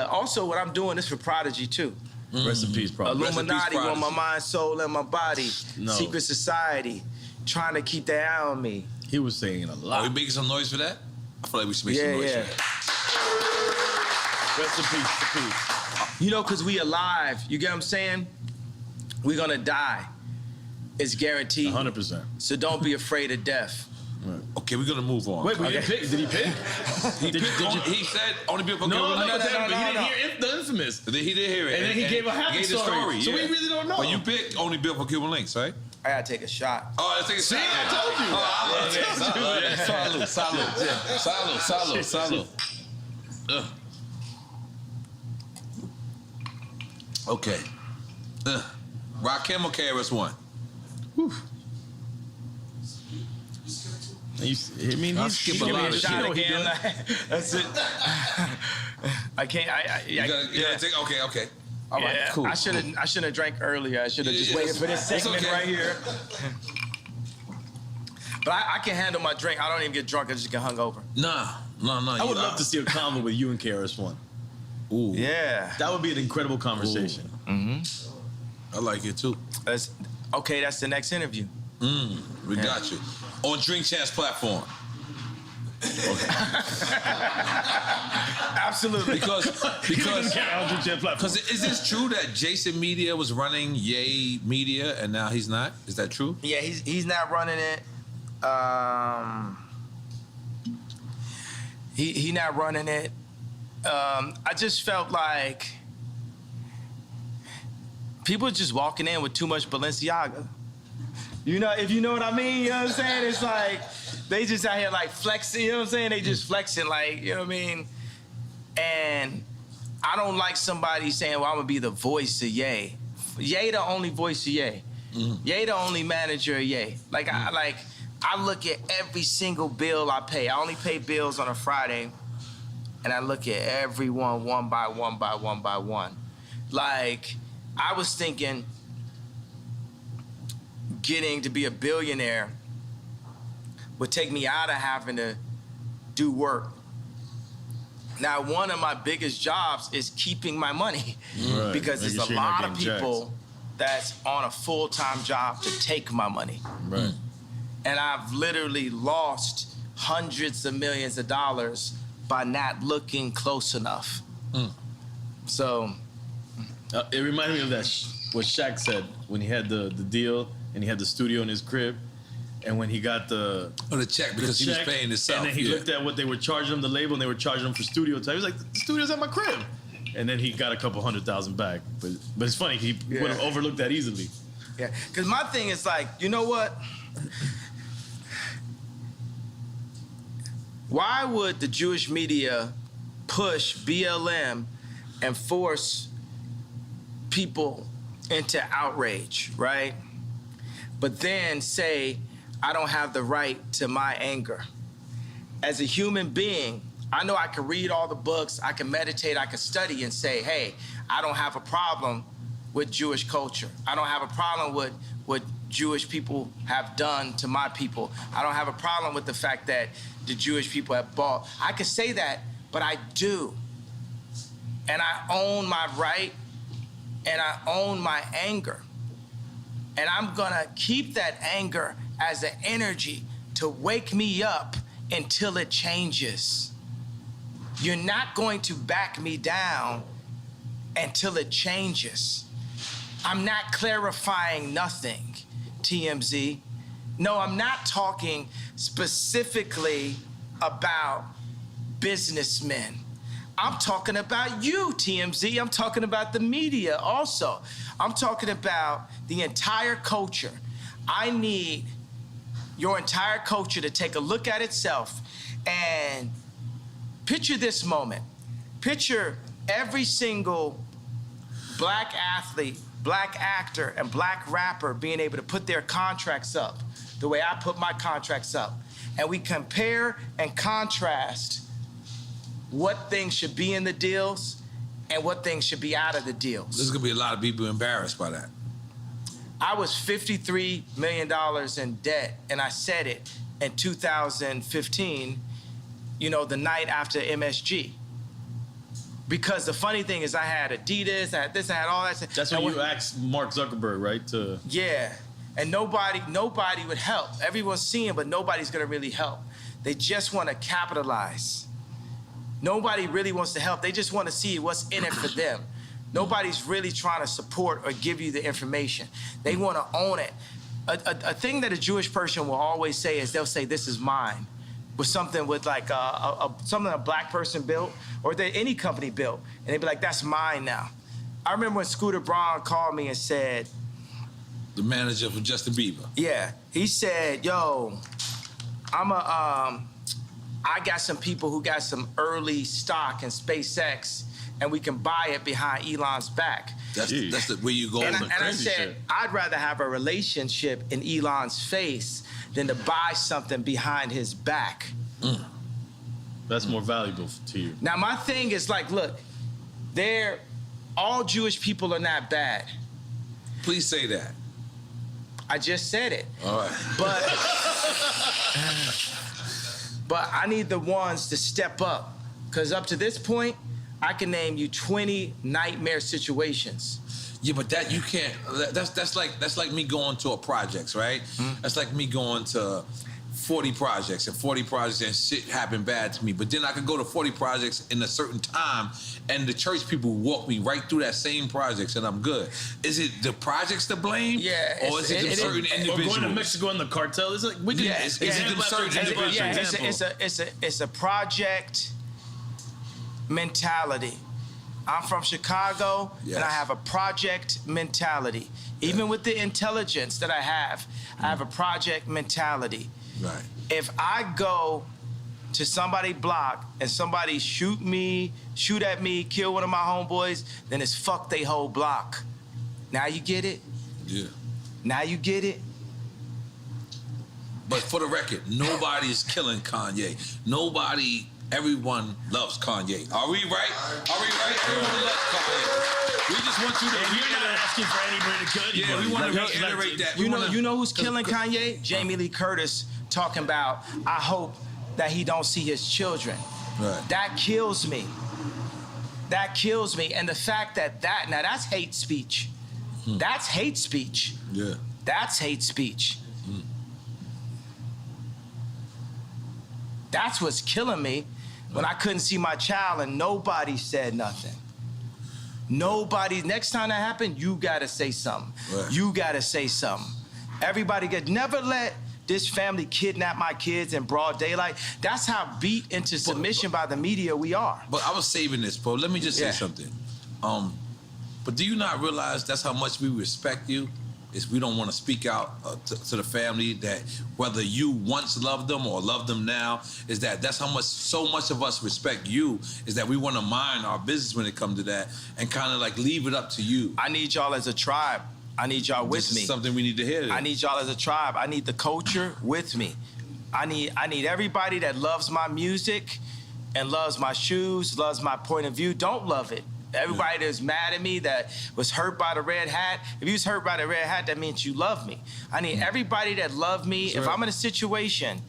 Also, what I'm doing is for Prodigy too. Rest in peace, Prodigy. Illuminati on my mind, soul, and my body. No. Secret Society. Trying to keep their eye on me. He was saying a lot. Are we making some noise for that? I feel like we should make some noise for that. Rest in peace. You know, because we alive. You get what I'm saying? We're going to die. It's guaranteed. 100%. So don't be afraid of death. Right. Okay, we're going to move on. Wait, but did he pick? He said only people for No, Cuban links. but he didn't hear the infamous. He did hear it. And then he gave a happy story. So we really don't know. But you picked only built for Cuban links, right? I got to take a shot. Oh, let's take a shot. I told you. Salud. Okay. Rakim or KRS-One? He's skip a lot of shit. That's it. I can't. You gotta take. Okay. All right, Yeah, cool. I shouldn't have drank earlier. I should have just waited for this segment okay. right here. But I can handle my drink. I don't even get drunk. I just get hungover. Nah. I would love to see a convo with you and KRS-One. Ooh. Yeah. That would be an incredible conversation. I like it too. That's the next interview. We got you. On DrinkChamps platform. Okay. Absolutely. Because is this true that Jason Media was running Ye Media and now he's not? Is that true? Yeah, he's not running it. He not running it. I just felt like people just walking in with too much Balenciaga. You know, if you know what I mean, you know what I'm saying? It's like they just out here like flexing, you know what I'm saying? They just flexing like, you know what I mean? And I don't like somebody saying, well, I'm gonna be the voice of Ye. Ye the only voice of Ye. Ye the only manager of Ye. Like, I look at every single bill I pay. I only pay bills on a Friday, and I look at every one by one. Like, I was thinking getting to be a billionaire would take me out of having to do work. Now, one of my biggest jobs is keeping my money because there's a lot of people that's on a full-time job to take my money. Right. And I've literally lost hundreds of millions of dollars by not looking close enough. So it reminded me of that what Shaq said when he had the deal and he had the studio in his crib, and when he got the check because he was paying himself. And then he looked at what they were charging him, the label, and they were charging him for studio time. He was like, the studio's at my crib. And then he got a couple $100,000 back. But it's funny, he would have overlooked that easily. Yeah, because my thing is like, you know what? Why would the Jewish media push BLM and force people into outrage, right? But then say, I don't have the right to my anger. As a human being, I know I can read all the books, I can meditate, I can study and say, hey, I don't have a problem with Jewish culture. I don't have a problem with what Jewish people have done to my people. I don't have a problem with the fact that the Jewish people have bought. I could say that, but I do. And I own my right, and I own my anger. And I'm gonna keep that anger as an energy to wake me up until it changes. You're not going to back me down until it changes. I'm not clarifying nothing, TMZ. No, I'm not talking specifically about businessmen. I'm talking about you, TMZ. I'm talking about the media also. I'm talking about the entire culture. I need your entire culture to take a look at itself and picture this moment. Picture every single black athlete, black actor, and black rapper being able to put their contracts up the way I put my contracts up. And we compare and contrast what things should be in the deals and what things should be out of the deals. There's gonna be a lot of people embarrassed by that. I was $53 million in debt, and I said it in 2015, you know, the night after MSG. Because the funny thing is I had Adidas, I had this, I had all that. That's when you asked Mark Zuckerberg, right? Yeah, and nobody would help. Everyone's seeing, but nobody's gonna really help. They just wanna capitalize. Nobody really wants to help. They just wanna see what's in it for them. Nobody's really trying to support or give you the information. They wanna own it. A thing that a Jewish person will always say is they'll say, this is mine. With something with like something a black person built or that any company built. And they'd be like, that's mine now. I remember when Scooter Braun called me and said, the manager for Justin Bieber. Yeah, he said, yo, I got some people who got some early stock in SpaceX and we can buy it behind Elon's back. That's the way you go. And I said, I'd rather have a relationship in Elon's face than to buy something behind his back. That's more valuable to you. Now, my thing is like, look, all Jewish people are not bad. Please say that. I just said it. All right. But I need the ones to step up. Because up to this point, I can name you 20 nightmare situations. Yeah, but that you can't. That's like me going to a projects, right? That's like me going to 40 projects and 40 projects and shit happened bad to me. But then I could go to 40 projects in a certain time and the church people walk me right through that same projects and I'm good. Is it the projects to blame? Yeah. Or is it certain individuals? Or going to Mexico in the cartel? Is it? Is it them certain individuals? It's a project mentality. I'm from Chicago, and I have a project mentality. Even with the intelligence that I have a project mentality. Right. If I go to somebody's block and somebody shoot at me, kill one of my homeboys, then it's fuck they whole block. Now you get it? Yeah. Now you get it? But for the record, nobody's killing Kanye. Everyone loves Kanye. Are we right? Everyone loves Kanye. We just want you to. And you're not asking for anybody to kill you. Yeah, we want to reiterate that. You know who's killing Kanye? Jamie Lee Curtis talking about, I hope that he don't see his children. Right. That kills me. That kills me. And the fact that now that's hate speech. That's hate speech. Yeah. That's hate speech. That's what's killing me. when I couldn't see my child and nobody said nothing. Nobody, next time that happened, you gotta say something. Right. You gotta say something. Everybody never let this family kidnap my kids in broad daylight. That's how beat into submission by the media we are. But I was saving this, bro. Let me just say something. But do you not realize that's how much we respect you? Is we don't want to speak out to the family that whether you once loved them or love them now, is that's how much, so much of us respect you, is that we want to mind our business when it comes to that and kind of like leave it up to you. I need y'all as a tribe. I need y'all with me. This is something we need to hear. I need y'all as a tribe. I need the culture with me. I need everybody that loves my music and loves my shoes, loves my point of view. Don't love it. Everybody that's mad at me, that was hurt by the red hat. If you was hurt by the red hat, that means you love me. I need everybody that love me. If I'm in a situation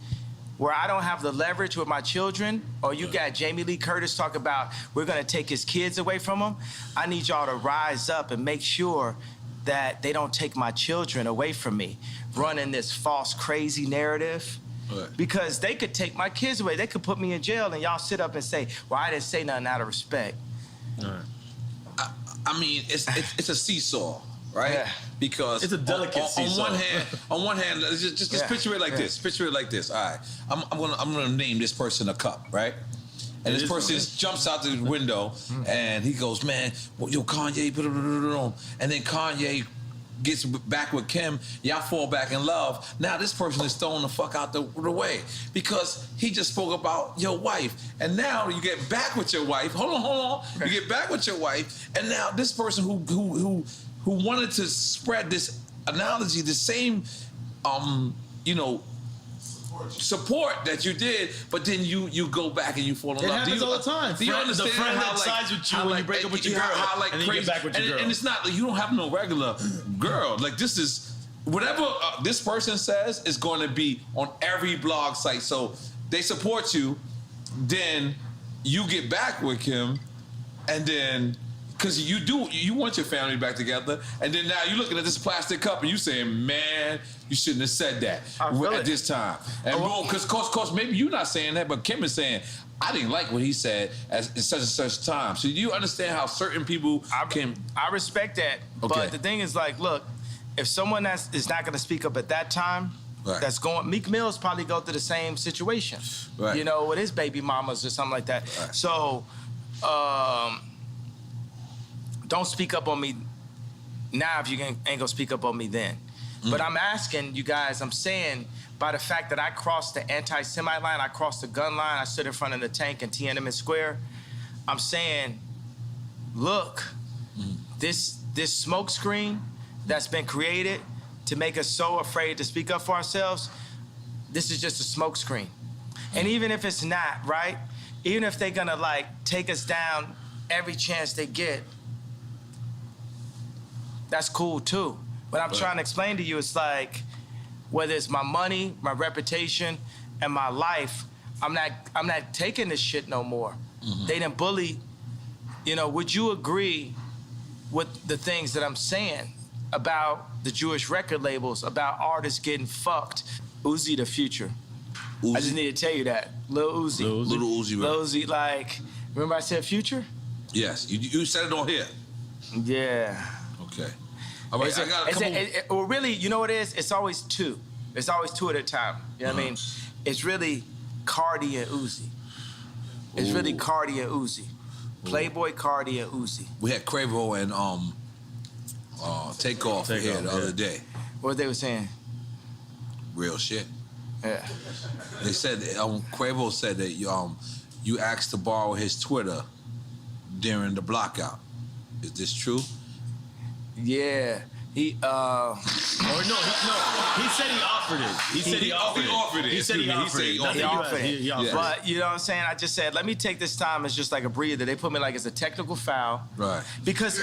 where I don't have the leverage with my children, or you got Jamie Lee Curtis talk about we're gonna take his kids away from him, I need y'all to rise up and make sure that they don't take my children away from me, running this false, crazy narrative. Because they could take my kids away. They could put me in jail and y'all sit up and say, well, I didn't say nothing out of respect. I mean, it's a seesaw, right? Yeah. Because it's a delicate seesaw. On one hand, just picture it like this. Picture it like this. All right, I'm gonna name this person a cup, right? And this person jumps out the window and he goes, man, yo, Kanye, and then Kanye gets back with Kim, y'all fall back in love. Now this person is thrown the fuck out the way because he just spoke about your wife. And now you get back with your wife. Hold on. You get back with your wife, and now this person who wanted to spread this analogy, the same support that you did, but then you go back and you fall in love. It happens all the time. Do you understand the friend how that sides with you when you break up with your girl, and then you get back with your girl. And it's not like you don't have no regular girl. Like this is whatever this person says is going to be on every blog site. So they support you, then you get back with him, and then. Because you want your family back together, and then now you're looking at this plastic cup and you saying, man, you shouldn't have said that at this time. And boom, because course, maybe you're not saying that, but Kim is saying, I didn't like what he said at such and such time. So you understand how certain people can... I respect that, but the thing is like, look, if someone is not going to speak up at that time, that's going... Meek Mill's probably go through the same situation, with his baby mamas or something like that. Right. So, don't speak up on me now if you ain't gonna speak up on me then. But I'm asking you guys, I'm saying by the fact that I crossed the anti-Semite line, I crossed the gun line, I stood in front of the tank in Tiananmen Square, I'm saying, look, this smoke screen that's been created to make us so afraid to speak up for ourselves, this is just a smoke screen. And even if it's not, right? Even if they're gonna like take us down every chance they get, that's cool too. But I'm trying to explain to you, it's like, whether it's my money, my reputation, and my life, I'm not taking this shit no more. They done bully, would you agree with the things that I'm saying about the Jewish record labels, about artists getting fucked? Uzi the future. Uzi. I just need to tell you that. Lil Uzi. Little Uzi. Right. Lil Uzi, like, remember I said future? Yes, you said it on here. Yeah. Okay. All right, I got a couple... well, really, you know what it is? It's always two. It's always two at a time. You know what I mean? It's really Cardi and Uzi. It's really Cardi and Uzi. Playboy, Cardi, and Uzi. We had Quavo and Takeoff here the other day. What they were saying? Real shit. Yeah. They said, Quavo said that you asked to borrow his Twitter during the blockout. Is this true? Yeah. He said he offered it. He said he offered it. He said he offered it. But you know what I'm saying? I just said, let me take this time as just like a breather. They put me like it's a technical foul. Right. Because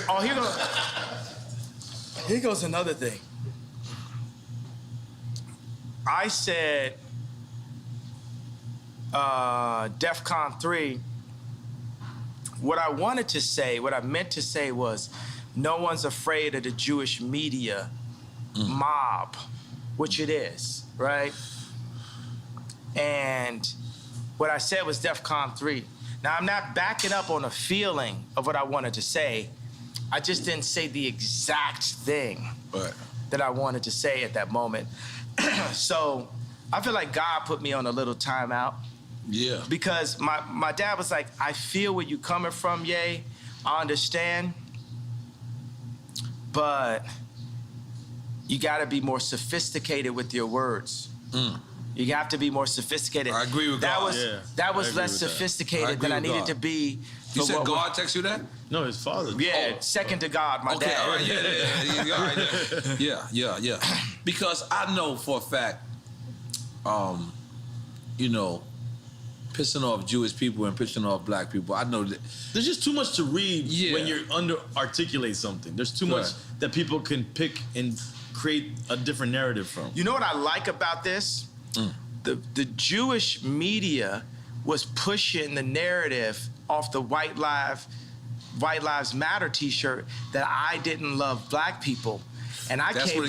here goes another thing. I said DEFCON 3. What I wanted to say, what I meant to say was, no one's afraid of the Jewish media mob, which it is, right? And what I said was DEFCON 3. Now, I'm not backing up on a feeling of what I wanted to say. I just didn't say the exact thing that I wanted to say at that moment. So I feel like God put me on a little timeout. Yeah. Because my dad was like, I feel where you coming from, Ye. I understand. But you got to be more sophisticated with your words. You have to be more sophisticated. I agree with God. That was less sophisticated than I needed to be. You said God text you that? No, his father. Yeah, second to God, my dad. All right, yeah. Because I know for a fact, you know, pissing off Jewish people and pissing off black people. I know that there's just too much to read when you're articulate something. There's too much that people can pick and create a different narrative from. You know what I like about this? The Jewish media was pushing the narrative off the White Lives Matter T-shirt that I didn't love black people. And I came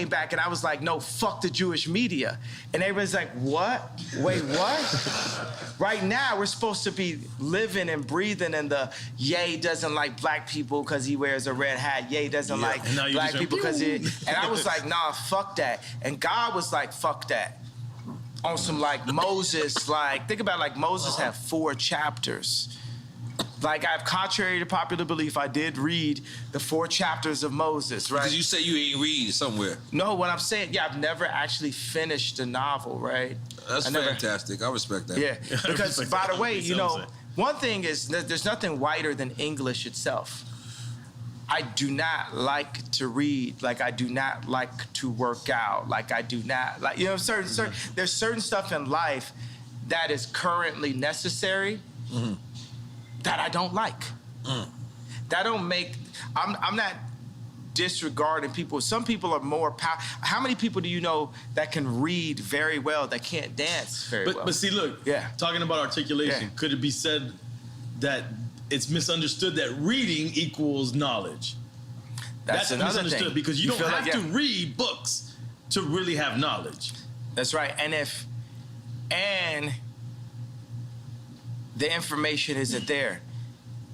back and I was like, no, fuck the Jewish media. And everybody's like, what? Wait, what? Right now, we're supposed to be living and breathing in the Ye doesn't like black people because he wears a red hat. Ye doesn't like black people because he... And I was like, nah, fuck that. And God was like, fuck that. On some like Moses, like, think about like Moses had 4 chapters. Like, contrary to popular belief, I did read the 4 chapters of Moses, right? Because you say you ain't read somewhere. No, what I'm saying, I've never actually finished a novel, right? That's fantastic. I respect that. Yeah, because by the way, you know, one thing is there's nothing whiter than English itself. I do not like to read, like I do not like to work out, like I do not like, you know, there's certain stuff in life that is currently necessary that I don't like. That don't make, I'm not disregarding people. Some people are more powerful. How many people do you know that can read very well, that can't dance very well? But see, look, talking about articulation, could it be said that it's misunderstood that reading equals knowledge? That's misunderstood because you don't have to read books to really have knowledge. That's right. And the information isn't there.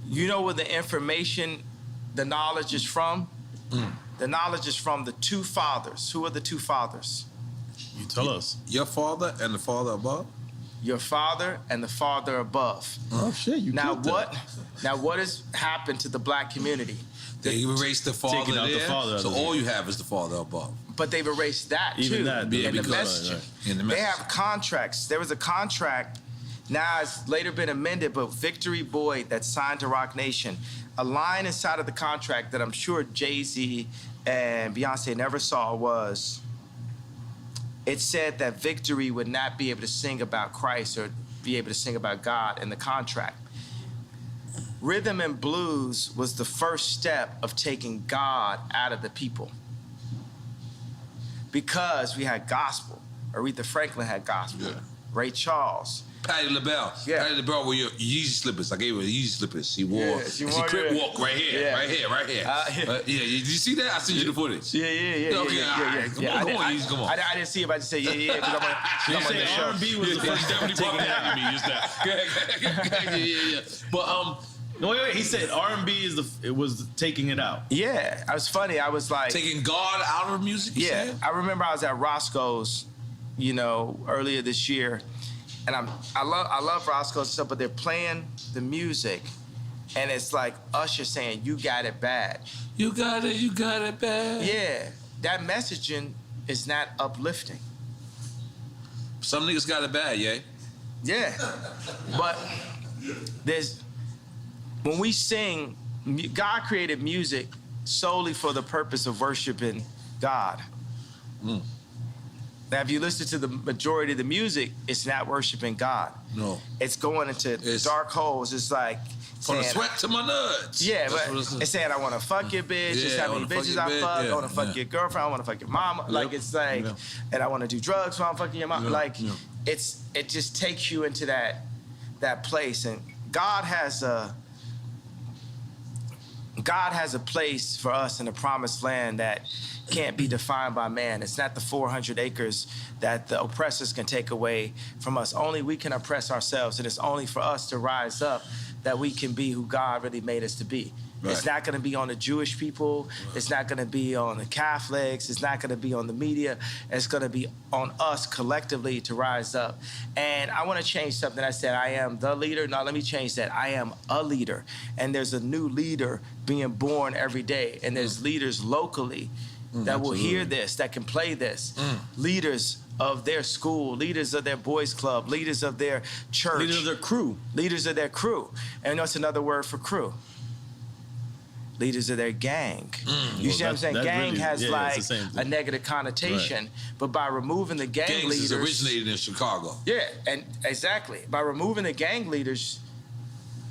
You know where the information, the knowledge is from? The knowledge is from the 2 fathers. Who are the 2 fathers? You tell us. Your father and the father above? Your father and the father above. Oh shit! You now what has happened to the black community? They erased the father there, the father so all you have is the father above. But they've erased that too. In the messaging. In the message. They have contracts. There was a contract. Now it's later been amended, but Victory Boyd that signed to Rock Nation, a line inside of the contract that I'm sure Jay-Z and Beyonce never saw was, it said that Victory would not be able to sing about Christ or be able to sing about God in the contract. Rhythm and blues was the first step of taking God out of the people. Because we had gospel. Aretha Franklin had gospel. Ray Charles. Patti LaBelle. Patti LaBelle wore your Yeezy slippers. I gave her the Yeezy slippers. She wore, she crip walk right here. Did you see that? I sent you the footage. Yeah. Come on, Yeezy, come on. I didn't see it, but I just say, because I'm on the show. R&B was the first step taking it out of me, just that. But, no, wait, he said R&B was taking it out. Yeah, it was funny. I was like... Taking God out of music, you said? I remember I was at Roscoe's, you know, earlier this year, and I love Roscoe's and stuff, but they're playing the music, and it's like Usher saying, "You got it bad." You got it bad. Yeah, that messaging is not uplifting. Some niggas got it bad, Yeah, but when we sing, God created music solely for the purpose of worshiping God. Now, if you listen to the majority of the music, it's not worshiping God. No. It's going into dark holes. It's like from the sweat to my nuts. Yeah, but it's saying I want to fuck your bitch. It's how many bitches I fuck. I want to fuck your girlfriend. I want to fuck your mama. Like it's like, and I want to do drugs while I'm fucking your mama. Like it just takes you into that place. And God has God has a place for us in the promised land that can't be defined by man. It's not the 400 acres that the oppressors can take away from us. Only we can oppress ourselves, and it's only for us to rise up that we can be who God really made us to be. Right. It's not going to be on the Jewish people. It's not going to be on the Catholics. It's not going to be on the media. It's going to be on us collectively to rise up. And I want to change something. I said I am the leader. No, let me change that. I am a leader. And there's a new leader being born every day. And there's leaders locally that will hear this, that can play this. Leaders of their school, leaders of their boys club, leaders of their church. Leaders of their crew. Leaders of their crew. And that's another word for crew. Leaders of their gang. You see what I'm saying? Gang really, has like a negative connotation, but by removing the gang leaders... Gangs originated in Chicago. Yeah, and exactly. By removing the gang leaders,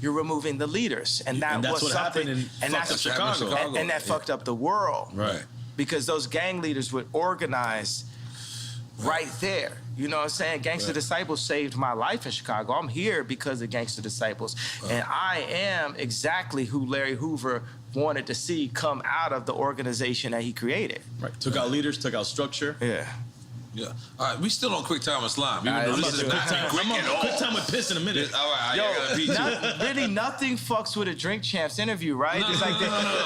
you're removing the leaders. And that's what happened in Chicago. And that fucked up the world. Right. Because those gang leaders would organize right there. You know what I'm saying? Gangster Disciples saved my life in Chicago. I'm here because of Gangster Disciples. And I am exactly who Larry Hoover wanted to see come out of the organization that he created. Right. Took out leaders, took out structure. Yeah. Yeah. All right, we still on quick time with slime. Even though this is not quick at all. Quick time with piss in a minute. All right, yo, I gotta pee too. Really, nothing fucks with a Drink Champs interview, right? It's like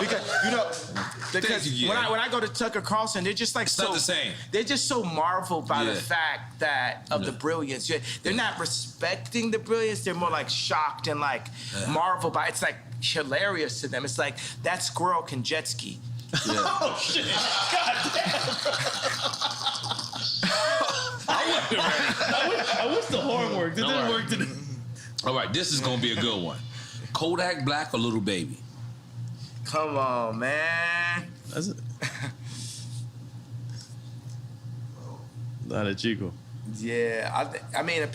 because you know, because when I go to Tucker Carlson, they're just like it's not the same. They're just so marveled by the fact that of the brilliance. They're not respecting the brilliance. They're more like shocked and like marveled by. It's like hilarious to them. It's like that squirrel can jet ski. Yeah. Oh shit! God damn! I wish the horn worked. It didn't work today. All right, this is gonna be a good one. Kodak Black or Little Baby? Come on, man. That's it. Not a Chico. Yeah, I mean, as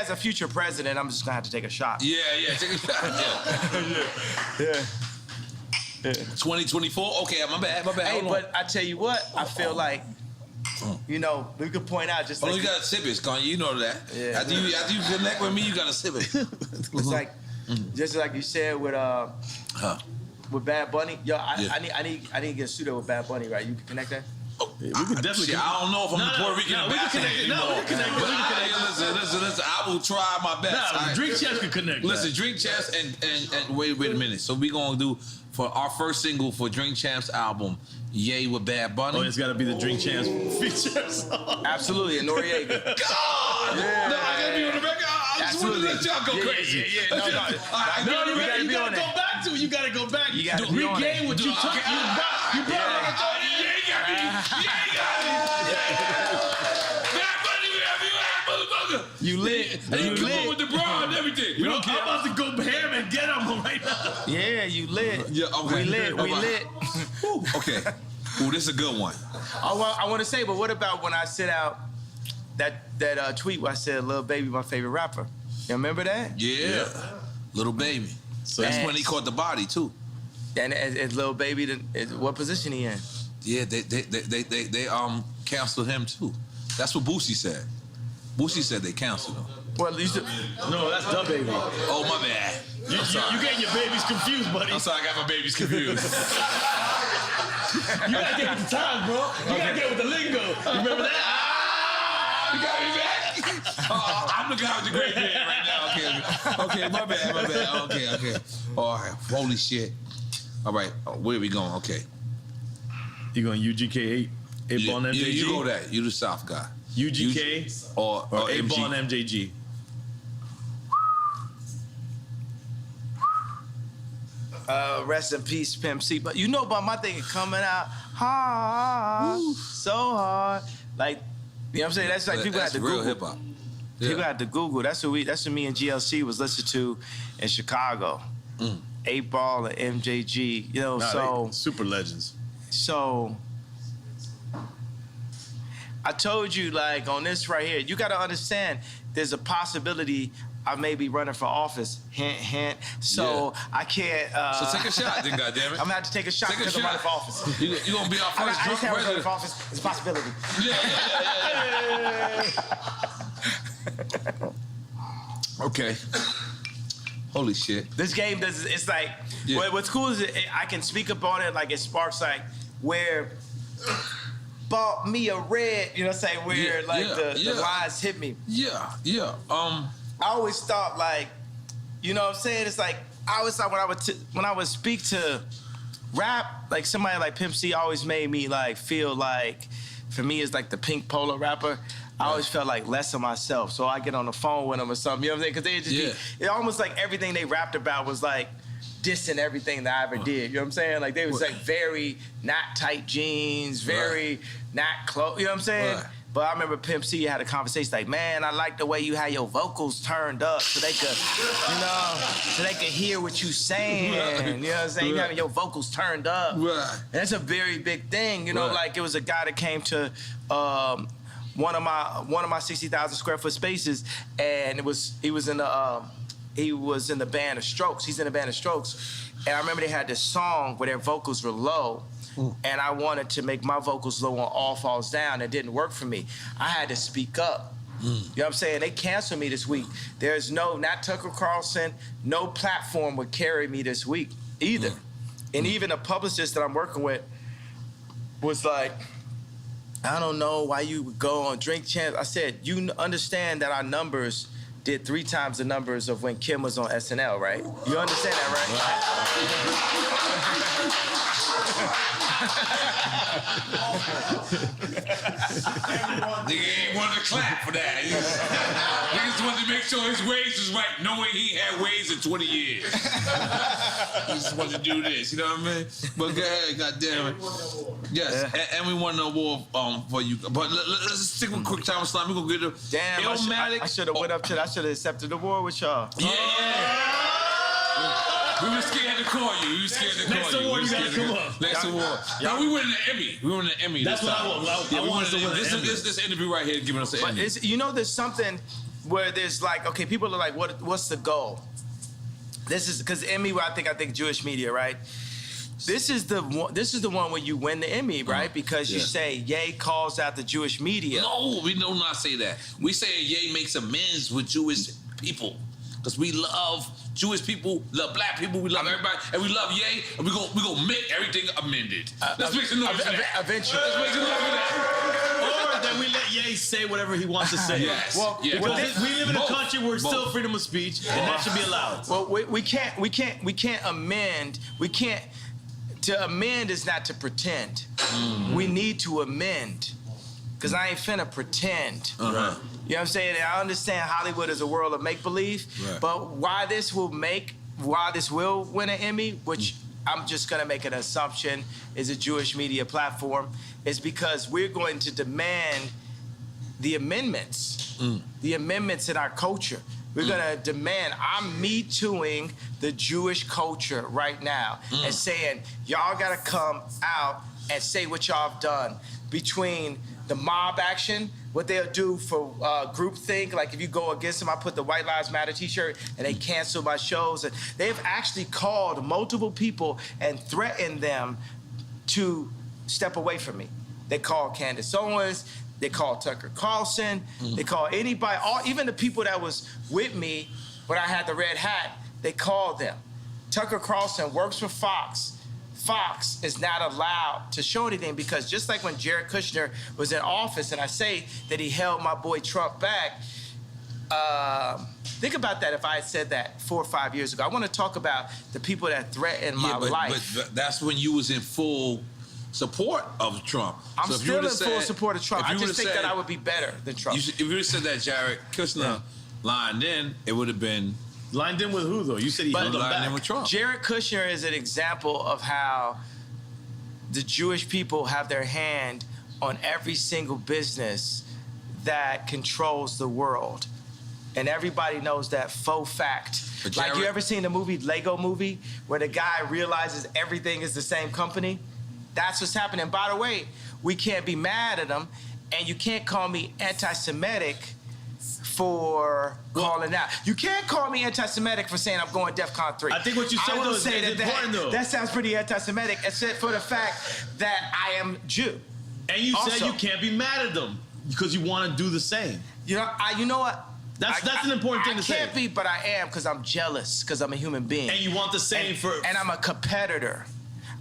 a future president, I'm just gonna have to take a shot. Yeah, take a shot. Yeah. 2024. Okay, my bad. Hey, but I tell you what, I feel like, you know, we could point out just. You gotta sip it, Kanye. You know that. Yeah. After you connect with me, you gotta sip it. It's like, just like you said with Bad Bunny. Yo, I need to get a studio with Bad Bunny, right? You can connect that. Yeah, we can definitely. I don't know if I'm Puerto Rican. We can connect. No, we can connect. Listen. I will try my best. DrinkChamps can connect. Listen, DrinkChamps and wait a minute. So we gonna do for our first single for DrinkChamps album, Yay with Bad Bunny. Oh, it's gotta be the DrinkChamps feature song. Absolutely, and Noriega. God! Yeah. No, I gotta be on the record. I just want to let y'all go crazy. No, you gotta go back to it. You gotta go back. You gotta regain what you took. You brought it. You lit. And you lit with the bra and everything. I'm about to go ham and get him right now. Yeah, you lit. Yeah, okay. We lit. Okay. Ooh, this is a good one. I want to say, but what about when I sent out that tweet where I said, "Lil Baby, my favorite rapper"? You remember that? Yeah. Little Baby. So that's when he caught the body too. And as Lil Baby, what position he in? Yeah, they canceled him too. That's what Boosie said. Boosie said they canceled him. Well, no, that's the baby. Oh, my bad. You getting your babies confused, buddy. I'm sorry, I got my babies confused. You gotta get with the times, bro. You gotta get with the lingo. You remember that? You got me back? I'm the guy with the great beard right now. Okay, my bad. Okay. All right, holy shit. All right, where are we going? Okay. You going UGK 8 Ball and MJG? You go that. You the South guy. UGK or 8 Ball and MJG? Rest in peace, Pimp C. But you know about my thing coming out so hard. Like, you know what I'm saying? That's like people had to Google. Real hip hop. Yeah. People had to Google. That's what me and GLC was listening to in Chicago. 8 Ball and MJG. You know, super legends. So I told you, like, on this right here, you got to understand there's a possibility I may be running for office. Hint, hint. So I can't. So take a shot, then, goddammit. I'm going to have to take a shot because I'm running for office. You're going to be our first drunk president. Running for office. It's a possibility. Yeah. Okay. Holy shit. This game does. It's like what's cool is I can speak up on it. Like it sparks like where bought me a red. You know what I'm saying? Where the lines hit me. Yeah. I always thought like, you know what I'm saying? It's like I always thought when I would speak to rap, like somebody like Pimp C always made me like feel like, for me it's like the Pink Polo rapper. I always felt like less of myself, so I get on the phone with them or something. You know what I'm saying? Because they just be, it almost like everything they rapped about was like dissing everything that I ever did. You know what I'm saying? Like they was like very not tight jeans, very not close. You know what I'm saying? Right. But I remember Pimp C had a conversation like, man, I like the way you had your vocals turned up so they could, you know, so they could hear what you saying. You know what I'm saying? You having your vocals turned up. Right. And that's a very big thing. You know, like it was a guy that came to one of my 60,000 square foot spaces, and he was in the band of Strokes. He's in the band of Strokes, and I remember they had this song where their vocals were low. And I wanted to make my vocals low on All Falls Down. It didn't work for me. I had to speak up. You know what I'm saying? They canceled me this week. There's not Tucker Carlson, no platform would carry me this week either. And even a publicist that I'm working with was like, I don't know why you would go on DrinkChamps. I said, you understand that our numbers did 3 times the numbers of when Kim was on SNL, right? You understand that, right? Nigga ain't wanted to clap for that. Niggas wanted to make sure his waves was right, knowing he had waves in 20 years. He just wanted to do this, you know what I mean? But go ahead, goddamn it. Yes, and we won an award for you. But let's stick with quick time slime. We're gonna get a damn. I should have went up to. I should have accepted the award with y'all. Yeah. We were scared to call you. Next award, you gotta come up. Next award. No, we won an Emmy. That's what I want. I want to win this interview right here giving us an Emmy. You know, there's something where there's like, okay, people are like, what's the goal? This is because Emmy. I think Jewish media, right? This is the one where you win the Emmy, right? Because you say Ye calls out the Jewish media. No, we do not say that. We say Ye makes amends with Jewish people because we love Jewish people, love black people, we love everybody, and we love Ye, and we're gonna make everything amended. Let's make some noise for that. Eventually. Let's make some noise for that. Or then we let Ye say whatever he wants to say. Yes. Well, because we live in a country where it's still freedom of speech, and that should be allowed. Well, we can't amend. To amend is not to pretend. We need to amend. Because I ain't finna pretend. You know what I'm saying? I understand Hollywood is a world of make-believe, but why this will win an Emmy, which I'm just gonna make an assumption is a Jewish media platform, is because we're going to demand the amendments. The amendments in our culture. We're gonna demand, I'm Me Tooing the Jewish culture right now and saying, y'all gotta come out and say what y'all have done between the mob action, what they'll do for groupthink. Like if you go against them, I put the White Lives Matter t-shirt and they cancel my shows. And they've actually called multiple people and threatened them to step away from me. They called Candace Owens, they called Tucker Carlson, they called anybody, even the people that was with me when I had the red hat, they called them. Tucker Carlson works for Fox. Fox is not allowed to show anything because just like when Jared Kushner was in office and I say that he held my boy Trump back, think about that if I had said that 4 or 5 years ago. I want to talk about the people that threatened my life. But that's when you was in full support of Trump. I'm still in full support of Trump. I just think that I would be better than Trump. If you would have said that Jared Kushner lined in, it would have been... Lined in with who, though? You said he held him back. In with Trump. Jared Kushner is an example of how the Jewish people have their hand on every single business that controls the world. And everybody knows that faux fact. Like, you ever seen the movie Lego Movie where the guy realizes everything is the same company? That's what's happening. By the way, we can't be mad at him, and you can't call me anti-Semitic for calling out. You can't call me anti-Semitic for saying I'm going DEFCON 3. I think what you said though is important though. That sounds pretty anti-Semitic, except for the fact that I am Jew. And you said you can't be mad at them because you want to do the same. You know what? That's an important thing to say. I can't be, but I am because I'm jealous because I'm a human being. And you want the same and I'm a competitor.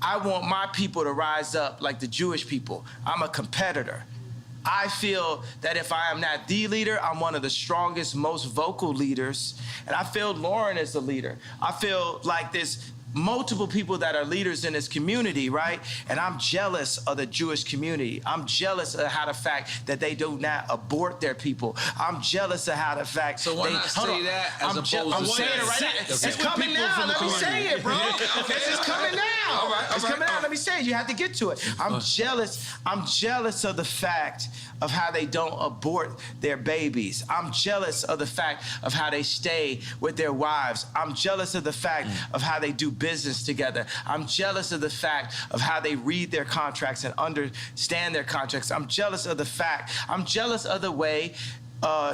I want my people to rise up like the Jewish people. I'm a competitor. I feel that if I am not the leader, I'm one of the strongest, most vocal leaders. And I feel Lauren is the leader. I feel like there's multiple people that are leaders in this community, right? And I'm jealous of the Jewish community. I'm jealous of how the fact that they do not abort their people. I'm jealous of how the fact. So why not say that as opposed to I'm saying it right now. It's coming now. Let me say it, bro. It's coming now. All right. It's coming now. Let me say it. You have to get to it. I'm jealous. I'm jealous of the fact of how they don't abort their babies. I'm jealous of the fact of how they stay with their wives. I'm jealous of the fact of how they do business together. I'm jealous of the fact of how they read their contracts and understand their contracts. I'm jealous of the way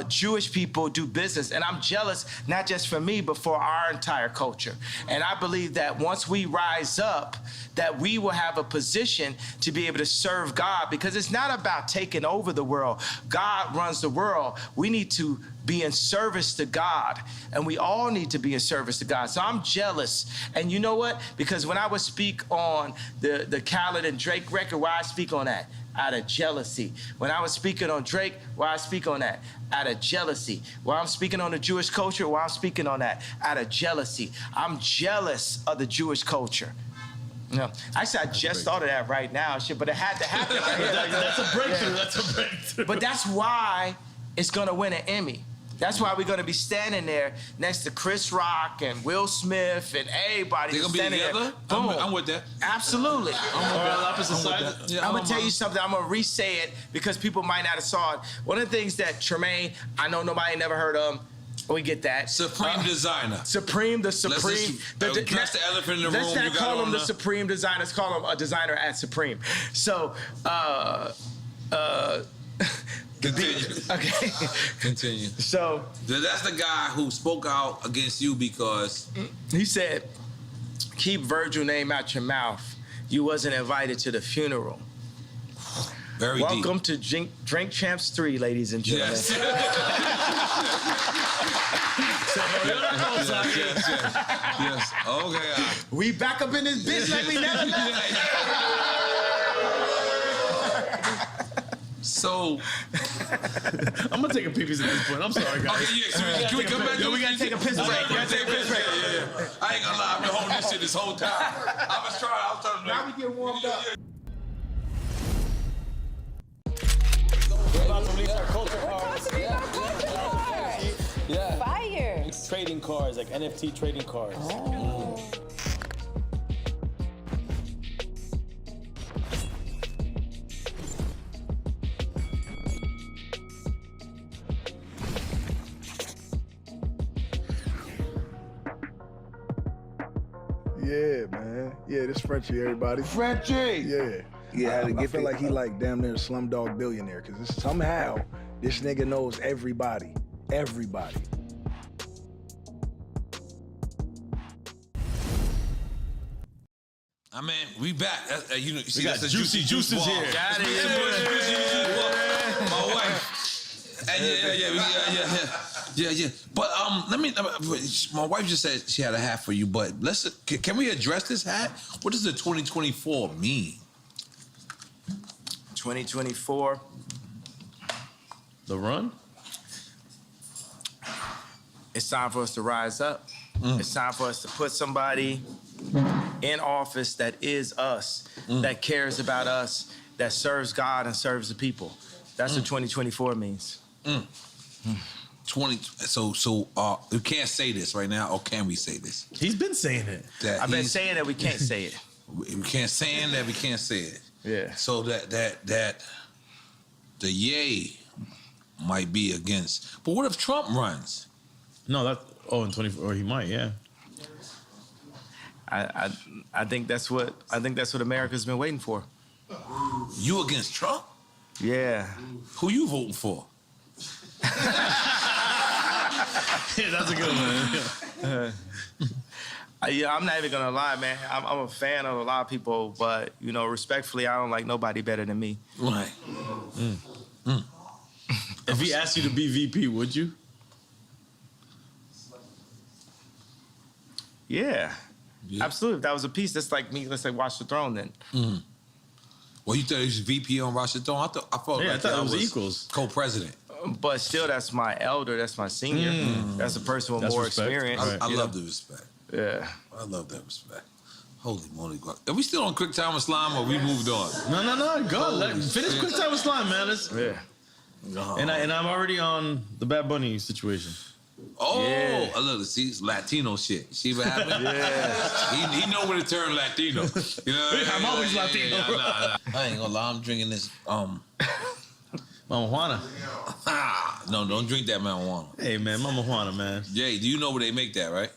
Jewish people do business. And I'm jealous, not just for me, but for our entire culture. And I believe that once we rise up, that we will have a position to be able to serve God, because it's not about taking over the world. God runs the world. We need to be in service to God, and we all need to be in service to God. So I'm jealous. And you know what? Because when I would speak on the Khaled and Drake record, why I speak on that? Out of jealousy. When I was speaking on Drake, why I speak on that? Out of jealousy. While I'm speaking on the Jewish culture, why I'm speaking on that? Out of jealousy. I'm jealous of the Jewish culture. No, actually, I just thought of that right now, but it had to happen. That's a breakthrough. That's a breakthrough. But that's why it's gonna win an Emmy. That's why we're gonna be standing there next to Chris Rock and Will Smith and everybody. They're gonna be together? Boom. I'm with that. Absolutely. I'm gonna tell you something. I'm gonna re-say it because people might not have saw it. One of the things that Tremaine, I know nobody never heard of. We get that. Supreme designer. The Supreme. Address the elephant in the room. Let's not call him the Supreme designer. Let's call him a designer at Supreme. So, Continue. Okay. Continue. So that's the guy who spoke out against you because he said, "Keep Virgil name out your mouth. You wasn't invited to the funeral." Very Welcome deep. to DrinkChamps 3, ladies and gentlemen. Yes. Yes. Okay. We back up in this bitch like we never left. So I'm gonna take a pee-pee at this point. I'm sorry, guys. Okay, yeah. So can we come back? Yeah, we gotta take a piss break. Yeah. I ain't gonna lie. I've been holding this shit this whole time. I was trying to. Now we get warmed up. We're about to release our culture cards. Yeah. Fire. It's trading cards, like NFT trading cards. Oh. Yeah, man. Yeah, this Frenchie, everybody. Frenchie! Yeah. Yeah, I feel like he like damn near a Slumdog Billionaire, because somehow this nigga knows everybody. Everybody. I mean, we back. You know, see, got that's the Juicy Juices here. Got it. My wife. Yeah. But my wife just said she had a hat for you. But can we address this hat? What does the 2024 mean? 2024. The run? It's time for us to rise up. It's time for us to put somebody in office that is us, that cares about us, that serves God and serves the people. That's what 2024 means. So we can't say this right now, or can we say this? He's been saying it. I've been saying that we can't say it. We can't say that we can't say it. Yeah. So that the yay might be against. But what if Trump runs? No, in 24, or he might, yeah. I think that's what America's been waiting for. You against Trump? Yeah. Who you voting for? Yeah, that's a good one. I'm not even gonna lie, man. I'm a fan of a lot of people, but respectfully, I don't like nobody better than me. Right. If he asked you to be VP, would you? Yeah. Absolutely. If that was a piece, that's like me. Let's say Watch the Throne then. Mm. Well, you thought he was VP on Watch the Throne? I thought it was equals. Co-president. But still, that's my elder. That's my senior. That's a person with more respect. experience. I love the respect. Yeah. I love that respect. Holy moly. Are we still on Quick Time with Slime or we moved on? No. Go. Finish Quick Time with Slime, man. And I'm already on the Bad Bunny situation. Oh, yeah. Look, see, Latino shit. See what happened? Yeah. He know when to turn Latino. You know what I'm always Latino. Nah. I ain't gonna lie, I'm drinking this, Mama Juana. No, don't drink that marijuana. Hey, man, Mama Juana, man. Jay, do you know where they make that, right?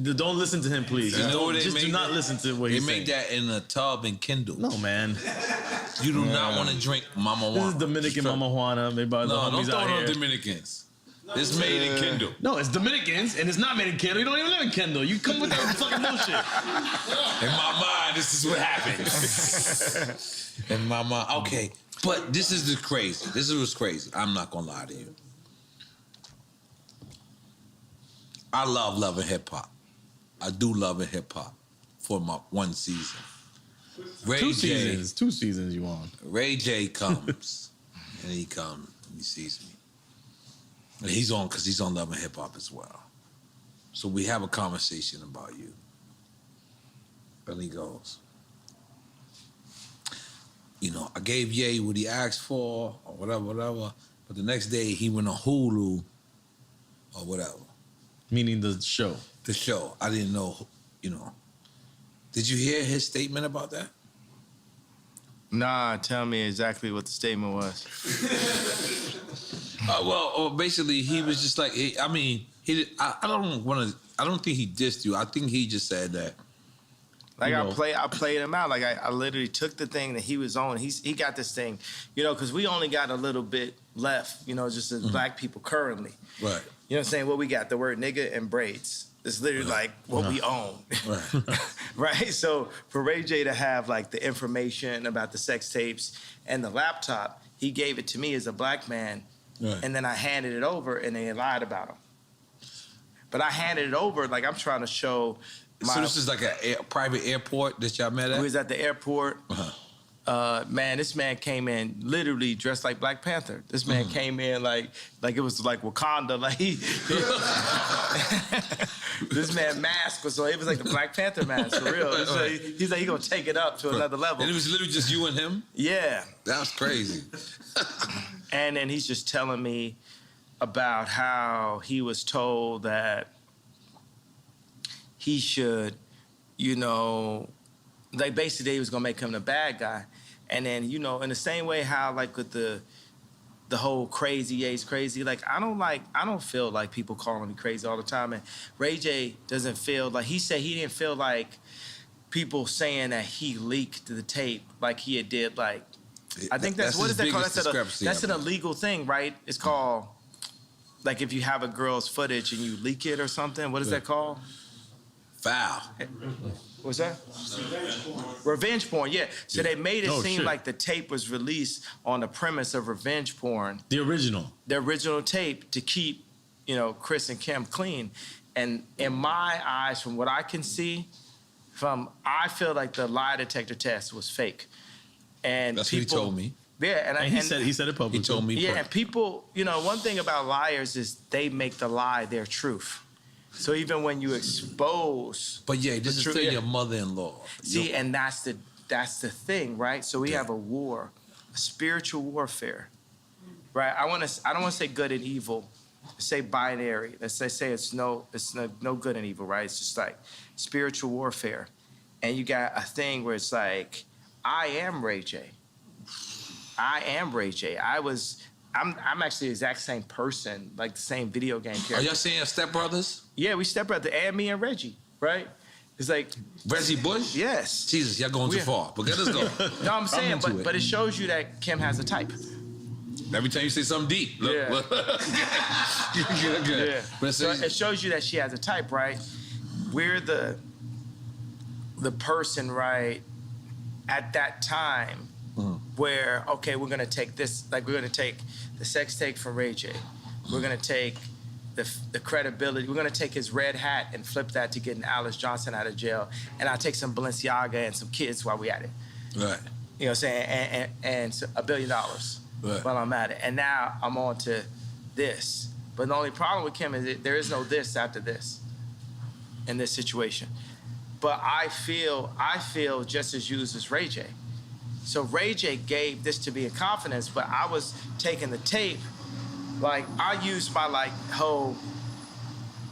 Don't listen to him, please. You know where they Just make do not listen to what he's saying. They make that in a tub and Kindle. No, man. You do not want to drink Mama Juana. This is Dominican Mama Juana. Made by the homies don't out throw here. no Dominicans. It's made in Kindle. No, it's Dominicans, and it's not made in Kendall. You don't even live in Kendall. You come with that fucking bullshit. In my mind, this is what happens. In my mind. Okay, but this is the crazy. This is what's crazy. I'm not going to lie to you. I love loving hip-hop. I do love hip-hop for my one season. Two seasons you on. Ray J comes, and he sees me. And he's on because he's on Love and Hip Hop as well. So we have a conversation about you. And he goes, you know, I gave Ye what he asked for or whatever. But the next day he went on Hulu or whatever. Meaning the show. The show. I didn't know, you know. Did you hear his statement about that? Nah, tell me exactly what the statement was. Basically, he was just like, I don't think he dissed you. I think he just said that. Like I played him out. Like I literally took the thing that he was on. He got this thing, you know, because we only got a little bit left, you know, just as black people currently. Right. You know what I'm saying? What we got, the word nigga and braids. It's literally like what we own. Right. Right? So for Ray J to have like the information about the sex tapes and the laptop, he gave it to me as a black man. Right. And then I handed it over and they lied about him. But I handed it over like I'm trying to show So this is like a private airport that y'all met at? We was at the airport. Man, this man came in literally dressed like Black Panther. This man came in like it was like Wakanda. Like this man mask was so it was like the Black Panther mask for real. He's like he gonna take it up to another level. And it was literally just you and him? Yeah. That was crazy. And then he's just telling me about how he was told that he should, you know, like basically he was gonna make him the bad guy. And then, you know, in the same way how like with the whole crazy, Ye's crazy, like I don't feel like people calling me crazy all the time. And Ray J doesn't feel like, he said he didn't feel like people saying that he leaked the tape like he had did like, I think that's what is that called? That's an illegal thing, right? It's called, like if you have a girl's footage and you leak it or something, what is that called? Foul. What's that? Revenge porn, yeah. So they made it seem like the tape was released on the premise of revenge porn. The original tape to keep, you know, Chris and Kim clean. And in my eyes, from what I can see, I feel like the lie detector test was fake. And that's what he told me. Yeah, and he said it publicly. He told me. Yeah, and people, you know, one thing about liars is they make the lie their truth. So even when you expose, but yeah, this is still your mother-in-law. See, and that's the thing, right? So we have a war, a spiritual warfare, right? I don't want to say good and evil, say binary. Let's say it's no good and evil, right? It's just like spiritual warfare, and you got a thing where it's like, I am Ray J. I am Ray J. I'm actually the exact same person, like the same video game character. Are y'all saying Step Brothers? Yeah, we Step Brother, and me and Reggie, right? It's like Reggie Bush? Yes. Jesus, y'all going too far. But let us go. No, I'm saying, but it shows you that Kim has a type. Every time you say something deep. Look. Yeah. But so it shows you that she has a type, right? We're the person, right, at that time where, okay, we're gonna take this, like we're gonna take the sex tape from Ray J. We're gonna take the credibility. We're gonna take his red hat and flip that to getting Alice Johnson out of jail, and I'll take some Balenciaga and some kids while we at it. Right. You know what I'm saying? And so $1 billion while I'm at it. And now I'm on to this. But the only problem with Kim is that there is no this after this in this situation. But I feel just as used as Ray J. So Ray J gave this to me in confidence, but I was taking the tape. Like, I used my, like, whole,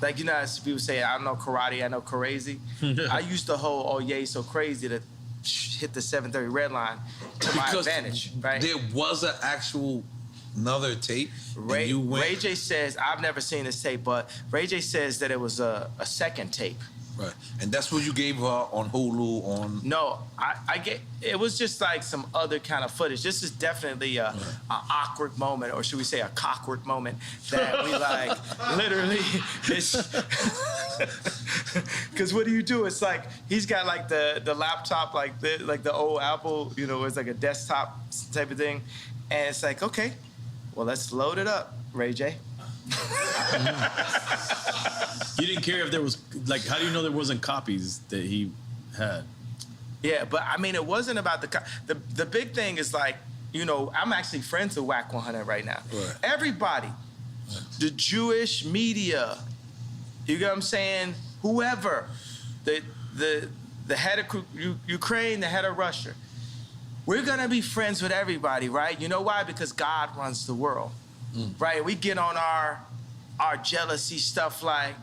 like, you know, as people say, I don't know karate, I know crazy. I used the whole, oh, yeah, so crazy to hit the 730 red line to my advantage, right? There was an actual another tape. Ray J says, I've never seen this tape, but Ray J says that it was a second tape. Right, and that's what you gave her on Hulu on. No, I get it was just like some other kind of footage. This is definitely a awkward moment, or should we say a cockward moment that we like literally. Because what do you do? It's like he's got like the laptop like the old Apple, you know, it's like a desktop type of thing, and it's like, okay, well, let's load it up, Ray J. You didn't care if there was, like, how do you know there wasn't copies that he had? Yeah, but I mean, it wasn't about the big thing is like, you know, I'm actually friends with Whack 100 right now. Right. Everybody, the Jewish media, you get what I'm saying? Whoever, the head of Ukraine, the head of Russia, we're gonna be friends with everybody, right? You know why? Because God runs the world, right? We get on our jealousy stuff like,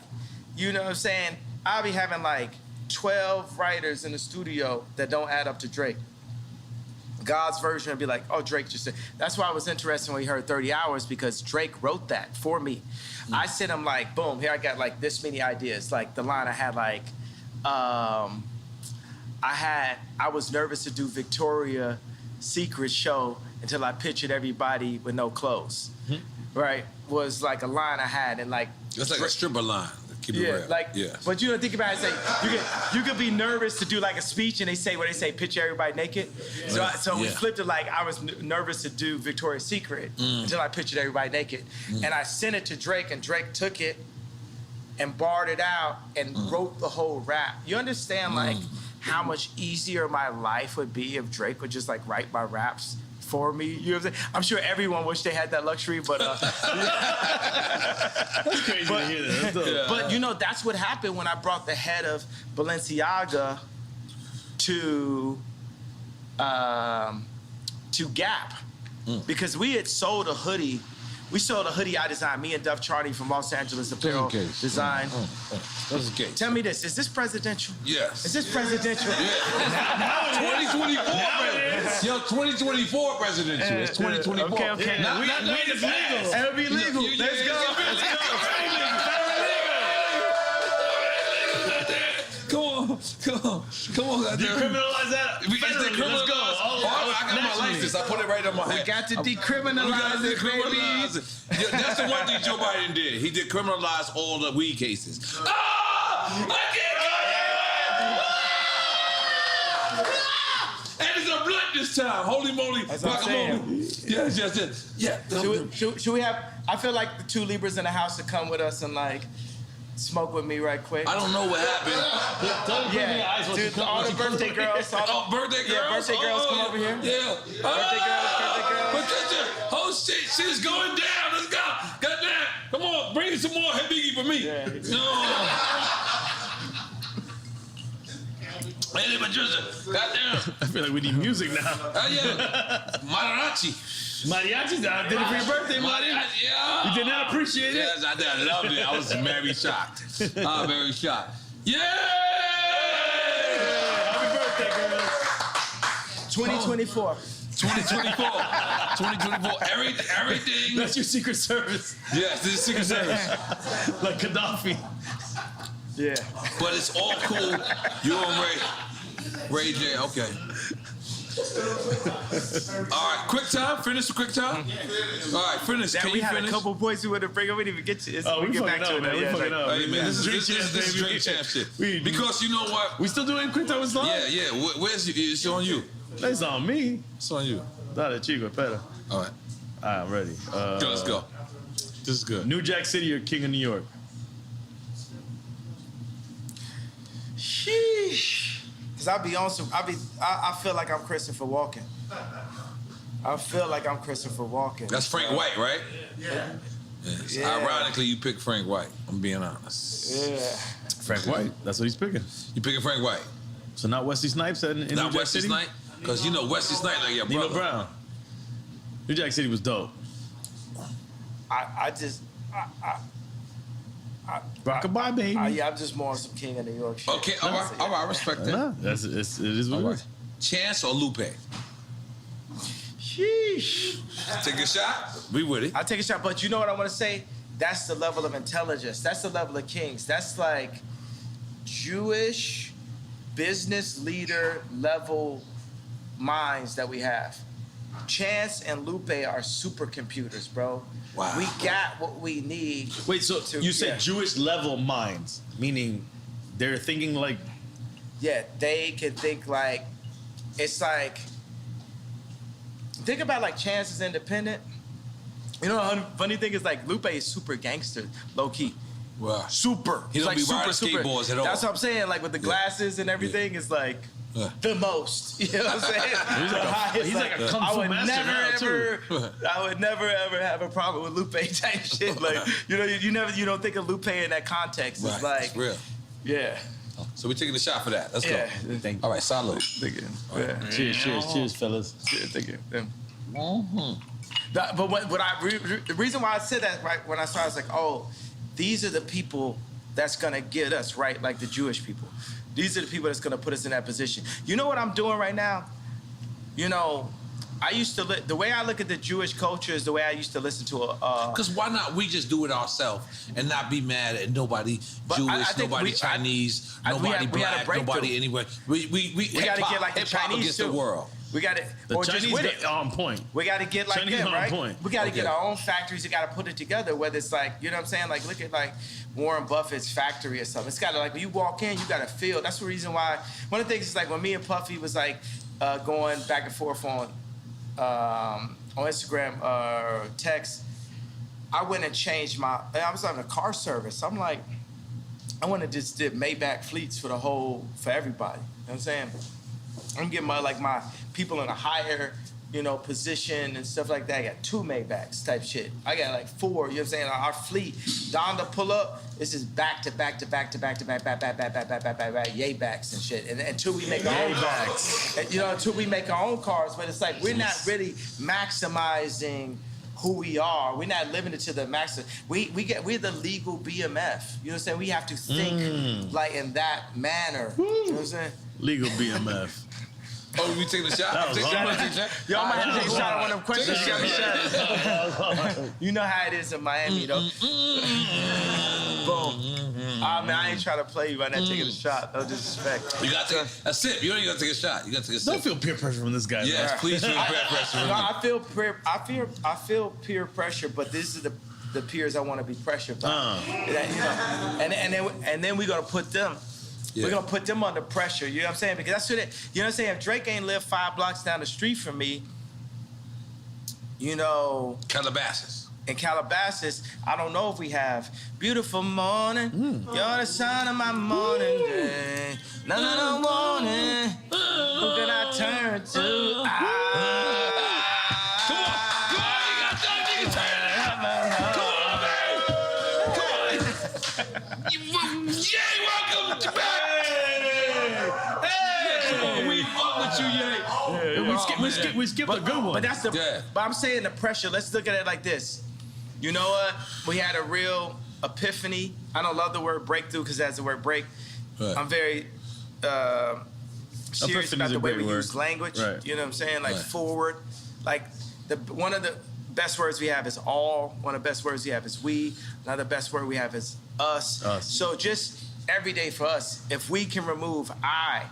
you know what I'm saying? I'll be having like 12 writers in the studio that don't add up to Drake. God's version would be like, oh, Drake just said. That's why I was interested when we heard 30 Hours, because Drake wrote that for me. I sent him like, boom, here I got like this many ideas. Like the line I had like, I was nervous to do Victoria's Secret show until I pictured everybody with no clothes. Right? Was like a line I had, and like it's like a stripper line. Keep it real. Like, but you don't think about it. Say you could be nervous to do like a speech, and they say picture everybody naked. So we flipped it. Like I was nervous to do Victoria's Secret until I pictured everybody naked, and I sent it to Drake, and Drake took it and barred it out and wrote the whole rap. You understand like how much easier my life would be if Drake would just like write my raps for me. You know what I'm saying? I'm sure everyone wished they had that luxury, but that's crazy to hear that. But you know, that's what happened when I brought the head of Balenciaga to Gap, because we had sold a hoodie. We sold a hoodie I designed, me and Duff Charney from Los Angeles Apparel Design. That's the case. Tell me this, is this presidential? Yes. Is this presidential? Yeah. 2024, yo, 2024 presidential. It's 2024. Okay. Not it's legal. It'll be legal. Let's go. Come on. Decriminalize that. Let's go. I got my license. I put it right on my head. We got to decriminalize it, baby. Yeah, that's the one thing Joe Biden did. He decriminalized all the weed cases. I can't go. And it's a blunt this time. Holy moly. That's what I'm saying. Yes. Yeah. Should we have, I feel like the two Libras in the house to come with us and like smoke with me right quick. I don't know what happened. Dude, all the birthday girls. Birthday girls? Yeah, birthday girls come over here. Yeah. Birthday girls. Patricia, oh shit, shit's going down. Let's go. Goddamn. Come on, bring some more Hey Biggie for me. Yeah. Hey, Patricia, goddamn. I feel like we need music now. Yeah. Mariachi. Mariachi, I did it for your birthday, Marty. Yeah. You did not appreciate it? Yes, I did. I loved it. I was very shocked. Very shocked. Yeah! Happy birthday, girls. 2024. 2024. Everything. That's your Secret Service. Yes, this is Secret Service. Like Gaddafi. Yeah. But it's all cool. You and Ray J. Okay. All right, quick time. Finish the quick time. All right, finish. Can we you had finish? a couple points we would have bring. We didn't even get to. We get back to it. Man. We fucking up. Hey man, this is DrinkChamps, Drink Champs shit. Because you know what? We still doing quick time with Slime? Yeah. Where's it's on you? That's on me. It's on you. Dale, chico, espera. All right. I'm ready. Let's go. This is good. New Jack City or King of New York? Sheesh. Cause I feel like I'm Christopher Walken. That's Frank White, right? Yeah. Ironically, you picked Frank White. I'm being honest. Yeah. Frank White. That's what he's picking. You picking Frank White? So not Wesley Snipes in New Jack Wesley City? Snipes? Because you know Wesley Snipes like your brother. Nino Brown. New Jack City was dope. Rockabye, baby. I'm just more on some King of New York shit. Okay, all right, I respect that. Nah, it is what it is. Chance or Lupe? Sheesh. Take a shot. We with it. I'll take a shot, but you know what I want to say? That's the level of intelligence. That's the level of kings. That's like Jewish business leader level minds that we have. Chance and Lupe are supercomputers, bro. Wow. We got what we need. Wait, so you said Jewish level minds, meaning they're thinking like... Yeah, they can think like, it's like, think about like Chance is independent. You know, the funny thing is like Lupe is super gangster, low key. Wow. Super. He don't like be riding skateboards at all. That's what I'm saying. Like with the glasses and everything, it's like the most. You know what I'm saying? He's like a kung fu master now, too. I would never ever have a problem with Lupe type shit. Like you don't think of Lupe in that context. It's like it's real. Yeah. So we're taking a shot for that. Let's go. Thank you. All right, salute. Thank you. Right. Cheers, fellas. Thank you. But the reason why I said that right when I started, I was like, oh, these are the people that's gonna get us right, like the Jewish people. These are the people that's gonna put us in that position. You know what I'm doing right now? You know, I used to the way I look at the Jewish culture is the way I used to listen to a. Because why not we just do it ourselves and not be mad at nobody Jewish, nobody Chinese, nobody black, nobody anywhere. We gotta get like the Chinese against too. the world. We got it. The Chinese are on point. We got to get like Chinese them, on right? point. We got to get our own factories. We got to put it together. Whether it's like, you know what I'm saying? Like, look at like Warren Buffett's factory or something. It's got to like when you walk in, you got to feel. That's the reason why. One of the things is like when me and Puffy was like going back and forth on Instagram or text. I went and changed I was on a car service. I'm like, I went and just did Maybach fleets for everybody. You know what I'm saying? I'm getting my people in a higher, position and stuff like that. I got 2 Maybachs type shit. I got like 4, you know what I'm saying? Our fleet, Donda pull up, it's just back to back yay backs and shit. And until we make our own cars. Until we make our own cars, but it's like we're not really maximizing who we are. We're not living it to the max. We're the legal BMF. You know what I'm saying? We have to think like in that manner. You know what I'm saying? Legal BMF. Oh, we taking a shot? Y'all might have to take a shot on one of them questions. You got a shot. You know how it is in Miami, though. Boom. Man, I ain't trying to play you right now taking a shot. No disrespect. You got to take a sip. You don't even got to take a shot. You got to take a sip. Don't feel peer pressure from this guy. Yes, man. please feel peer pressure. I feel peer pressure, but this is the peers I want to be pressured by. And then we're gonna put them. Yeah. We're gonna put them under pressure. You know what I'm saying? Because that's what you know what I'm saying. If Drake ain't lived 5 blocks down the street from me, Calabasas. In Calabasas, I don't know if we have beautiful morning. You're the sun of my morning day. Another morning. Who can I turn to? We skipped a good one. But that's But I'm saying the pressure. Let's look at it like this. You know what? We had a real epiphany. I don't love the word breakthrough because that's the word break. Right. I'm very serious about the way we use language. Right. You know what I'm saying? Like forward. Like one of the best words we have is all. One of the best words we have is we. Another best word we have is us. So just every day for us, if we can remove I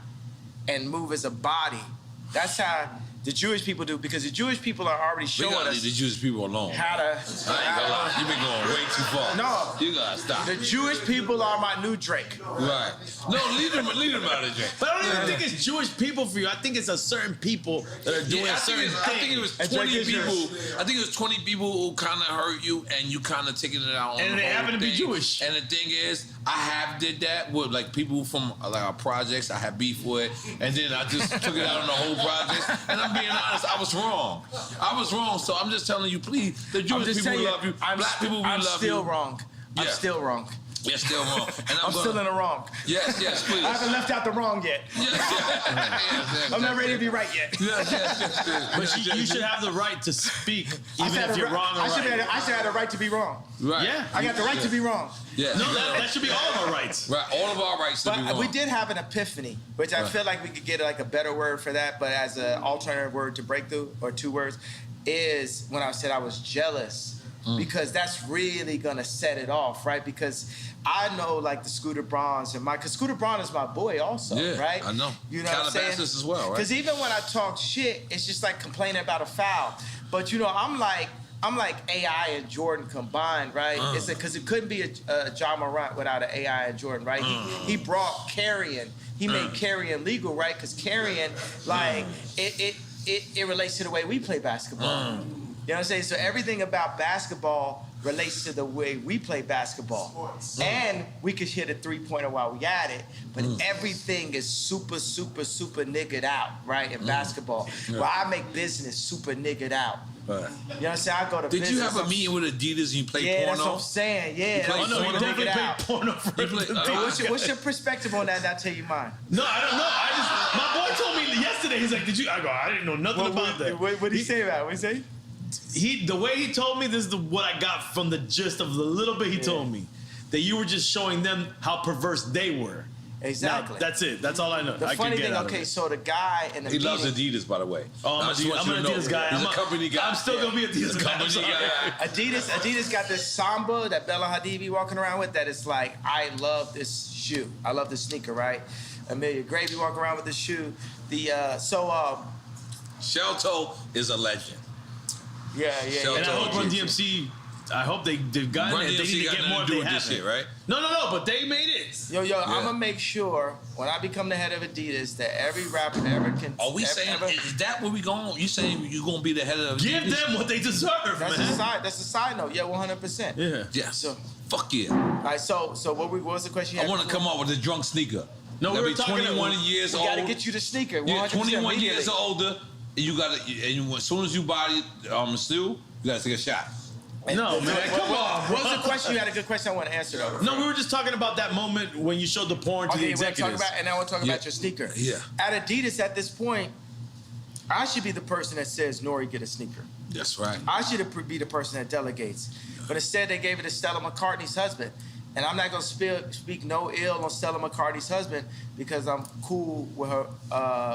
and move as a body, that's how The Jewish people do, because the Jewish people are already showing us. Leave the Jewish people alone. How to. I ain't gonna lie. You've been going way too far. No. You gotta stop. The Jewish people are my new Drake. Right. No, leave them out of Drake. But I don't even think it's Jewish people for you. I think it's a certain people that are doing certain things. I think it was 20 people. I think it was 20 people who kind of hurt you, and you kind of taking it out on and the they whole happen to be thing. Jewish. And the thing is, I have did that with like people from like our projects. I have beef with, and then I just took it out on the whole project. And I'm being honest, I was wrong. So I'm just telling you, please, the Jewish people love you. Black people, we love you. I'm still wrong. I'm still wrong. You're still wrong. And I'm still in the wrong. Yes, please. I haven't left out the wrong yet. Yes, I'm not ready to be right yet. Yes. But you should have the right to speak, even if you're wrong or right. I should have the right to be wrong. Right. Yeah. I got the right to be wrong. Yeah. No, that should be all of our rights. Right. All of our rights to be But wrong. we did have an epiphany, which I feel like we could get like a better word for that, but as an alternative word to breakthrough, or 2 words, is when I said I was jealous. Because that's really gonna set it off, right? Because I know like the Scooter Brauns because Scooter Braun is my boy also, right? I know. You know what I'm saying? Calabasas as well, right? Because even when I talk shit, it's just like complaining about a foul. But you know, I'm like AI and Jordan combined, right? It's because it couldn't be a John Morant without an AI and Jordan, right? He brought carrying. He made carrying legal, right? Because carrying, like, it relates to the way we play basketball. You know what I'm saying? So everything about basketball relates to the way we play basketball. And we could hit a 3-pointer while we at it, but everything is super niggered out, right, in basketball. Where I make business super niggered out. Right. You know what I'm saying? I go to Did business. you have a meeting with Adidas and you played porno? Yeah, that's what I'm saying. Yeah. You played porno? You definitely played porno for What's your perspective on that? And I'll tell you mine. No, I don't know. My boy told me yesterday, he's like, did you? I go, I didn't know nothing about that. What did he say about it? What did he say? The way he told me, this is what I got from the gist of the little bit he told me, that you were just showing them how perverse they were. Exactly. Now, that's it. That's all I know. The funny thing, okay, so the guy in the He loves Adidas, by the way. Oh, I'm an Adidas guy. He's a company guy. I'm still gonna be Adidas guy. Adidas got this Samba that Bella Hadid be walking around with. That is like, I love this shoe. I love this sneaker, right? Amelia Gravy walk around with this shoe. Shelto is a legend. Yeah. And I hope Run DMC. I hope they've gotten it. They need to get more. They have shit, right? No, but they made it. Yo, I'm gonna make sure when I become the head of Adidas that every rapper ever can. Are we saying is that where we going? You saying you gonna be the head of Adidas? Give them what they deserve, that's man. That's a side note. Yeah, 100%. Yeah. Yeah. So fuck yeah. all right. So what was the question? I want to come up with a drunk sneaker. No, That'd we were be talking 21 years we old. gotta get you the sneaker. 100% Yeah, 21 years immediately. older. And you gotta. And as soon as you buy it, still, you gotta take a shot. No, man, come on. What was the question? You had a good question I want to answer, though. No, we were just talking about that moment when you showed the porn to the executives. And I want to talk about your sneaker. Yeah. At Adidas, at this point, I should be the person that says, Nori, get a sneaker. That's right. I should be the person that delegates. But instead, they gave it to Stella McCartney's husband. And I'm not going to speak no ill on Stella McCartney's husband because I'm cool with her,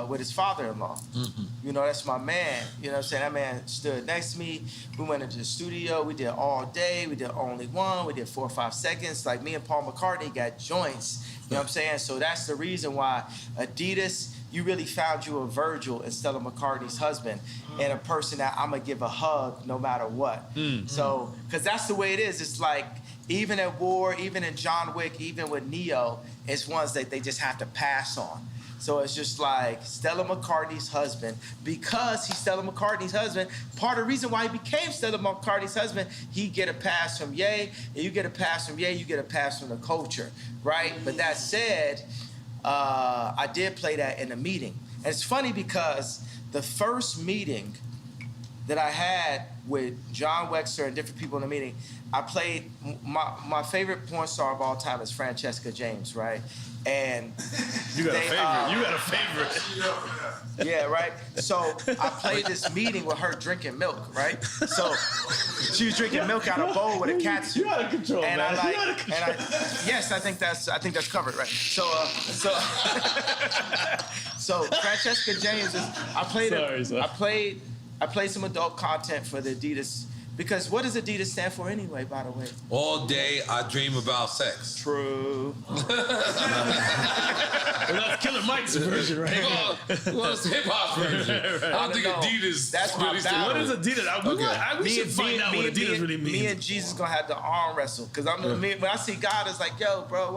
with his father-in-law. Mm-hmm. You know, that's my man. You know what I'm saying? That man stood next to me. We went into the studio. We did all day. We did only one. We did 4 or 5 seconds. Like me and Paul McCartney got joints. You know what I'm saying? So that's the reason why Adidas, you really found you a Virgil in Stella McCartney's husband and a person that I'm going to give a hug no matter what. Mm-hmm. So, because that's the way it is. It's like, even at war, even in John Wick, even with Neo, it's ones that they just have to pass on. So it's just like Stella McCartney's husband, because he's Stella McCartney's husband, part of the reason why he became Stella McCartney's husband, he get a pass from Ye, and you get a pass from Ye, you get a pass from the culture, right? But that said, I did play that in a meeting. And it's funny because the first meeting that I had with John Wexler and different people in the meeting, I played, my favorite porn star of all time is Francesca James, right? And you got a favorite. Yeah, right? So I played this meeting with her drinking milk, right? So she was drinking milk out of a bowl with a cat suit. You out of control, and man. Yes, I think that's covered, right? So Francesca James is, I played some adult content for the Adidas Because what does Adidas stand for anyway, by the way? All day I dream about sex. True. Well, that's Killer Mike's version, right? Well, it's hip hop's version. I don't think Adidas. That's my battle. What is Adidas? We should find out what Adidas really means. Me and Jesus gonna have to arm wrestle because when I see God, it's like, yo, bro,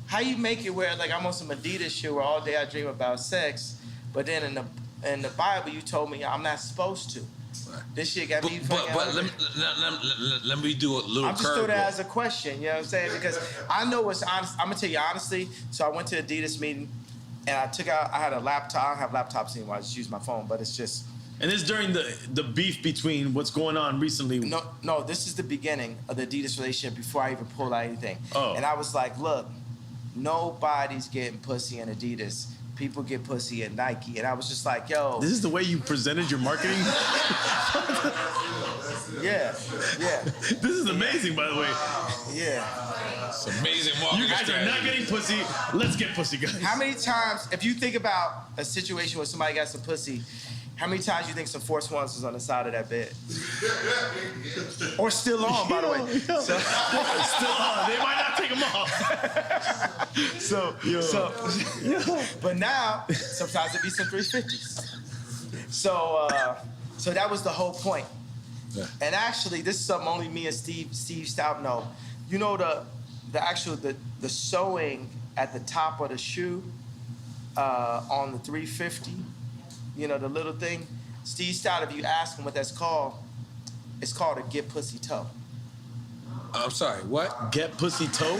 how you make it where like I'm on some Adidas shit where all day I dream about sex, but then in the Bible you told me I'm not supposed to. This shit got me fucking. But let me do a little. I'm just throwing that as a question. You know what I'm saying? Because I know what's honest. I'm gonna tell you honestly. So I went to Adidas meeting, and I had a laptop. I don't have laptops anymore. I just use my phone. But it's just. And this during the beef between what's going on recently. No. This is the beginning of the Adidas relationship before I even pulled out anything. Oh. And I was like, look, nobody's getting pussy in Adidas. People get pussy at Nike. And I was just like, yo. This is the way you presented your marketing? Yeah. This is amazing, by the way. Yeah. It's amazing marketing. You guys are not getting pussy. Let's get pussy, guys. How many times, if you think about a situation where somebody got some pussy, how many times you think some Force Ones was on the side of that bed? Or still on, by the way. So, still on. They might not take them off. But now, sometimes it be some 350s. So that was the whole point. Yeah. And actually, this is something only me and Steve Stout know. You know the sewing at the top of the shoe on the 350. You know, the little thing. Steve Stout, if you ask him what that's called, it's called a get pussy toe. I'm sorry, what? Get pussy toe?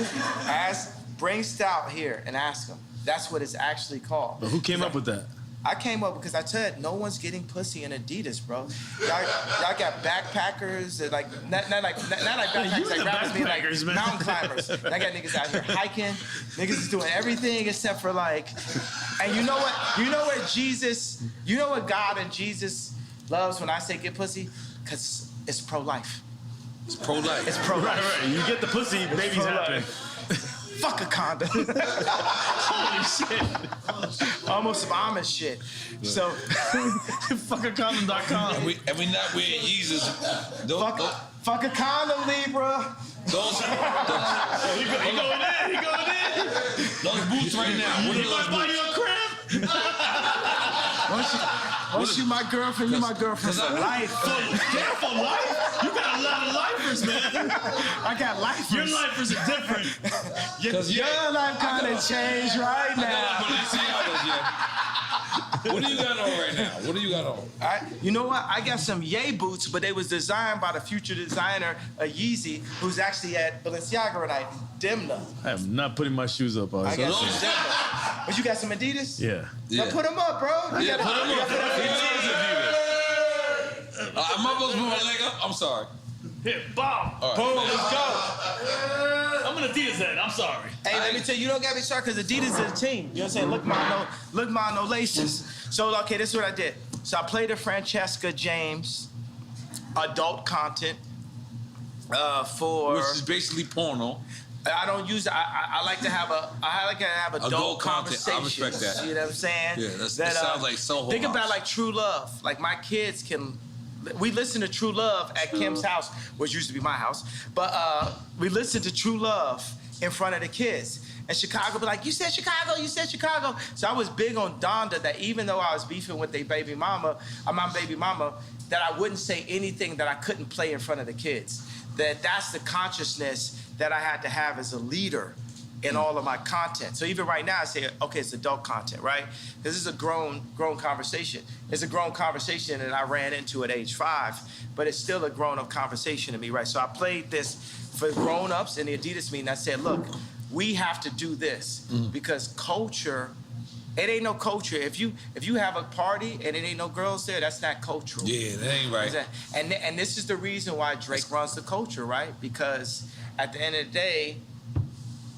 Bring Stout here and ask him. That's what it's actually called. But who came up with that? I came up because I said no one's getting pussy in Adidas, bro. Y'all got backpackers, and like not like backpackers, like rappers being like man. mountain climbers. And I got niggas out here hiking. Niggas is doing everything except for like. And you know what? You know what God and Jesus loves when I say get pussy? Because it's pro-life. It's pro-life. It's pro-life. Right. You get the pussy, babies happen. Fuck a condom. Holy shit. Almost some Amish shit. So, fuckacondom.com. And we not wearing Yeezys. Fuck a condom, Libra. He going in. Those boots right now. What are You might those buy boots? you a crib. Once you my girlfriend, you my girlfriend for life. For life? You got a lot of lifers, man. I got lifers. Your lifers are different. Your life kind of changed right now. What do you got on right now? What do you got on? You know what? I got some Ye boots, but they was designed by the future designer, Yeezy, who's actually at Balenciaga tonight, Demna. I am not putting my shoes up. I got some Demna. But you got some Adidas? Yeah. Now put them up, bro. Yeah, put them up. Am I supposed to put my leg up? I'm sorry. Here, bomb. Right. Boom, let's go. I'm an Adidas head. I'm sorry. Hey, let me tell you, you don't gotta be sorry because Adidas is a team. You know what I'm saying? Look my no laces. So, okay, this is what I did. So I played a Francesca James adult content for... Which is basically porno. I don't use. I like to have adult conversations. I respect that. You know what I'm saying? Yeah, that sounds like Soho Think House. about like True Love. Like my kids can. We listen to True Love at Kim's house, which used to be my house. But we listen to True Love in front of the kids. And Chicago be like, you said Chicago, you said Chicago. So I was big on Donda that even though I was beefing with my baby mama, that I wouldn't say anything that I couldn't play in front of the kids. That's the consciousness that I had to have as a leader in all of my content. So even right now I say, okay, it's adult content, right? Because this is a grown conversation. It's a grown conversation that I ran into at age 5, but it's still a grown-up conversation to me, right? So I played this for grown-ups in the Adidas meeting. I said, look, we have to do this because culture, it ain't no culture. If you have a party and it ain't no girls there, that's not cultural. Yeah, that ain't right. And this is the reason why Drake runs the culture, right? Because at the end of the day,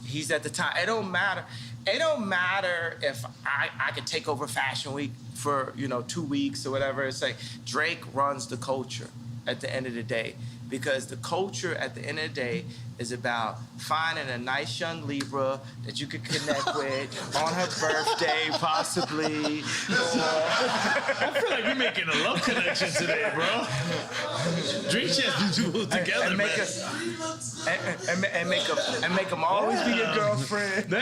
he's at the top. It don't matter. It don't matter if I could take over Fashion Week for 2 weeks or whatever. It's like Drake runs the culture. at the end of the day, because the culture at the end of the day is about finding a nice young Libra that you could connect with on her birthday, possibly. I feel like we're making a love connection today, bro. DrinkChamps do it together, and make and make them always be your girlfriend. They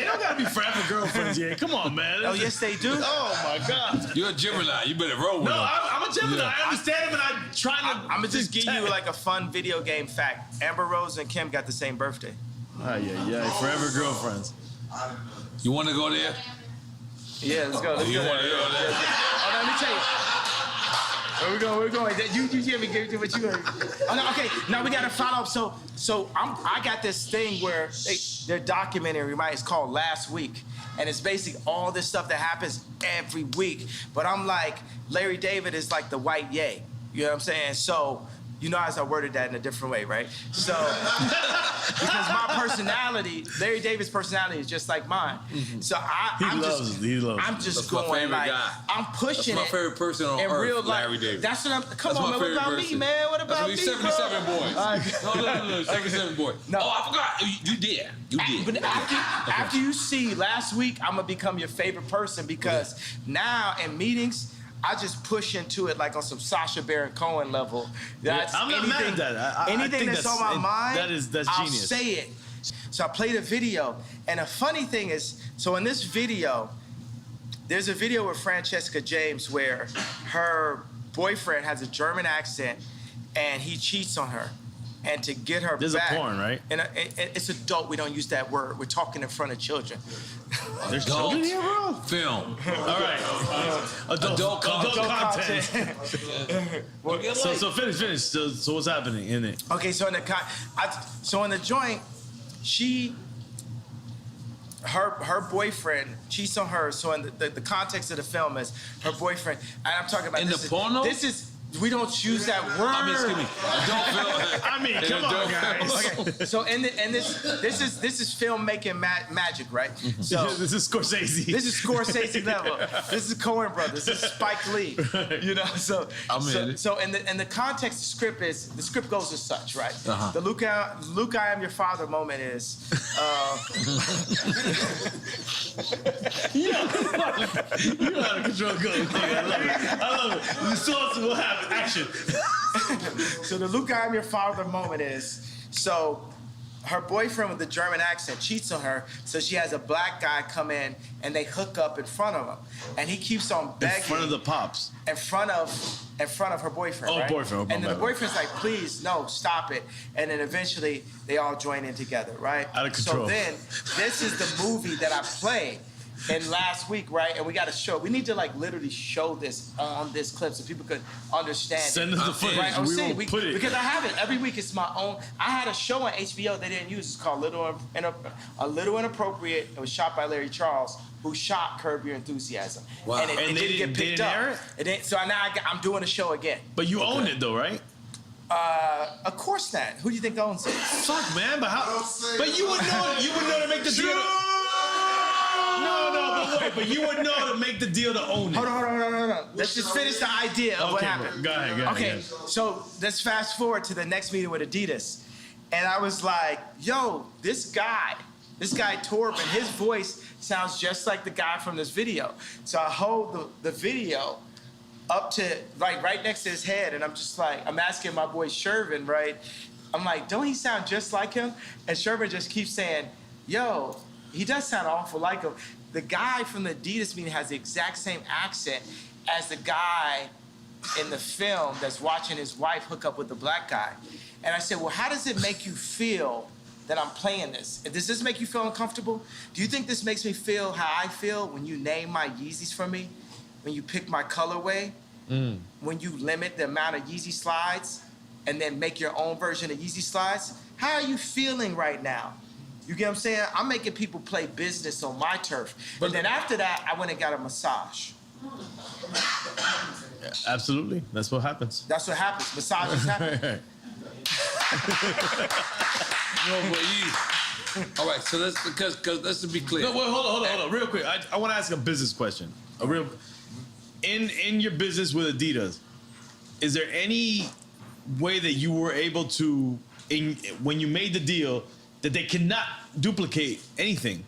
don't gotta be forever girlfriends, yeah. Come on, man. Oh yes, they do. Oh my God. You're a Gemini. You better roll with them. No, I'm a Gemini. I understand him, and I'm trying to. I'm gonna just give you like a fun video game fact. Amber Rose and Kim got the same birthday. Yeah. Forever girlfriends. You want to go there? Yeah, let's go. You want to go there? Oh, let me tell you. Where we going? You give me what you heard. Oh, no, okay, now we got to follow up. So I got this thing where they're documenting, right? It's called Last Week. And it's basically all this stuff that happens every week. But I'm like, Larry David is like the white Ye. You know what I'm saying? So, you know, as I worded that in a different way, right? So, because my personality, Larry David's personality is just like mine. Mm-hmm. So I'm just going like, guy. I'm pushing it. That's my favorite person on earth, real life. Larry David. Come on, man. What about me, man? What about me, 77 bro? boys. No, 77 boys. No. Oh, I forgot. You did. But after you see Last Week, I'm going to become your favorite person because now in meetings, I just push into it like on some Sacha Baron Cohen level. I'm not mad at that. Anything that's on my mind, that's I'll genius. say it. So I played a video. And the funny thing is, so in this video, there's a video with Francesca James where her boyfriend has a German accent and he cheats on her. And to get her There's back. There's a porn, right? And it's adult. We don't use that word. We're talking in front of children. There's children here, bro? Film. All right. Adult content. So finish. So what's happening in it? Okay, so in the joint, her boyfriend cheats on her. So in the context of the film is her boyfriend, and I'm talking about in the porno. This is. We don't use that word. I mean, excuse me. I mean, come on, guys. Okay. So this is filmmaking magic, right? Mm-hmm. So this is Scorsese. This is Scorsese level. This is Coen Brothers. This is Spike Lee. You know, so in the context, the script goes as such, right? Uh-huh. The Luke, I am your father moment is. You know how to control goes. I love it. The source will happen. Action. So the Luke, I am your father moment is, so her boyfriend with the German accent cheats on her, so she has a black guy come in and they hook up in front of him. And he keeps on begging. In front of the pops. In front of her boyfriend, right? Boyfriend. And then the boyfriend's like, please, no, stop it. And then eventually they all join in together, right? Out of control. So then, this is the movie that I played in Last Week, right? And we got to show. We need to like literally show this on this clip so people could understand. Send us the footage. Right? We will put it because I have it every week. It's my own. I had a show on HBO they didn't use. It's called A Little Inappropriate. It was shot by Larry Charles, who shot Curb Your Enthusiasm. Wow. And it didn't get picked up. So now I'm doing a show again. But you own it though, right? Of course not. Who do you think owns it? Fuck, man. But how? But you would know. You would know to make the deal. No, but you would know to make the deal to own it. Hold on. Let's just finish the idea of what happened. Go ahead. Okay, so let's fast forward to the next meeting with Adidas. And I was like, yo, this guy Torben, his voice sounds just like the guy from this video. So I hold the video up to, like, right next to his head, and I'm just like, I'm asking my boy Shervin, right? I'm like, don't he sound just like him? And Shervin just keeps saying, yo, he does sound awful like him. The guy from the Adidas meeting has the exact same accent as the guy in the film that's watching his wife hook up with the black guy. And I said, well, how does it make you feel that I'm playing this? Does this make you feel uncomfortable? Do you think this makes me feel how I feel when you name my Yeezys for me? When you pick my colorway? When you limit the amount of Yeezy slides and then make your own version of Yeezy slides? How are you feeling right now? You get what I'm saying? I'm making people play business on my turf. But then after that, I went and got a massage. Yeah, absolutely. That's what happens. That's what happens. Massages happen. All right, so let's let's be clear. No, wait, hold on, real quick. I want to ask a business question. In your business with Adidas, is there any way that you were able to, when you made the deal, that they cannot duplicate anything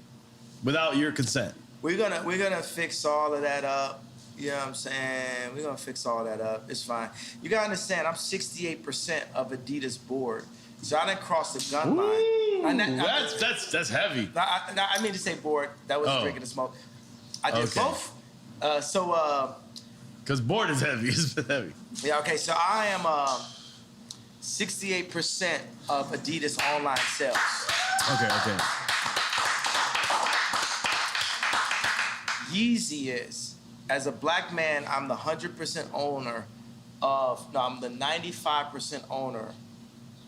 without your consent? We're gonna fix all of that up. You know what I'm saying? We're gonna fix all that up. It's fine. You gotta understand, I'm 68% of Adidas board. So I didn't cross the gun line. That's heavy. I mean to say board. That was drinking the smoke. I did both. Because board is heavy. It's heavy. Yeah, okay. So I am 68% of Adidas online sales. Okay. Yeezy is, as a black man, I'm the 100% owner of, no, I'm the 95% owner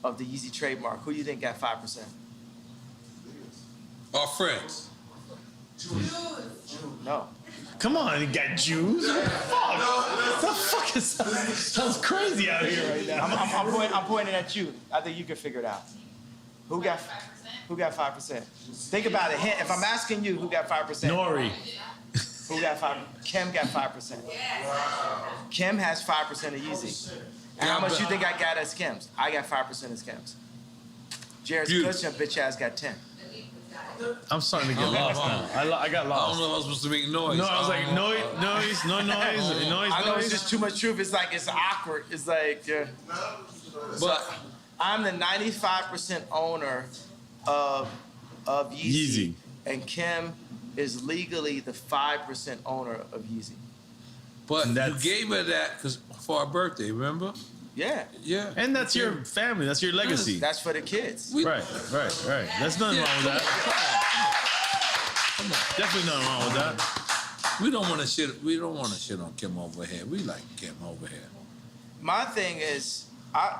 of the Yeezy trademark. Who do you think got 5%? Our friends. No. Come on, you got Jews. Fuck. The fuck is that? Sounds crazy out here right now. I'm pointing at you. I think you can figure it out. Who got 5%? Think about it. If I'm asking you, who got 5%? Nori. Who got 5%? Kim got 5%. Kim has 5% of Yeezy. And how much you think I got as Kim's? I got 5% as Kim's. Jared's Cushion bitch ass got 10. I'm starting to get lost now. I got lost. I don't know if I was supposed to make noise. No, I was like, noise. I know it's just too much truth. It's like, it's awkward. It's like, yeah. But I'm the 95% owner of Yeezy. And Kim is legally the 5% owner of Yeezy. But you gave her that for our birthday, remember? Yeah. Yeah. And that's your family. That's your legacy. That's for the kids. Right. There's nothing wrong with that. Come on. Definitely nothing wrong with that. We don't want to shit on Kim over here. We like Kim over here. My thing is, I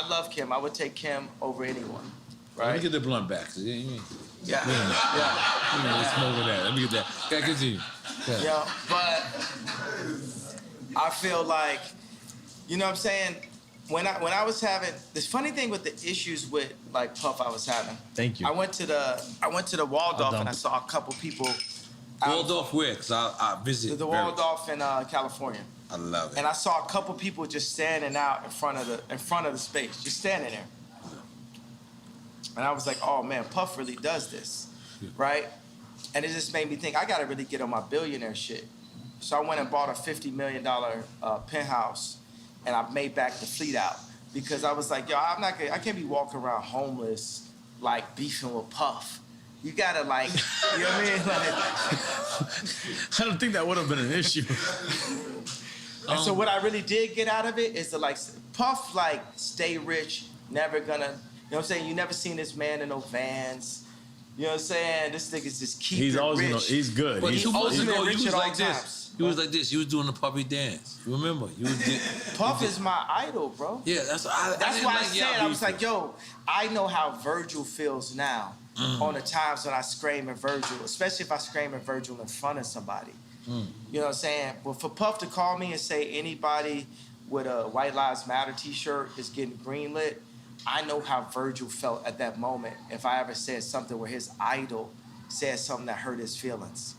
love Kim. I would take Kim over anyone. Right? Let me get the blunt back. Yeah. Let's smoke that. Let me get that. Okay, continue. Yeah, but I feel like, you know what I'm saying? When I was having this funny thing with the issues with like Puff I was having. Thank you. I went to the Waldorf and I saw a couple people. Waldorf where? Because I visited. The Waldorf in California. I love it. And I saw a couple people just standing out in front of the space, just standing there. And I was like, oh man, Puff really does this, right? And it just made me think, I gotta really get on my billionaire shit. So I went and bought a $50 million penthouse, and I made back the fleet out because I was like, yo, I can't be walking around homeless, like beefing with Puff. You gotta like, you know what I mean? Like, I don't think that would have been an issue. And so what I really did get out of it is to like, Puff like stay rich, never gonna, you know what I'm saying? You never seen this man in no Vans. You know what I'm saying? This nigga's just keep He's it always rich. Gonna, he's good. But he's 2 months ago, rich you was at like all this. times. You was like this. You was doing the puppy dance. You remember? Puff is my idol, bro. Yeah, that's why I said, I was like, yo, I know how Virgil feels now on the times when I scream at Virgil, especially if I scream at Virgil in front of somebody. You know what I'm saying? But for Puff to call me and say anybody with a White Lives Matter t-shirt is getting greenlit, I know how Virgil felt at that moment if I ever said something where his idol said something that hurt his feelings.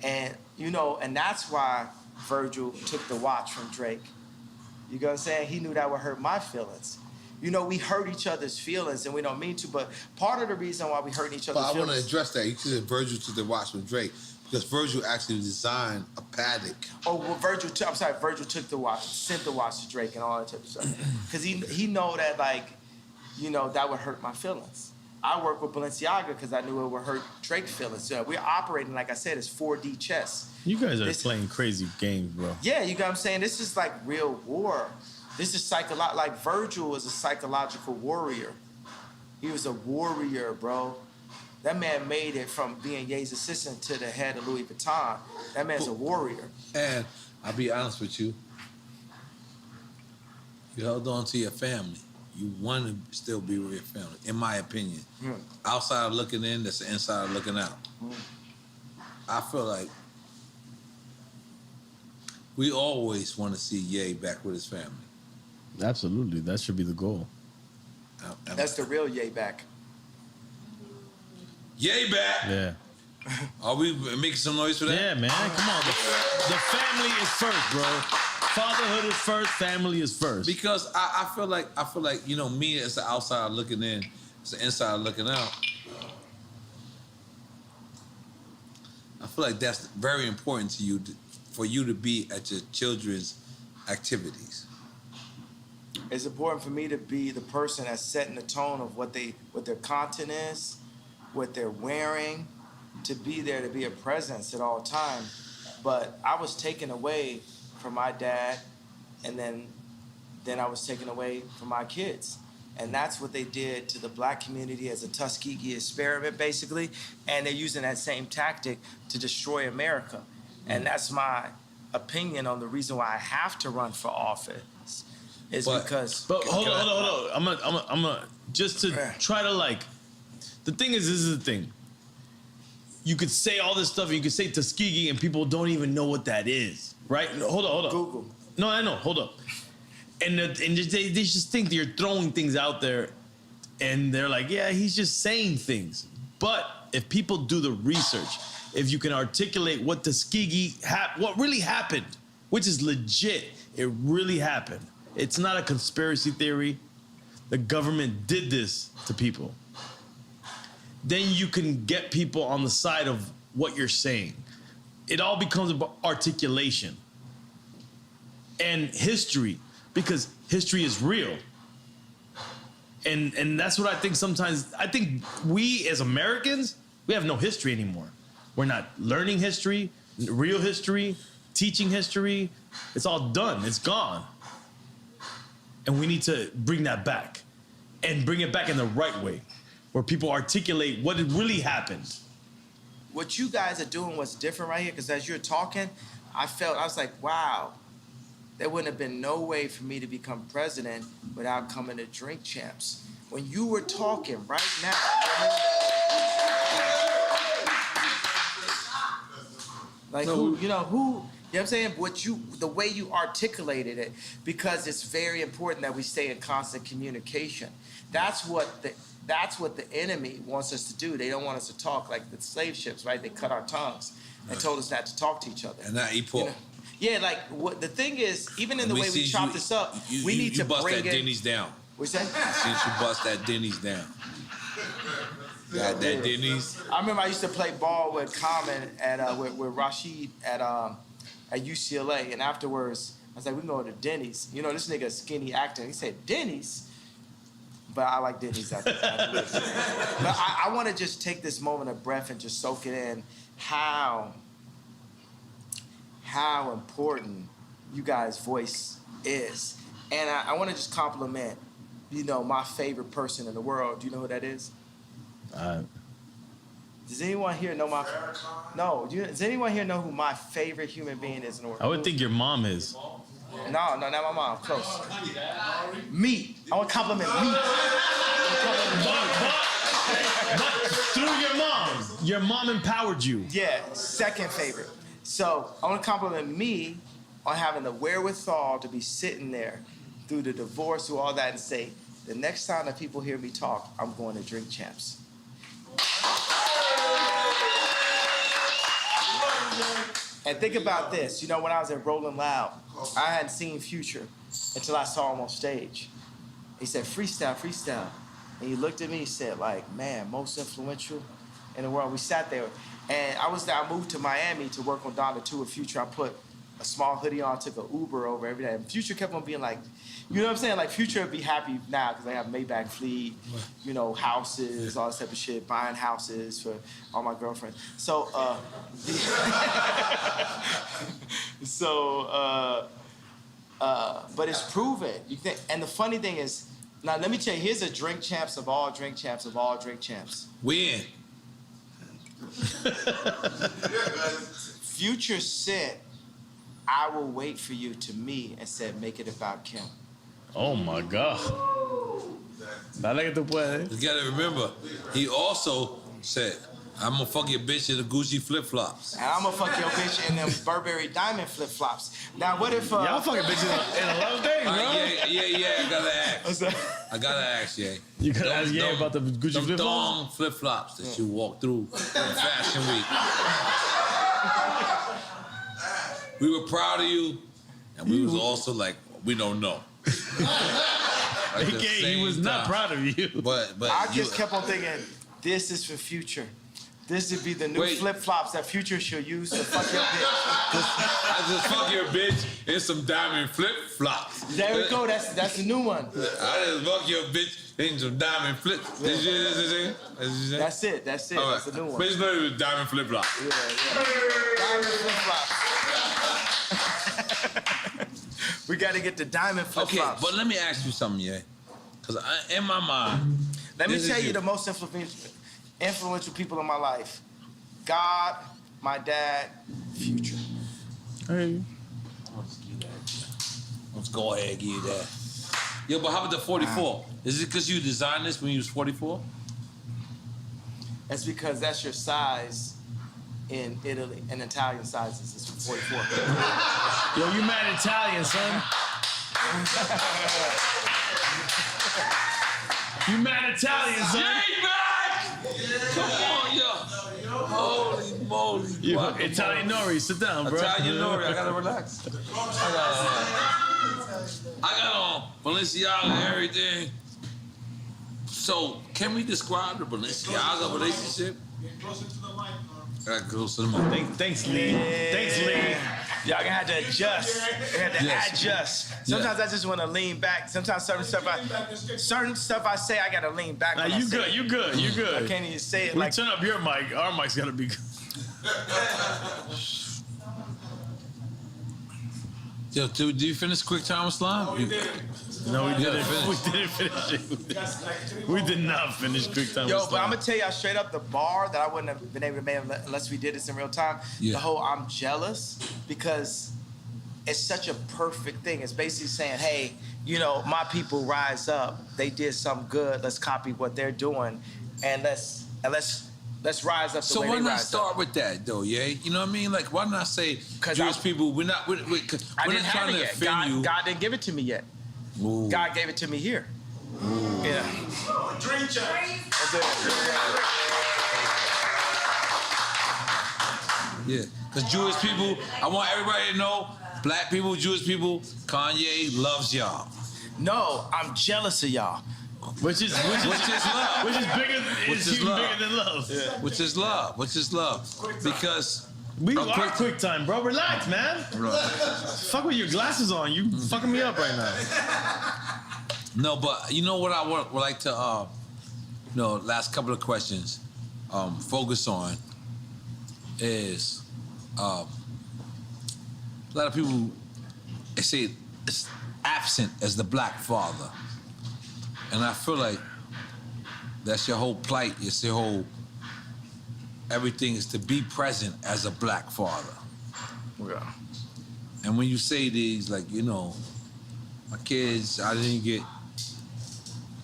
And, you know, and that's why Virgil took the watch from Drake. You know what I'm saying? He knew that would hurt my feelings. You know, we hurt each other's feelings and we don't mean to, but part of the reason why we hurt each other's feelings... But I want to address that. You said Virgil took the watch from Drake because Virgil actually designed a paddock. Oh, well, Virgil took the watch, sent the watch to Drake and all that type of stuff. Because he know that, like, you know, that would hurt my feelings. I work with Balenciaga because I knew it would hurt Drake's feelings. So we're operating, like I said, as 4D chess. You guys are playing crazy games, bro. Yeah, you know what I'm saying? This is like real war. This is like Virgil was a psychological warrior. He was a warrior, bro. That man made it from being Ye's assistant to the head of Louis Vuitton. That man's a warrior. And I'll be honest with you. You held on to your family. You want to still be with your family, in my opinion. Outside of looking in, that's the inside of looking out. I feel like we always want to see Ye back with his family. Absolutely. That should be the goal. That's the real Ye back. Ye back! Yeah. Are we making some noise for that? Yeah, man. Come on. The family is first, bro. Fatherhood is first, family is first. Because I feel like me as an outsider looking in, as an insider looking out. I feel like that's very important to you, for you to be at your children's activities. It's important for me to be the person that's setting the tone of what their content is, what they're wearing, to be there, to be a presence at all times. But I was taken away from my dad, and then I was taken away from my kids. And that's what they did to the black community as a Tuskegee experiment, basically. And they're using that same tactic to destroy America. And that's my opinion on the reason why I have to run for office. But hold on. I'm gonna just to try to the thing is, this is the thing. You could say all this stuff, and you could say Tuskegee, and people don't even know what that is, right? Hold on. Google. No, I know. Hold up. And they just think that you're throwing things out there, and they're like, yeah, he's just saying things. But if people do the research, if you can articulate what Tuskegee, what really happened, which is legit, it really happened. It's not a conspiracy theory. The government did this to people. Then you can get people on the side of what you're saying. It all becomes about articulation and history, because history is real. And that's what I think sometimes. I think we as Americans, we have no history anymore. We're not learning history, real history, teaching history. It's all done. It's gone. And we need to bring that back, and bring it back in the right way, where people articulate what really happened. What you guys are doing was different right here, because as you're talking, I was like, wow, there wouldn't have been no way for me to become president without coming to DrinkChamps. When you were talking right now, you know what I'm saying? The way you articulated it, because it's very important that we stay in constant communication. That's what the enemy wants us to do. They don't want us to talk like the slave ships, right? They cut our tongues and told us not to talk to each other. And not eat pork. Yeah, the thing is, even in the way we chop this up, we need to bring that Denny's down. What's that? Since you bust that Denny's down. Got that Denny's. I remember I used to play ball with Common with Rashid at UCLA, and afterwards I was like, we can go to Denny's. You know, this nigga skinny acting. He said Denny's, but I like Denny's after this. But I want to just take this moment of breath and just soak it in how important you guys' voice is, and I want to just compliment, my favorite person in the world. Do you know who that is? Does anyone here know does anyone here know who my favorite human being is in the world? I would think your mom is. No, not my mom. Close. Me. I want to compliment me. But through your mom empowered you. Yeah, second favorite. So I want to compliment me on having the wherewithal to be sitting there through the divorce, through all that, and say, the next time that people hear me talk, I'm going to DrinkChamps. And think about this. When I was at Rolling Loud, I hadn't seen Future until I saw him on stage. He said, freestyle, freestyle. And he looked at me, he said, man, most influential in the world. We sat there. And I moved to Miami to work on Donda 2 with Future. I put a small hoodie on, took an Uber over every day. And Future kept on being like, you know what I'm saying? Like, Future would be happy now because they have Maybach fleet, houses, all this type of shit, buying houses for all my girlfriends. So, but it's proven. And the funny thing is, now let me tell you, here's a DrinkChamps of all DrinkChamps of all DrinkChamps. Win. Future said, I will wait for you to me, and said, make it about Kim. Oh my God. Dale que tú puedes. You gotta remember, he also said, I'm gonna fuck your bitch in the Gucci flip-flops. And I'm gonna fuck your bitch in them Burberry diamond flip-flops. Now, what if... Y'all fucking bitches in a love day, bro. Yeah, I gotta ask. What's that? I gotta ask, Ye. You gotta ask Ye about the Gucci flip-flops? Thong flip-flops that you walk through in Fashion Week. We were proud of you. And we was also like, we don't know. He was not proud of you. But I just kept on thinking, this is for Future. This would be the new flip-flops that Future should use to fuck your bitch. I just fuck your bitch in some diamond flip-flops. There we go. That's the new one. I just fuck your bitch in some diamond flip. That's it. That's it. Right. That's the new one. Bitch, no, diamond flip-flop. Yeah. Diamond flip-flops. We got to get the diamond flip-flops. Okay, but let me ask you something, yeah. Because in my mind, let me tell you the most influential people in my life: God, my dad, Future. Hey. Let's go ahead and give you that. Yo, but how about the 44? Is it because you designed this when you was 44? That's because that's your size in Italy, and Italian sizes is 44. Yo, you mad Italian, son? You mad Italian, son? Come on, yo. Holy moly. Italian Nori, sit down, bro. Italian Nori, I gotta relax. I got on Balenciaga and everything. So, can we describe the Balenciaga relationship? Get closer to the mic, I got close to the mic. Thanks, Lee. Thanks, Lee. Y'all gonna have to adjust. Adjust. Sometimes I just want to lean back. Sometimes certain stuff I say, I gotta lean back. Nah, you good. You good. I can't even say it we like. Turn up your mic. Our mic's gotta be good. Yo, did you finish Quick Time with Slime? No, we didn't. No, we didn't. finish. We didn't finish it. We did not finish Quick Time. Yo, but I'm gonna tell y'all straight up, the bar that I wouldn't have been able to make unless we did this in real time. Yeah. The whole I'm jealous because it's such a perfect thing. It's basically saying, hey, you know, my people rise up. They did something good. Let's copy what they're doing, and let's rise up. So why not start with that though, yeah? You know what I mean? Like, why not say Jewish people? We're not trying to offend you. God didn't give it to me yet. Ooh. God gave it to me here. Ooh. Yeah. DrinkChamps. Yeah, because Jewish people, I want everybody to know, black people, Jewish people, Kanye loves y'all. No, I'm jealous of y'all. Which is love. Which is bigger. Bigger than love. Yeah. Which is love. Because we are Quick Time, bro. Relax, man. Fuck with your glasses on. You fucking me up right now. No, but you know what I would like to, last couple of questions, focus on is a lot of people they say it's absent as the black father, and I feel like that's your whole plight. It's your whole everything is to be present as a black father. Yeah. And when you say these, like, you know, my kids, I didn't get.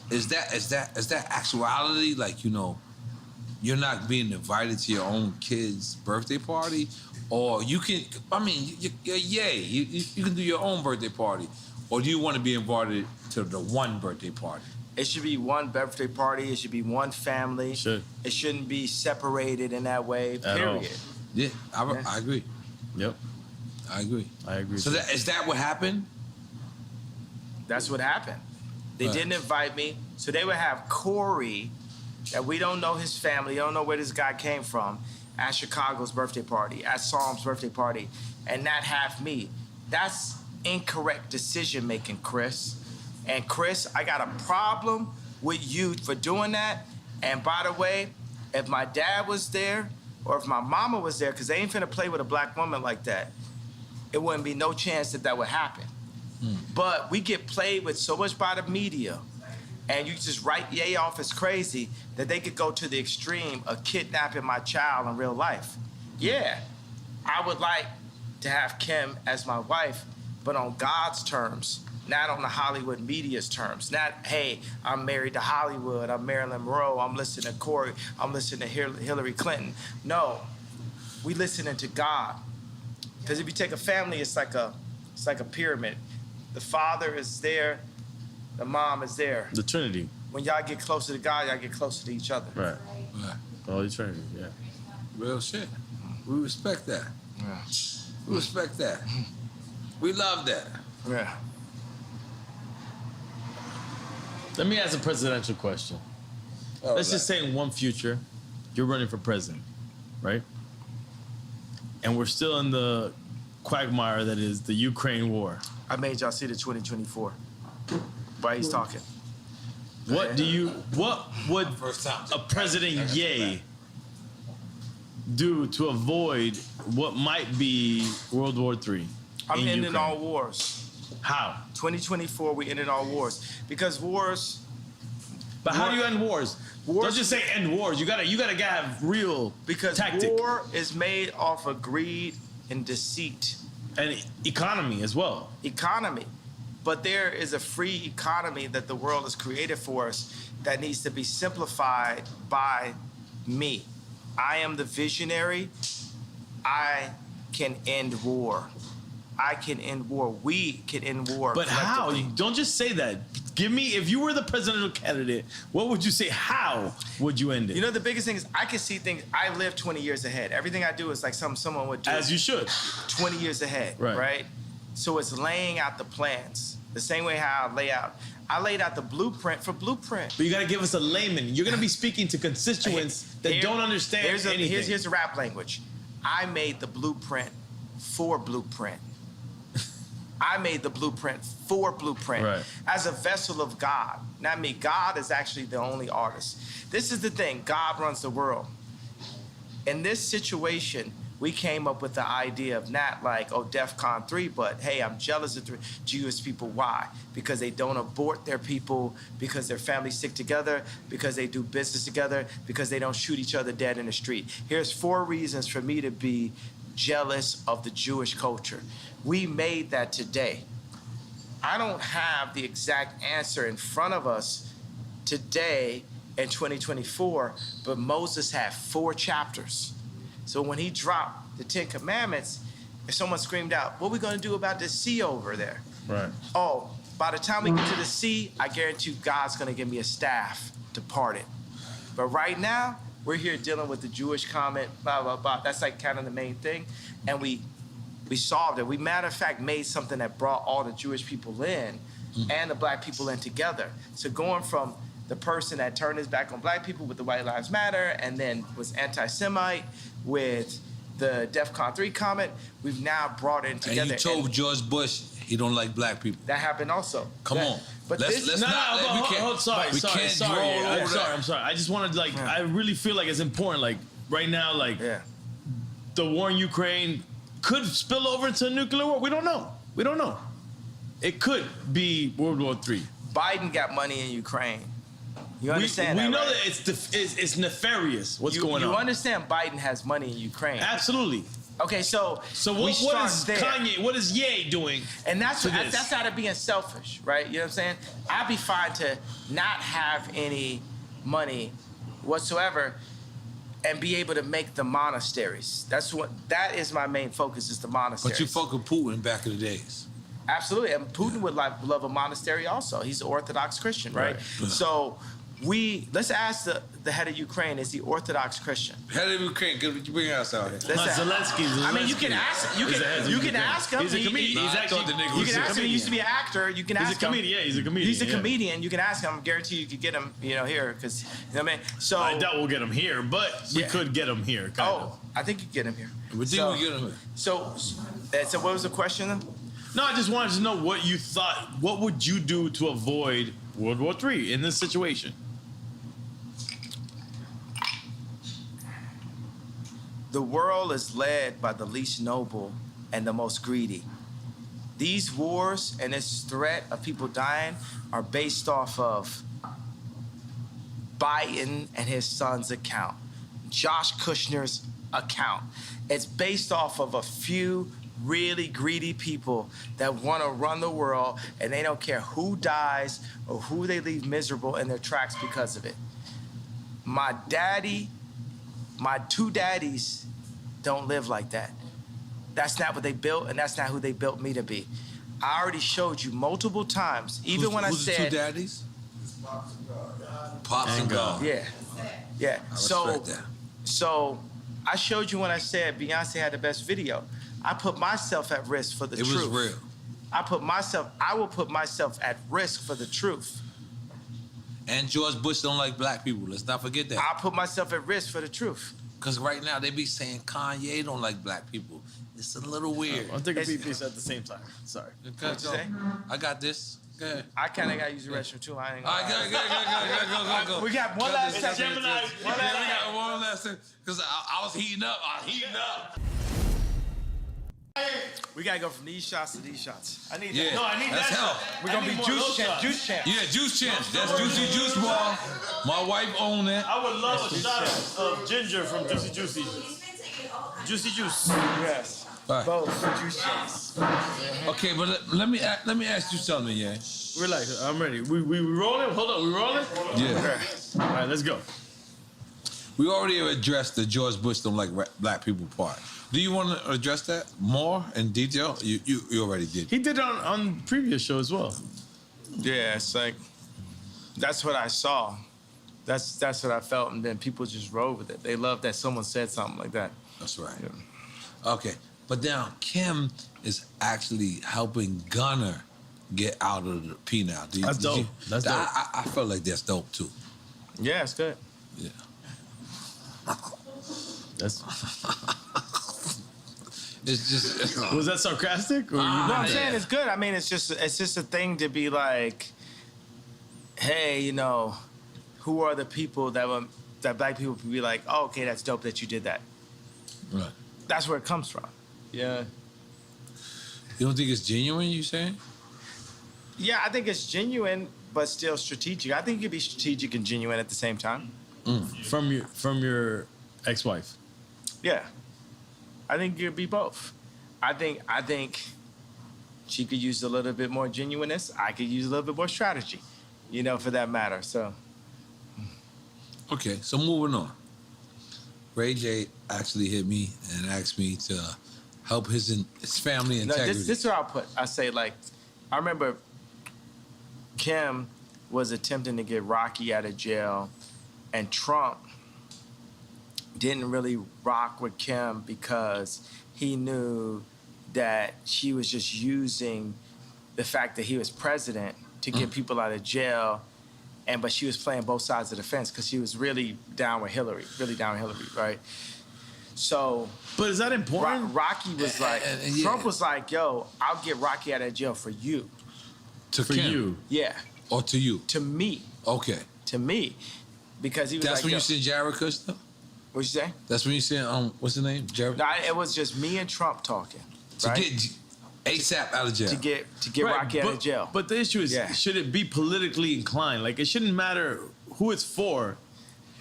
Is that actuality? Like, you know, you're not being invited to your own kid's birthday party, or you can. I mean, you can do your own birthday party, or do you want to be invited to the one birthday party? It should be one birthday party. It should be one family. Should. It shouldn't be separated in that way. Period. Yeah, I agree. Yep. I agree. So is that what happened? That's what happened. They Right. didn't invite me, so they would have Corey, that we don't know his family, don't know where this guy came from, at Chicago's birthday party, at Psalm's birthday party, and not have me. That's incorrect decision making, Chris. And Chris, I got a problem with you for doing that. And by the way, if my dad was there or if my mama was there, because they ain't finna play with a black woman like that, it wouldn't be no chance that would happen. But we get played with so much by the media, and you just write Ye off as crazy that they could go to the extreme of kidnapping my child in real life. Yeah, I would like to have Kim as my wife, but on God's terms, not on the Hollywood media's terms. Not, hey, I'm married to Hollywood, I'm Marilyn Monroe, I'm listening to Corey, I'm listening to Hillary Clinton. No, we listening to God. Because if you take a family, it's like a pyramid. The father is there, the mom is there. The Trinity. When y'all get closer to God, y'all get closer to each other. Right. Oh, the Trinity, yeah. Real shit. We respect that. Yeah. We respect that. We love that. Yeah. Let me ask a presidential question. Let's just say in one future, you're running for president, right? And we're still in the quagmire that is the Ukraine war. I made y'all see the 2024. Why he's talking? What would a President Ye do to avoid what might be World War III? I'm ending all wars. How? 2024, we ended all wars. Because wars... But how do you end wars? Don't just say end wars. You gotta have real tactic. War is made off of greed and deceit. And economy as well. Economy. But there is a free economy that the world has created for us that needs to be simplified by me. I am the visionary. I can end war. I can end war. We can end war. But how? Don't just say that. Give me, if you were the presidential candidate, what would you say? How would you end it? You know, the biggest thing is I can see things. I live 20 years ahead. Everything I do is like someone would do. As you should. 20 years ahead, right? So it's laying out the plans. The same way how I laid out the blueprint for Blueprint. But you got to give us a layman. You're going to be speaking to constituents that don't understand anything. Here's the rap language. I made the blueprint for Blueprint. I made the blueprint for Blueprint as a vessel of God. Not me. God is actually the only artist. This is the thing. God runs the world. In this situation, we came up with the idea of not like, oh, DEFCON 3, but hey, I'm jealous of the Jewish people. Why? Because they don't abort their people, because their families stick together, because they do business together, because they don't shoot each other dead in the street. Here's 4 reasons for me to be jealous of the Jewish culture. We made that today. I don't have the exact answer in front of us today in 2024, but Moses had 4 chapters. So when he dropped the 10 Commandments, if someone screamed out, what are we going to do about this sea over there? Right. Oh, by the time we get to the sea, I guarantee God's going to give me a staff to part it. But right now, we're here dealing with the Jewish comment, blah, blah, blah. That's like kind of the main thing. And we solved it. We, matter of fact, made something that brought all the Jewish people in and the black people in together. So going from the person that turned his back on black people with the White Lives Matter and then was anti-Semite with the DEFCON 3 comment, we've now brought it together. And you told George Bush he don't like black people. That happened also. Come on. But I'm sorry. I just wanted to, like, I really feel like it's important, like, right now, like, the war in Ukraine could spill over into a nuclear war. We don't know. It could be World War III. Biden got money in Ukraine. You understand we that, know right? that it's nefarious what's going on. You understand Biden has money in Ukraine. Absolutely. Okay, so what is there. Kanye, what is Ye doing? And that's out of being selfish, right? You know what I'm saying? I'd be fine to not have any money whatsoever and be able to make the monasteries. That is my main focus, is the monasteries. But you fuck with Putin back in the days. Absolutely, and Putin would love a monastery also. He's an Orthodox Christian, right? So let's ask the head of Ukraine, is he Orthodox Christian? Head of Ukraine, could you bring us out here? Zelensky. I mean, you can ask him. He's a comedian. You can ask him. He used to be an actor. You can ask him. He's a comedian. He's a comedian. You can ask him. I guarantee you could get him, here, because, you know what I mean? So I doubt we'll get him here, but we could get him here. I think you get him here. We think we get him here. So what was the question then? No, I just wanted to know what you thought. What would you do to avoid World War III in this situation? The world is led by the least noble and the most greedy. These wars and this threat of people dying are based off of Biden and his son's account, Josh Kushner's account. It's based off of a few really greedy people that want to run the world, and they don't care who dies or who they leave miserable in their tracks because of it. My 2 daddies don't live like that. That's not what they built, and that's not who they built me to be. I already showed you multiple times, even when I said... Who's the 2 daddies? Pops and God. Yeah. I respect that. So I showed you when I said Beyonce had the best video. I put myself at risk for the truth. It was real. I will put myself at risk for the truth. And George Bush don't like black people. Let's not forget that. I'll put myself at risk for the truth. Because right now they be saying Kanye don't like black people. It's a little weird. I'm taking pee-pees at the same time. Sorry. What'd you say? I got this. Go ahead. I kind of got to use the restroom too. I ain't All right, go. We got one last section. Gemini. We got one last thing. Because I was heating up. We gotta go from these shots to these shots. I need Yeah. that. No, I need That's that help. shot. We're gonna be juice champs. Yeah, Juice Champs. That's Juicy Juice Bar. My wife owned that. I would love a shot of ginger from Juicy Juicy. Juicy Juice. Yes. All right. Both juice champs. Okay, but let me ask you something, yeah. Relax, I'm ready. We rolling? Hold on, we rolling? Yeah. All right, let's go. We already addressed the George Bush don't like black people part. Do you want to address that more in detail? You already did. He did it on previous show as well. Yeah, it's like that's what I saw. That's what I felt, and then people just rode with it. They loved that someone said something like that. That's right. Yeah. Okay, but now Kim is actually helping Gunner get out of the P now. That's dope. That's dope. I felt like that's dope too. Yeah, it's good. Yeah. That's. It's just. Was that sarcastic? Or No, I'm saying it's good. I mean, it's just a thing to be like, hey, you know, who are the people that black people can be like, oh, okay, that's dope that you did that. Right. That's where it comes from. Yeah. You don't think it's genuine? You saying? Yeah, I think it's genuine, but still strategic. I think you can be strategic and genuine at the same time. From your ex-wife. Yeah. I think you could be both. I think she could use a little bit more genuineness. I could use a little bit more strategy, you know, for that matter. So. Okay, so moving on. Ray J actually hit me and asked me to help his family integrity. No, this is what I'll put. I say, like, I remember Kim was attempting to get Rocky out of jail, and Trump didn't really rock with Kim because he knew that she was just using the fact that he was president to get people out of jail, but she was playing both sides of the fence because she was really down with Hillary, right? So, but is that important? Rocky was like, Trump was like, yo, I'll get Rocky out of jail for you. For you? Yeah. Or to you? To me. Okay. To me. Because he was That's like, when you seen Jared Kushner? What'd you say? That's when you seen, what's his name? Jared? No, it was just me and Trump talking. To get ASAP out of jail. To get Rocky out of jail. But the issue is, should it be politically inclined? Like, it shouldn't matter who it's for.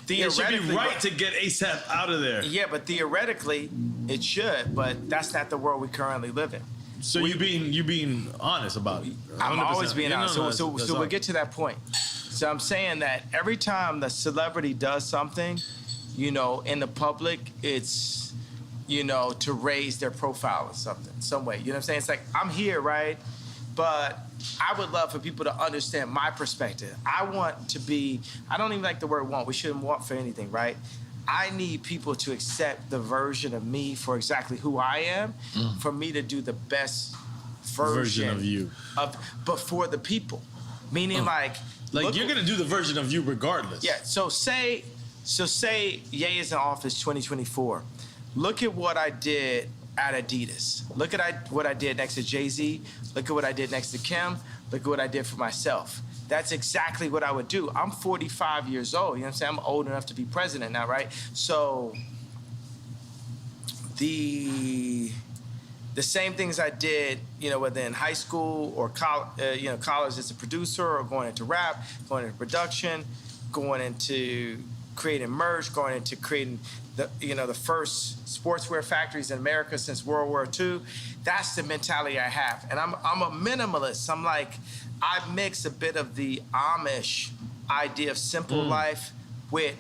It should be right to get ASAP out of there. Yeah, but theoretically, it should. But that's not the world we currently live in. So you being honest about it. 100%. I'm always being honest. So that's we'll get to that point. So I'm saying that every time the celebrity does something, you know, in the public, it's, you know, to raise their profile or something, some way. You know what I'm saying? It's like, I'm here, right? But I would love for people to understand my perspective. I want to be, I don't even like the word want. We shouldn't want for anything, right? I need people to accept the version of me for exactly who I am, for me to do the best version of you. But for the people. Meaning like you're gonna do the version of you regardless. Yeah, so say Ye is in office 2024. Look at what I did at Adidas. Look at what I did next to Jay-Z. Look at what I did next to Kim. Look at what I did for myself. That's exactly what I would do. I'm 45 years old. You know what I'm saying? I'm old enough to be president now, right? So the same things I did, you know, whether in high school or college as a producer, or going into rap, going into production, going into creating merch, going into creating the first sportswear factories in America since World War II. That's the mentality I have. And I'm a minimalist. I'm like, I mix a bit of the Amish idea of simple life with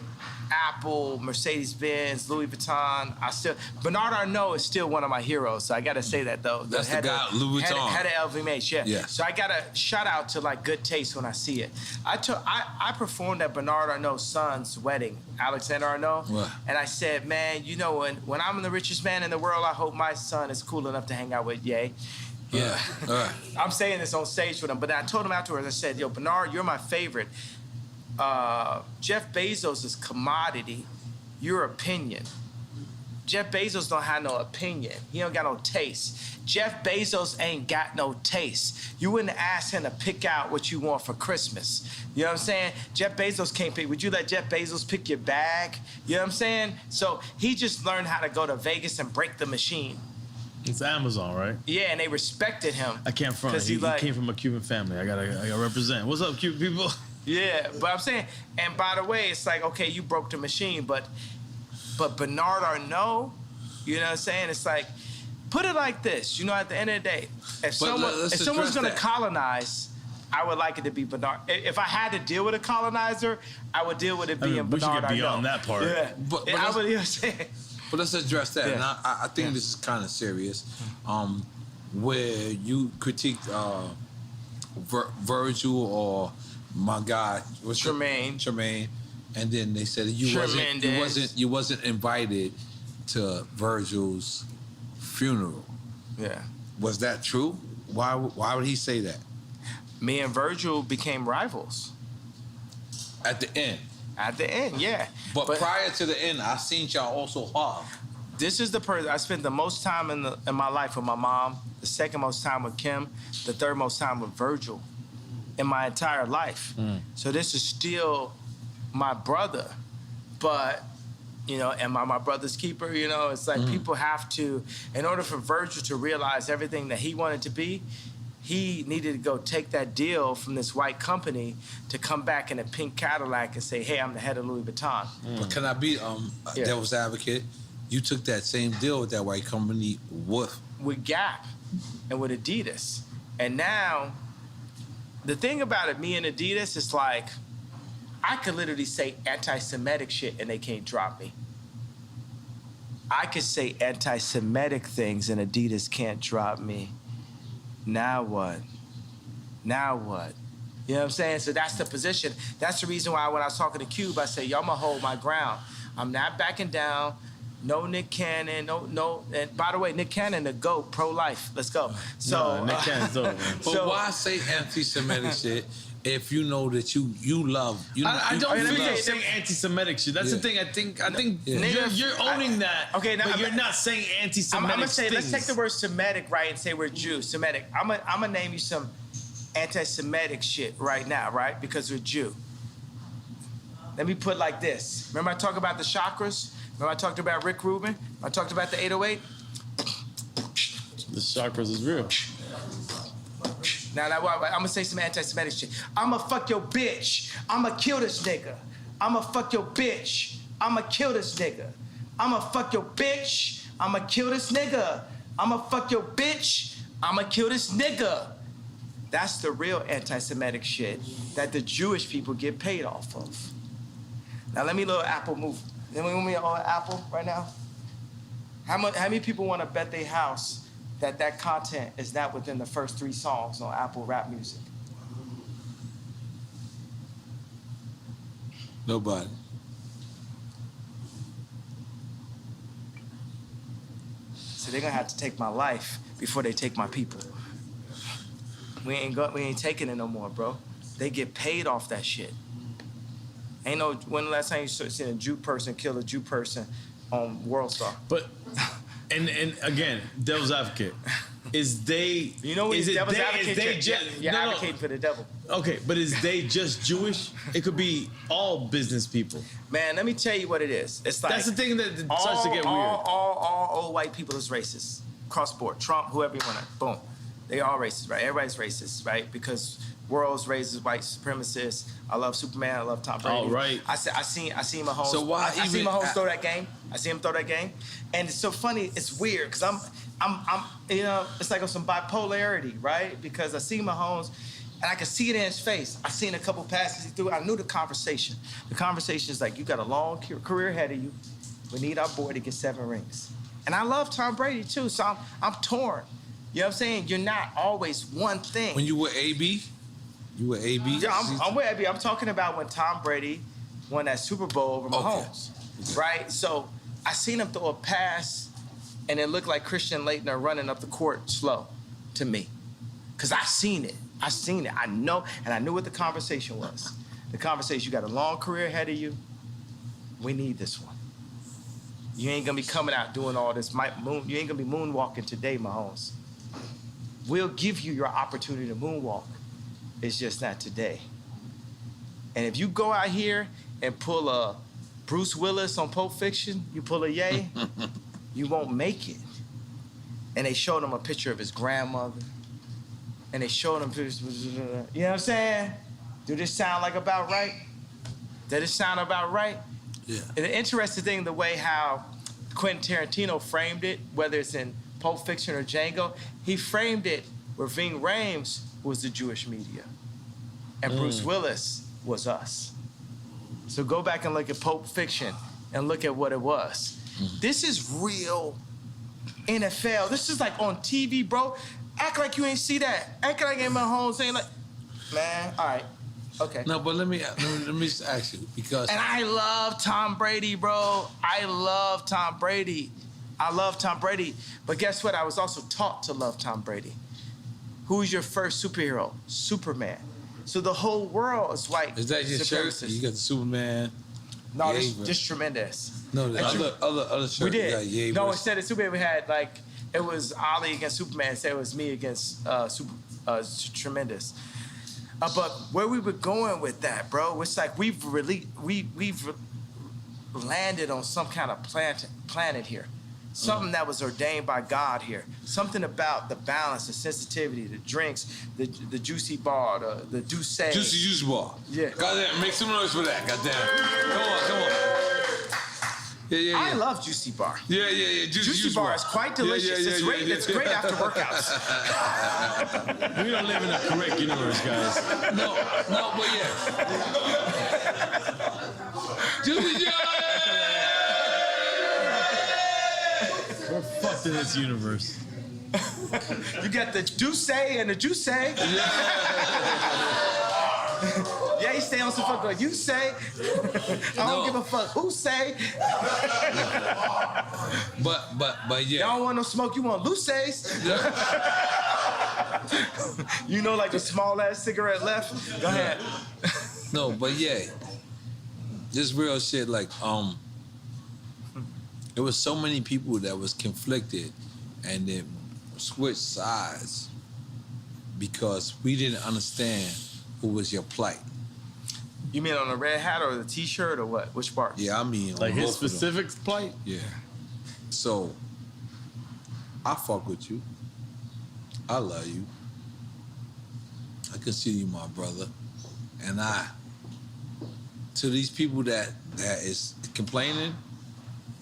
Apple, Mercedes-Benz, Louis Vuitton. Bernard Arnault is still one of my heroes, so I gotta say that though. That's the guy, Louis Vuitton. Head of LVMH, yeah. So I gotta shout out to like good taste when I see it. I performed at Bernard Arnault's son's wedding, Alexander Arnault, and I said, man, you know, when I'm the richest man in the world, I hope my son is cool enough to hang out with Ye. Yeah. I'm saying this on stage with him, but I told him afterwards, I said, yo, Bernard, you're my favorite. Jeff Bezos is commodity. Your opinion. Jeff Bezos don't have no opinion. He don't got no taste. Jeff Bezos ain't got no taste. You wouldn't ask him to pick out what you want for Christmas. You know what I'm saying? Jeff Bezos can't pick. Would you let Jeff Bezos pick your bag? You know what I'm saying? So he just learned how to go to Vegas and break the machine. It's Amazon, right? Yeah, and they respected him. I can't front. He came from a Cuban family. I gotta represent. What's up, Cuban people? Yeah, but I'm saying, and by the way, it's like, okay, you broke the machine, but Bernard Arnault, you know what I'm saying? It's like, put it like this, you know, at the end of the day, if someone's gonna colonize, I would like it to be Bernard. If I had to deal with a colonizer, I would deal with it being Bernard Arnault. We should get beyond that part. Yeah, but I would, you know what I'm saying? But let's address that. Yeah. And I think this is kind of serious, where you critique Virgil or my guy, Tremaine, and then they said you wasn't invited to Virgil's funeral. Yeah. Was that true? Why would he say that? Me and Virgil became rivals. At the end. At the end, yeah. But prior to the end, I seen y'all also hug. This is the person I spent the most time in my life with my mom, the second most time with Kim, the third most time with Virgil in my entire life. So this is still my brother, but you know, am I my brother's keeper? You know, it's like people have to, in order for Virgil to realize everything that he wanted to be, he needed to go take that deal from this white company to come back in a pink Cadillac and say, hey, I'm the head of Louis Vuitton. But can I be devil's advocate? You took that same deal with that white company with Gap and with Adidas. And now, the thing about it, me and Adidas, is like, I could literally say anti-Semitic shit and they can't drop me. I could say anti-Semitic things and Adidas can't drop me. Now what? Now what? You know what I'm saying? So that's the position. That's the reason why when I was talking to Cube, I said, yo, I'm gonna hold my ground. I'm not backing down. No Nick Cannon, no. And by the way, Nick Cannon, the GOAT, pro-life. Let's go. So Nick Cannon's dope, man. But why say anti-Semitic shit if you know that you love? I don't feel you're saying anti-Semitic shit. That's the thing. I think you're owning that. Okay, now, but you're not saying anti-Semitic. I'm gonna say, things. let's take the word Semitic, right, and say we're Jew. Semitic. I'm gonna name you some anti-Semitic shit right now, right? Because we're Jew. Let me put it like this. Remember I talked about the chakras? Remember I talked about Rick Rubin? I talked about the 808? The chakras is real. Now, I'm gonna say some anti-Semitic shit. I'ma fuck your bitch. I'ma kill this nigga. I'ma fuck your bitch. I'ma kill this nigga. I'ma fuck your bitch. I'ma kill this nigga. I'ma fuck your bitch. I'ma kill this nigga. That's the real anti-Semitic shit that the Jewish people get paid off of. Now let me little Apple move. Let me on Apple right now. How many people want to bet their house that content is not within the first 3 songs on Apple Rap Music? Nobody. So they're gonna have to take my life before they take my people. We ain't taking it no more, bro. They get paid off that shit. Ain't no, when the last time you seen a Jew person kill a Jew person on World Star? But, and again, devil's advocate. Is they, you know, is devil's advocate? You're no, advocating for the devil. Okay, but is they just Jewish? It could be all business people. Man, let me tell you what it is. It's like, that's the thing that starts to get weird. All old white people is racist. Cross board. Trump, whoever you want to, boom. They all racist, right? Everybody's racist, right? Because world's racist, white supremacists. I love Superman. I love Tom Brady. All right. I seen Mahomes. So why I seen Mahomes throw that game. I see him throw that game, and it's so funny. It's weird because I'm you know, it's like on some bipolarity, right? Because I see Mahomes, and I can see it in his face. I seen a couple passes he threw. I knew the conversation. The conversation is like, you got a long career ahead of you. We need our boy to get 7 rings. And I love Tom Brady too, so I'm torn. You know what I'm saying? You're not always one thing. When you were AB? You were AB? Yeah, I'm with AB. I'm talking about when Tom Brady won that Super Bowl over Mahomes, right? So I seen him throw a pass, and it looked like Christian Laettner running up the court slow. to me. Because I seen it. I know, and I knew what the conversation was. The conversation, you got a long career ahead of you. We need this one. You ain't gonna be coming out doing all this you ain't gonna be moonwalking today, Mahomes. We'll give you your opportunity to moonwalk. It's just not today. And if you go out here and pull a Bruce Willis on Pulp Fiction, you pull a Ye, you won't make it. And they showed him a picture of his grandmother. And they showed him pictures, you know what I'm saying? Do this sound like about right? Does this sound about right? Yeah. And the interesting thing, the way how Quentin Tarantino framed it, whether it's in Pulp Fiction or Django, he framed it where Ving Rhames was the Jewish media. And Bruce Willis was us. So go back and look at Pulp Fiction and look at what it was. This is real NFL. This is like on TV, bro. Act like you ain't see that. Act like ain't my home saying like, man, all right, okay. No, but let me just ask you because. And I love Tom Brady, bro. I love Tom Brady. But guess what? I was also taught to love Tom Brady. Who's your first superhero? Superman. So the whole world is white. Is that your shirt? You got the Superman. No, this just tremendous. No, the other shirt. We did. You No, instead of Superman, we had like, it was Ali against Superman. Instead, it was me against Tremendous. But where we were going with that, bro, it's like we've landed on some kind of planet here. Something that was ordained by God here. Something about the balance, the sensitivity, the drinks, the juicy bar, the douce. Juicy juice bar. Yeah. Goddamn, make some noise for that. Goddamn. Come on. Yeah. I love Juicy Bar. Yeah. Juicy Bar is quite delicious. It's great after workouts. We don't live in a correct universe, guys. No, but yeah. Juicy Jar. We're fucked in this universe. You got the Douce and the Juice. Yeah, you stay on some fuck like you say. I don't give a fuck who say. But yeah. Y'all don't want no smoke, you want Luces. You know, like the small ass cigarette left. Go ahead. No, but yeah. This real shit, like, there was so many people that was conflicted and then switched sides because we didn't understand what was your plight. You mean on the red hat or the t-shirt or what? Which part? Yeah, I mean like his specific plight? Yeah. So, I fuck with you. I love you. I consider you my brother. And to these people that is complaining,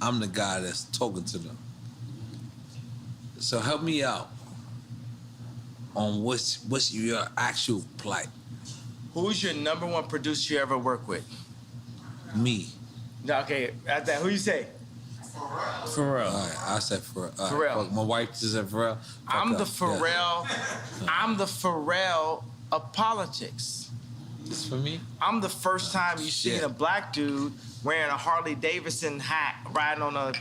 I'm the guy that's talking to them. So help me out on what's your actual plight. Who's your number one producer you ever worked with? Me. No, okay, at that, who you say? Pharrell. All right, I said Pharrell. Pharrell. My wife just said Pharrell. I'm the Pharrell of politics. It's for me? I'm the first time you seen a black dude wearing a Harley Davidson hat riding on a, on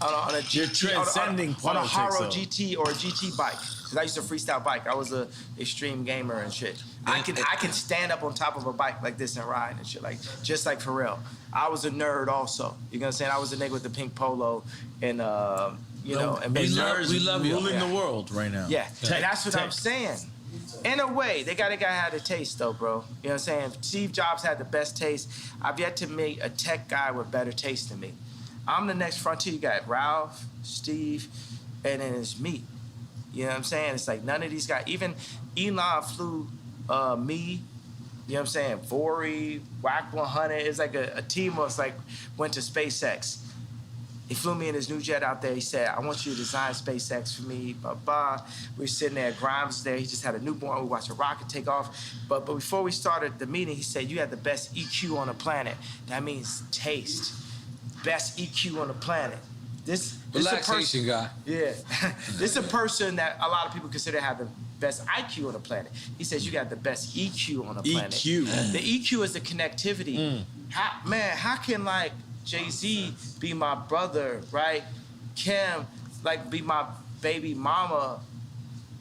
a GT, You're transcending on a politics, Haro though. GT or a GT bike. Cause I used to freestyle bike. I was a extreme gamer and shit. I can stand up on top of a bike like this and ride and shit, like just like Pharrell. I was a nerd also. You know what I'm saying? I was a nigga with the pink polo and and we love you. Ruling the world right now. Yeah, and that's what I'm saying. In a way, they gotta have a taste though, bro. You know what I'm saying? Steve Jobs had the best taste. I've yet to meet a tech guy with better taste than me. I'm the next frontier. You got Ralph, Steve, and then it's me. You know what I'm saying? It's like none of these guys, even Elon flew me, you know what I'm saying? Vori, Wack 100. It's like a team of went to SpaceX. He flew me in his new jet out there. He said, I want you to design SpaceX for me, blah, blah. We were sitting there, Grimes was there. He just had a newborn. We watched a rocket take off. But before we started the meeting, he said, you have the best EQ on the planet. That means taste. Best EQ on the planet. This relaxation guy. Yeah. This is a person that a lot of people consider have the best IQ on the planet. He says you got the best EQ on the planet. EQ. The EQ is the connectivity. How can Jay-Z be my brother, right? Kim, be my baby mama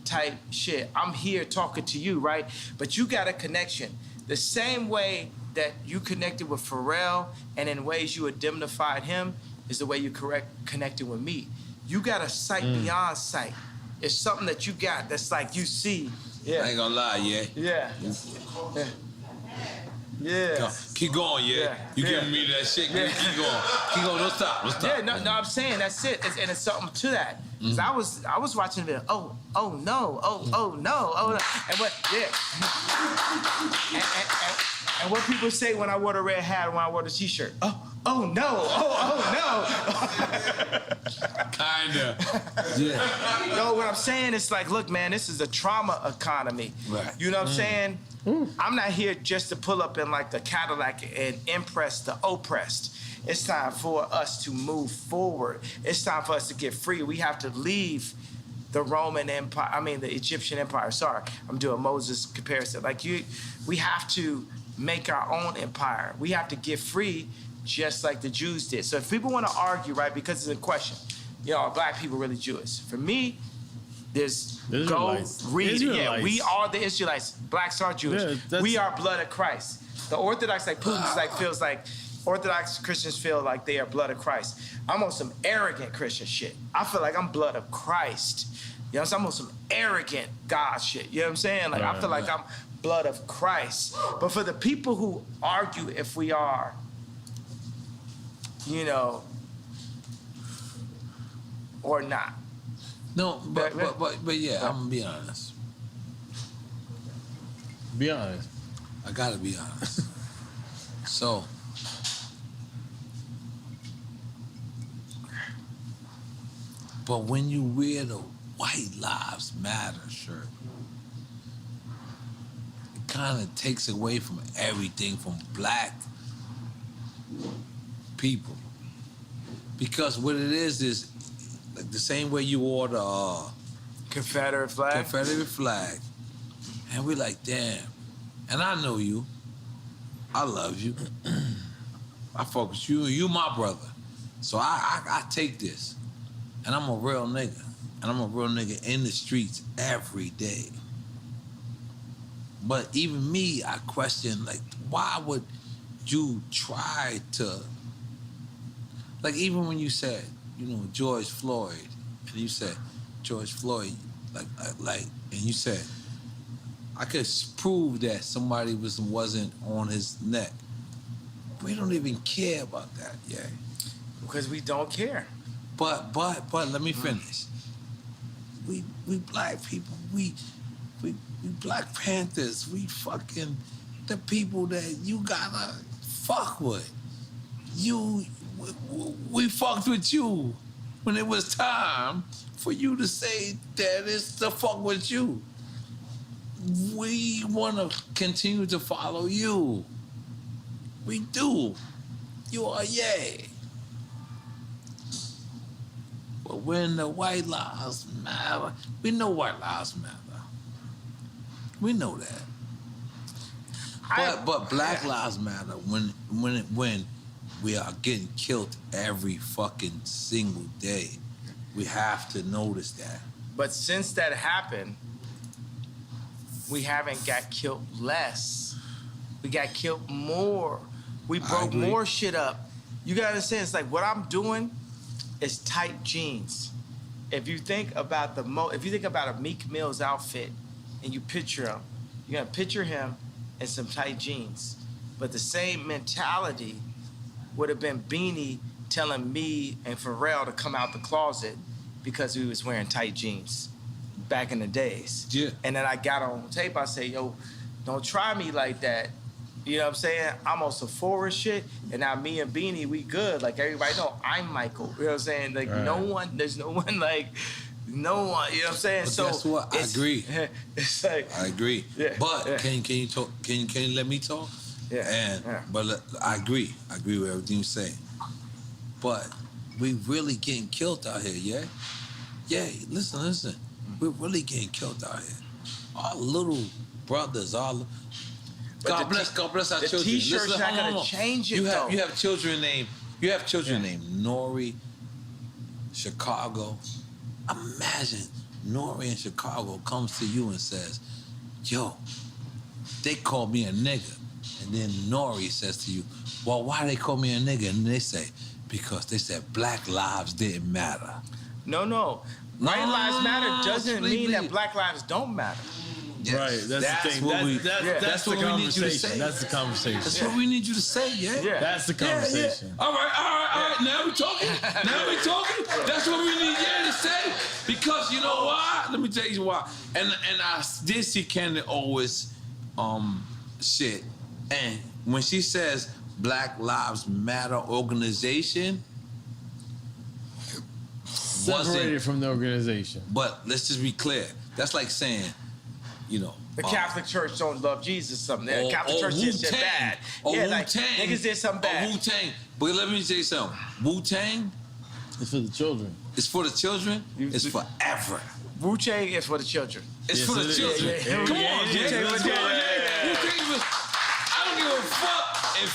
type shit. I'm here talking to you, right? But you got a connection. The same way that you connected with Pharrell and in ways you indemnified him is the way you connected with me. You got a sight beyond sight. It's something that you got that's like you see. Yeah. I ain't gonna lie, Yeah. Yeah. Keep going, You giving me that shit. Keep going. Keep going. Don't stop. Yeah, no, I'm saying that's it. And it's something to that. Cause I was watching the video. Oh no. And what? Yeah. And what people say when I wore the red hat, when I wore the t-shirt. Oh no. Kinda. Yeah. No, what I'm saying is like, look, man, this is a trauma economy. Right. You know what I'm saying? I'm not here just to pull up in like the Cadillac and impress the oppressed. It's time for us to move forward. It's time for us to get free. We have to leave the Roman Empire, the Egyptian Empire. Sorry, I'm doing Moses comparison. We have to make our own empire. We have to get free just like the Jews did. So if people want to argue, right, because it's a question, are black people really Jewish? For me, there's go read. Israelites. Yeah, we are the Israelites. Blacks are Jewish. Yeah, we are blood of Christ. The Orthodox, feels like Orthodox Christians feel like they are blood of Christ. I'm on some arrogant Christian shit. I feel like I'm blood of Christ. You know what I'm saying? I'm on some arrogant God shit. You know what I'm saying? I feel like I'm blood of Christ. But for the people who argue if we are, or not. No, but yeah, I'm gonna be honest. Be honest. I gotta be honest. So, but when you wear the White Lives Matter shirt, it kind of takes away from everything from black people. Because what it is like the same way you wore the Confederate flag. And we're like, damn. And I know you. I love you. I fuck with you. You my brother. So I take this. And I'm a real nigga. And I'm a real nigga in the streets every day. But even me, I question, like, why would you try to... Like, even when you said, George Floyd, and you said, George Floyd, and you said, I could prove that somebody wasn't on his neck. We don't even care about that, Because we don't care. But let me finish. We black people, we Black Panthers, we fucking the people that you gotta fuck with. We fucked with you when it was time for you to say that it's to fuck with you. We want to continue to follow you. We do. You are yay. But when the White Lives Matter, we know White Lives Matter. We know that. But Black Lives Matter when we are getting killed every fucking single day. We have to notice that. But since that happened, we haven't got killed less. We got killed more. We broke more shit up. You gotta understand, it's like what I'm doing is tight jeans. If you think about a Meek Mill's outfit and you picture him, you're gonna picture him in some tight jeans. But the same mentality would have been Beanie telling me and Pharrell to come out the closet because we was wearing tight jeans back in the days. Yeah. And then I got on tape, I say, yo, don't try me like that. You know what I'm saying? I'm on some forward shit, and now me and Beanie, we good. Like, everybody know I'm Michael. You know what I'm saying? Like, there's no one, you know what I'm saying? But so guess what? I agree. It's like... I agree. Yeah, but yeah. Can you talk? Can you let me talk? Yeah. But I agree. I agree with everything you're saying. But we really getting killed out here, yeah? Yeah, listen. We're really getting killed out here. Our little brothers, God bless our the children. The T-shirt's listen, not gonna change it, though. You have children named Nori, Chicago, Imagine Nori in Chicago comes to you and says, yo, they call me a nigga. And then Nori says to you, well, why they call me a nigga? And they say, because they said black lives didn't matter. No. White lives matter doesn't mean that black lives don't matter. Yes. Right, that's the thing. That's the conversation. That's the conversation. That's what we need you to say, yeah? That's the conversation. Yeah. All right. Now we talking. That's what we need to say. Because you know why? Let me tell you why. And I did see Candy always shit. And when she says Black Lives Matter organization, separated from the organization. But let's just be clear. That's like saying, you know, the Catholic Church don't love Jesus. Something. The Catholic Church did shit bad. Like niggas did something bad. Wu-Tang. But let me tell you something. Wu-Tang. It's for the children. It's for the children. It's forever. Wu-Tang is for the children. It's for the children. Come on, Wu-Tang. I don't give a fuck if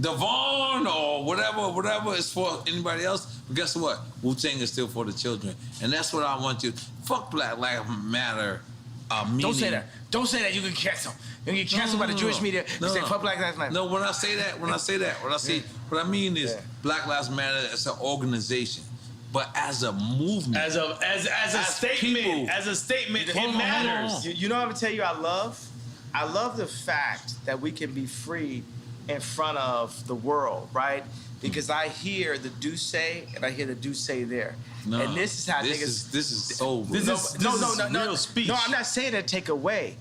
Devon or whatever is for anybody else. But guess what? Wu-Tang is still for the children. And that's what I want you. Fuck Black Lives Matter. Don't say that. Don't say that. You can cancel. You can get canceled by the Jewish media. You say fuck Black Lives Matter. No, when I say that, what I mean is Black Lives Matter as an organization. But as a movement, as a statement, it matters. You know what I'm gonna tell you? I love the fact that we can be free in front of the world, right? Because I hear the do say and I hear the do say there. No, and this is how niggas. This is so real. No, real speech. No, I'm not saying that take away.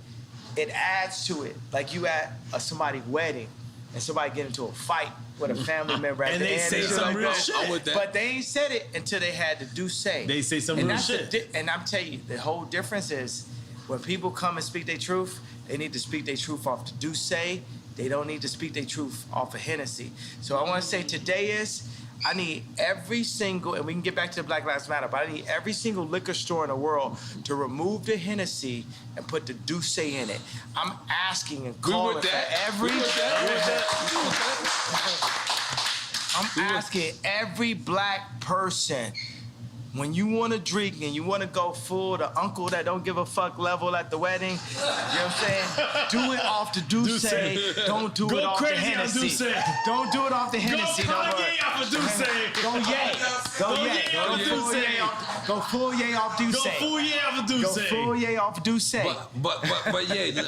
It adds to it. Like you at somebody's wedding and somebody get into a fight with a family member at and the they end. say some real shit. But they ain't said it until they had the do say. They say some real shit. And I'm telling you, the whole difference is when people come and speak their truth, they need to speak their truth off the do say. They don't need to speak their truth off of Hennessy. So I want to say today is, I need every single, and we can get back to the Black Lives Matter, but I need every single liquor store in the world to remove the Hennessy and put the Douce in it. I'm asking and calling for every... I'm asking every black person, when you want to drink and you want to go full, the uncle that don't give a fuck level at the wedding, you know what I'm saying? Do it off the Douce. Don't do it off the Hennessy. Don't do it off the Hennessy. Go Kanye off of Douce. Go yay. Go yay. Go full yay off Douce. Go full yay off of Douce. Go full yay off Douce. But yeah,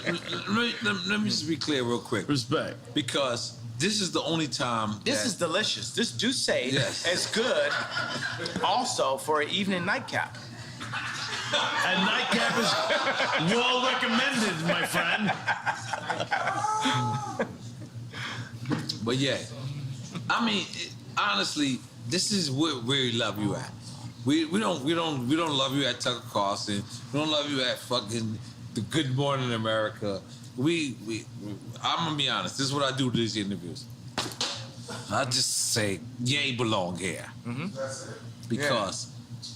let me just be clear real quick. Respect. Because this is the only time. This is delicious. This Douce is good also for an evening nightcap. A nightcap is well recommended, my friend. But yeah, I mean, honestly, this is where we love you at. We don't love you at Tucker Carlson. We don't love you at fucking the Good Morning America. I'm gonna be honest. This is what I do to these interviews. I just say, Ye belong here. Mm-hmm. Because,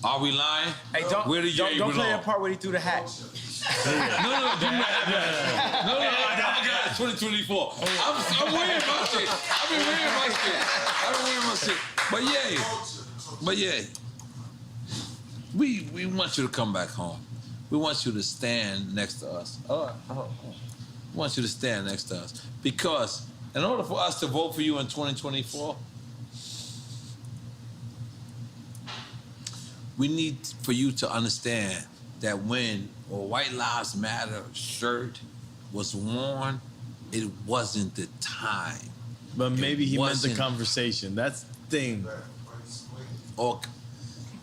are we lying? Hey, don't play the part where he threw the hat. No, I forgot it's 2024. I'm wearing my shit. I've been wearing my shit. But yeah, we want you to come back home. We want you to stand next to us. We want you to stand next to us. Because in order for us to vote for you in 2024, we need for you to understand that when a White Lives Matter shirt was worn, it wasn't the time. But maybe he meant the conversation. That's the thing. Or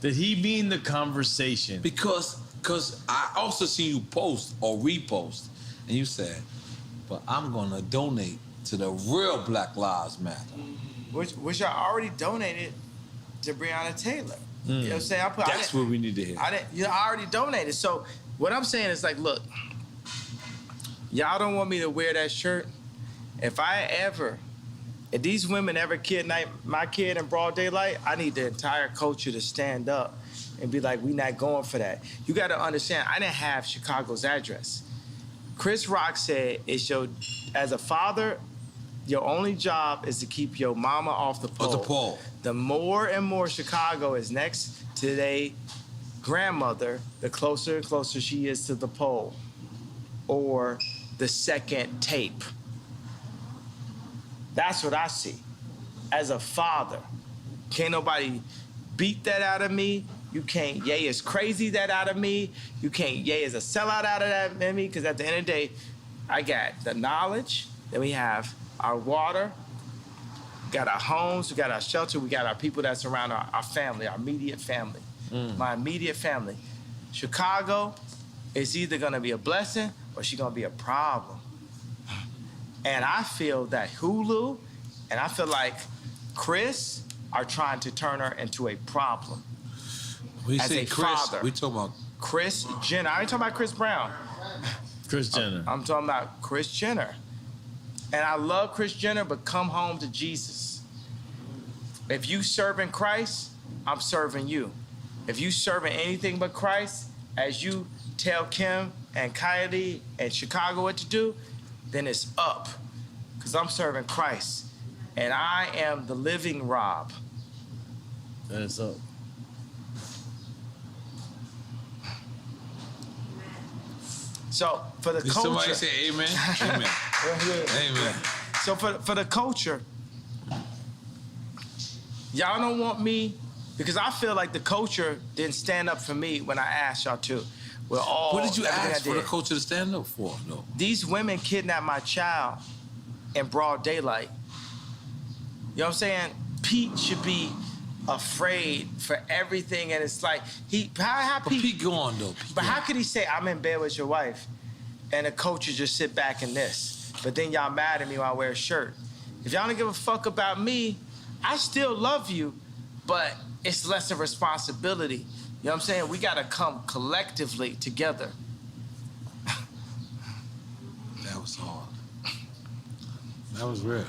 did he mean the conversation? Because I also see you post or repost, and you said, but I'm gonna donate to the real Black Lives Matter. Which I already donated to Breonna Taylor. You know what I'm saying? That's what we need to hear. I already donated. So what I'm saying is like, look, y'all don't want me to wear that shirt. If these women ever kidnap my kid in broad daylight, I need the entire culture to stand up and be like, we not going for that. You got to understand, I didn't have Chicago's address. Chris Rock said, as a father, Your only job is to keep your mama off the pole. Off the pole. The more and more Chicago is next to their grandmother, the closer and closer she is to the pole or the second tape. That's what I see. As a father, can't nobody beat that out of me. You can't Ye is crazy that out of me. You can't Ye is a sellout out of that in me, because at the end of the day, I got the knowledge, then we have our water, we got our homes, we got our shelter, we got our people that surround our family, our immediate family. My immediate family. Chicago is either gonna be a blessing or she's gonna be a problem. And I feel that Hulu and I feel like Chris are trying to turn her into a problem. When you as say a Chris, father. we talking about Kris Jenner. I ain't talking about Chris Brown. Kris Jenner. I'm talking about Kris Jenner. And I love Kris Jenner, but come home to Jesus. If you serving Christ, I'm serving you. If you serving anything but Christ, as you tell Kim and Kylie and Chicago what to do, then it's up. Because I'm serving Christ. And I am the living Rob. Then it's up. So for the Did culture. somebody say amen? Amen. Amen. So for the culture, y'all don't want me, because I feel like the culture didn't stand up for me when I asked y'all to. We're all. What did you everything ask I for the did. culture to stand up for? No. These women kidnapped my child in broad daylight. You know what I'm saying? Pete should be afraid for everything, and it's like how But Pete gone though. But how could he say I'm in bed with your wife, and the culture just sit back in this? But then y'all mad at me when I wear a shirt. If y'all don't give a fuck about me, I still love you, but it's less of responsibility. You know what I'm saying? We gotta come collectively together. That was hard. That was real.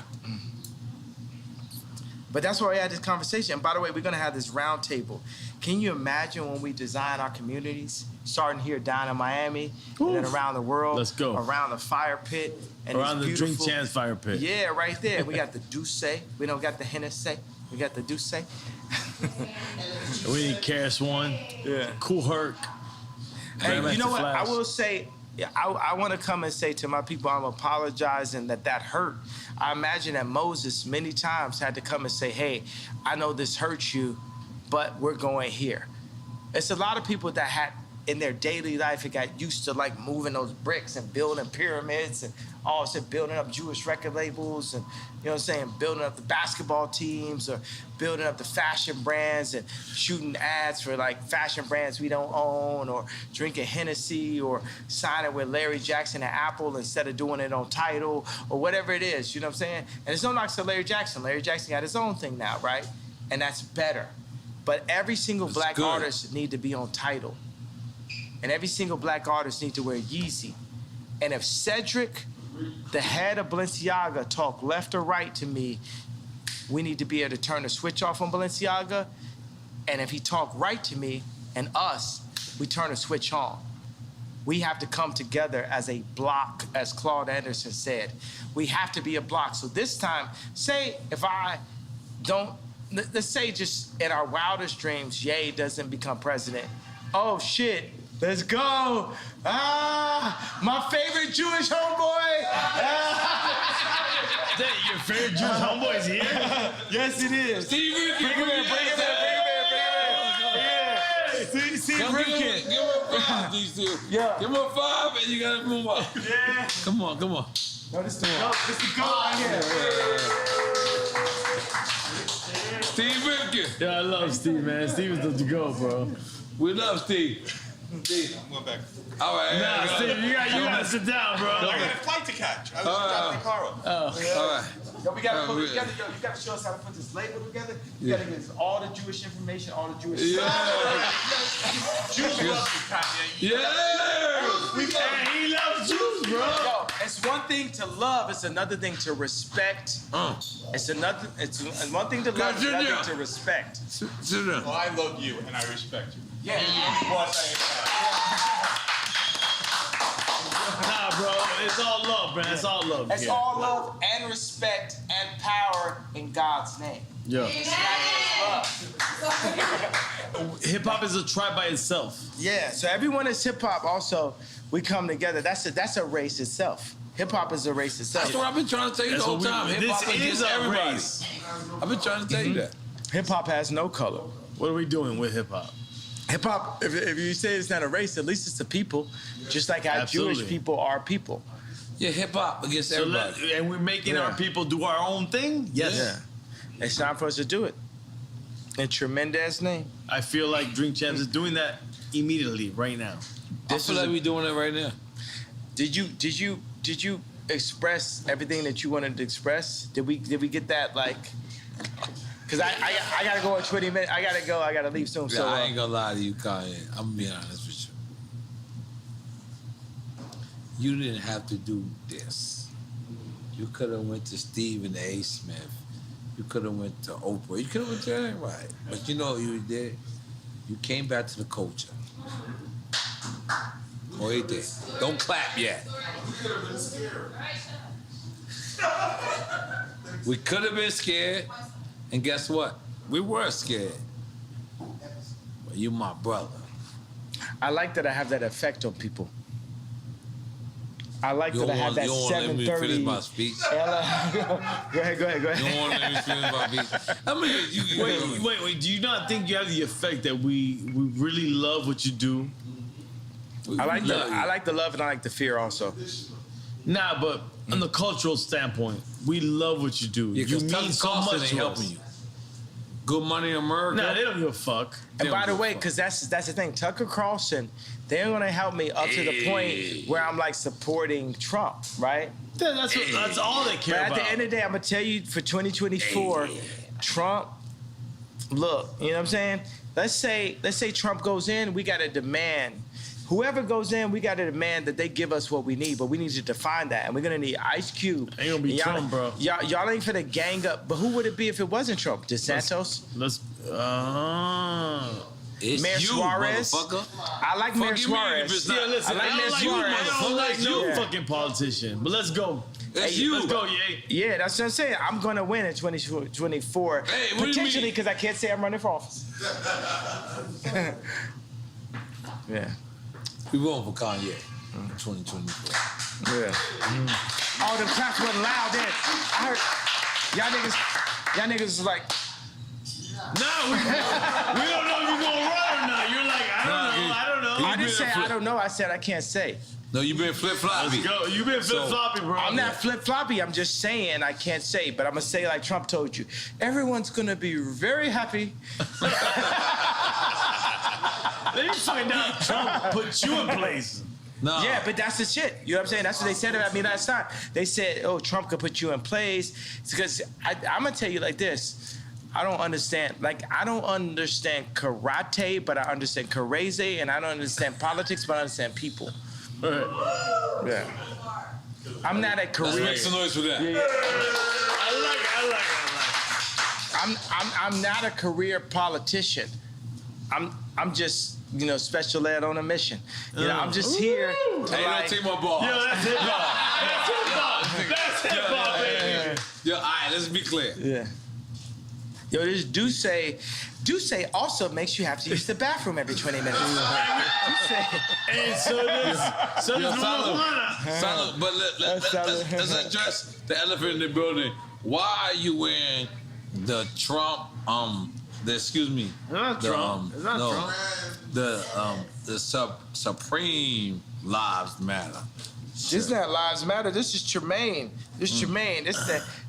But that's why we had this conversation. And by the way, we're gonna have this round table. Can you imagine when we design our communities, starting here down in Miami, and then around the world, Let's go. around the fire pit, and Around the this beautiful, DrinkChamps fire pit. Yeah, right there. We got the Douce. We don't got the Hennessy. We got the Douce. We need Karis One. Yeah. Cool Herc. Hey, you know Grandmaster what? Flash. I will say, I want to come and say to my people, I'm apologizing that hurt. I imagine that Moses many times had to come and say, hey, I know this hurts you, but we're going here. It's a lot of people that had in their daily life, it got used to like moving those bricks and building pyramids and all said building up Jewish record labels and, you know what I'm saying, building up the basketball teams or building up the fashion brands and shooting ads for like fashion brands we don't own or drinking Hennessy or signing with Larry Jackson and Apple instead of doing it on Tidal or whatever it is, you know what I'm saying? And it's no knocks to Larry Jackson. Larry Jackson got his own thing now, right? And that's better. But every single black good. artist need to be on Tidal. And every single black artist need to wear Yeezy. And if Cedric, the head of Balenciaga, talk left or right to me, we need to be able to turn the switch off on Balenciaga. And if he talk right to me and us, we turn the switch on. We have to come together as a block, as Claude Anderson said. We have to be a block. So this time, say if I don't, let's say just in our wildest dreams, Ye doesn't become president. Oh shit. Let's go. My favorite Jewish homeboy. Your favorite Jewish homeboy is here? Yes, it is. Steve Rifkin. Bring him in. Steve Rifkin. Give him a 5, these two. Yeah. Give him a 5 and you gotta move up. Yeah. Come on. No, this is the goat. This is the goat right here. Steve Rifkin. Yeah, I love Steve, man. Steve is the go, bro. We love Steve. Steve. I'm going back. All right. Nah, Steve, you gotta sit down, bro. I got a flight to catch. I was dropping the car up. All right. Yo, we gotta put it together. Yo, you gotta show us how to put this label together. You gotta give us all the Jewish information, all the Jewish stuff. Jews love you, Kanye. Yeah. And he loves Jews, bro. Yo, it's one thing to love, it's another thing to respect. It's one thing to love, it's another thing to respect. Sit down. Well, I love you and I respect you. Yeah. Because I am Nah, bro. It's all love, man. It's all love. It's all love and respect and power in God's name. Yeah. It's not just love. Hip hop is a tribe by itself. Yeah. So everyone is hip hop. Also, we come together. That's a race itself. Hip hop is a race itself. That's what I've been trying to tell you the whole time. Hip hop is everybody. Race. I've been trying to tell you that. Hip hop has no color. What are we doing with hip hop? Hip hop, if you say it's not a race, at least it's a people. Just like how Absolutely. Jewish people are people. Yeah, hip hop against everybody. And we're making our people do our own thing? Yes. Yeah. It's time for us to do it. In tremendous name. I feel like DrinkChamps is doing that immediately, right now. I feel like we're doing it right now. Did you express everything that you wanted to express? Did we get that like? Because I gotta go in 20 minutes. I gotta leave soon. Yeah, So I ain't gonna lie to you, Kanye. I'm gonna be honest with you. You didn't have to do this. You could have went to Stephen A. Smith. You could have went to Oprah. You could have went to anybody. But you know what you did? You came back to the culture. Oh, he did. Don't clap yet. We could have been scared. And guess what? We were scared. But you my brother. I like that I have that effect on people. I like that I have that 7:30. Let me finish my speech. Go ahead. You don't want to let me finish my speech. I mean, Wait. Do you not think you have the effect that we really love what you do? I like the love and I like the fear also. Nah, but on the cultural standpoint, we love what you do. Yeah, you mean Tucker so Carlson much ain't to helping us. you. Good Money America. Nah, they don't give a fuck. And by the way, because that's the thing, Tucker Carlson, they're gonna help me up to the point where I'm like supporting Trump, right? That's all they care But about. at the end of the day, I'm gonna tell you for 2024, Trump. Look, you know what I'm saying? Let's say Trump goes in, we gotta demand. Whoever goes in, we got to demand that they give us what we need, but we need to define that. And we're going to need Ice Cube. Ain't going to be Trump, bro. Y'all ain't finna gang up. But who would it be if it wasn't Trump? DeSantos? It's Mayor you, Suarez? motherfucker. I like Mayor Suarez. Yeah, listen, I like Mayor Suarez. I don't like no fucking politician. But let's go. It's you. Let's go, Ye. Yeah, that's what I'm saying. I'm going to win in 2024. Hey, what do you potentially, mean? because I can't say I'm running for office. Yeah. We voting for Kanye in 2024. Yeah. Oh, the claps wasn't loud then. I heard y'all niggas was like, No, we don't know if you're gonna run or not. You're like, I don't know. I didn't say I don't know. I said I can't say. No, you been flip-floppy. Let's go. You've been flip-floppy, bro. I'm not flip-floppy. I'm just saying I can't say, but I'm gonna say like Trump told you. Everyone's gonna be very happy. Then you find out Trump put you in place. No. Yeah, but that's the shit. You know what I'm saying? That's what they said about me last time. They said, oh, Trump could put you in place. It's because I'm going to tell you like this. I don't understand karate, but I understand karate, and I don't understand politics, but I understand people. Yeah. I'm not a career. Let's make some noise for that. Yeah. I like it. I'm not a career politician. I'm just, you know, special ed on a mission. You know, I'm just here to Hey, like, don't take my ball. Yo, that's hip hop. That's hip hop, baby. Yo, all right, let's be clear. yeah. Yo, this Duce also makes you have to use the bathroom every 20 minutes. And so does marijuana. Salud, but let's address the elephant in the building. Why are you wearing the Trump, It's not Trump. the Supreme Lives Matter. This is not Lives Matter. This is Tremaine. Tremaine.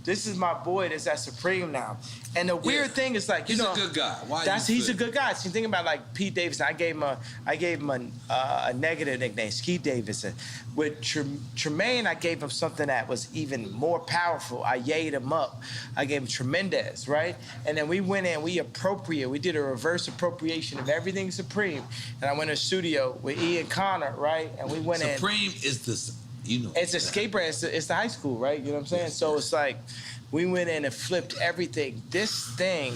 This is my boy that's at Supreme now. And the weird thing is like, you He's know, a good guy. Why he's a good guy. See, think about like Pete Davidson. I gave him a negative nickname, Ski Davidson. With Tremaine, I gave him something that was even more powerful. I yayed him up. I gave him Tremendous, right? And then we went in, we did a reverse appropriation of everything Supreme. And I went in the studio with Ian Connor, right? And we went in. Supreme is this, you know. It's a skate brand. It's the high school, right? You know what I'm saying? So it's like we went in and flipped everything. This thing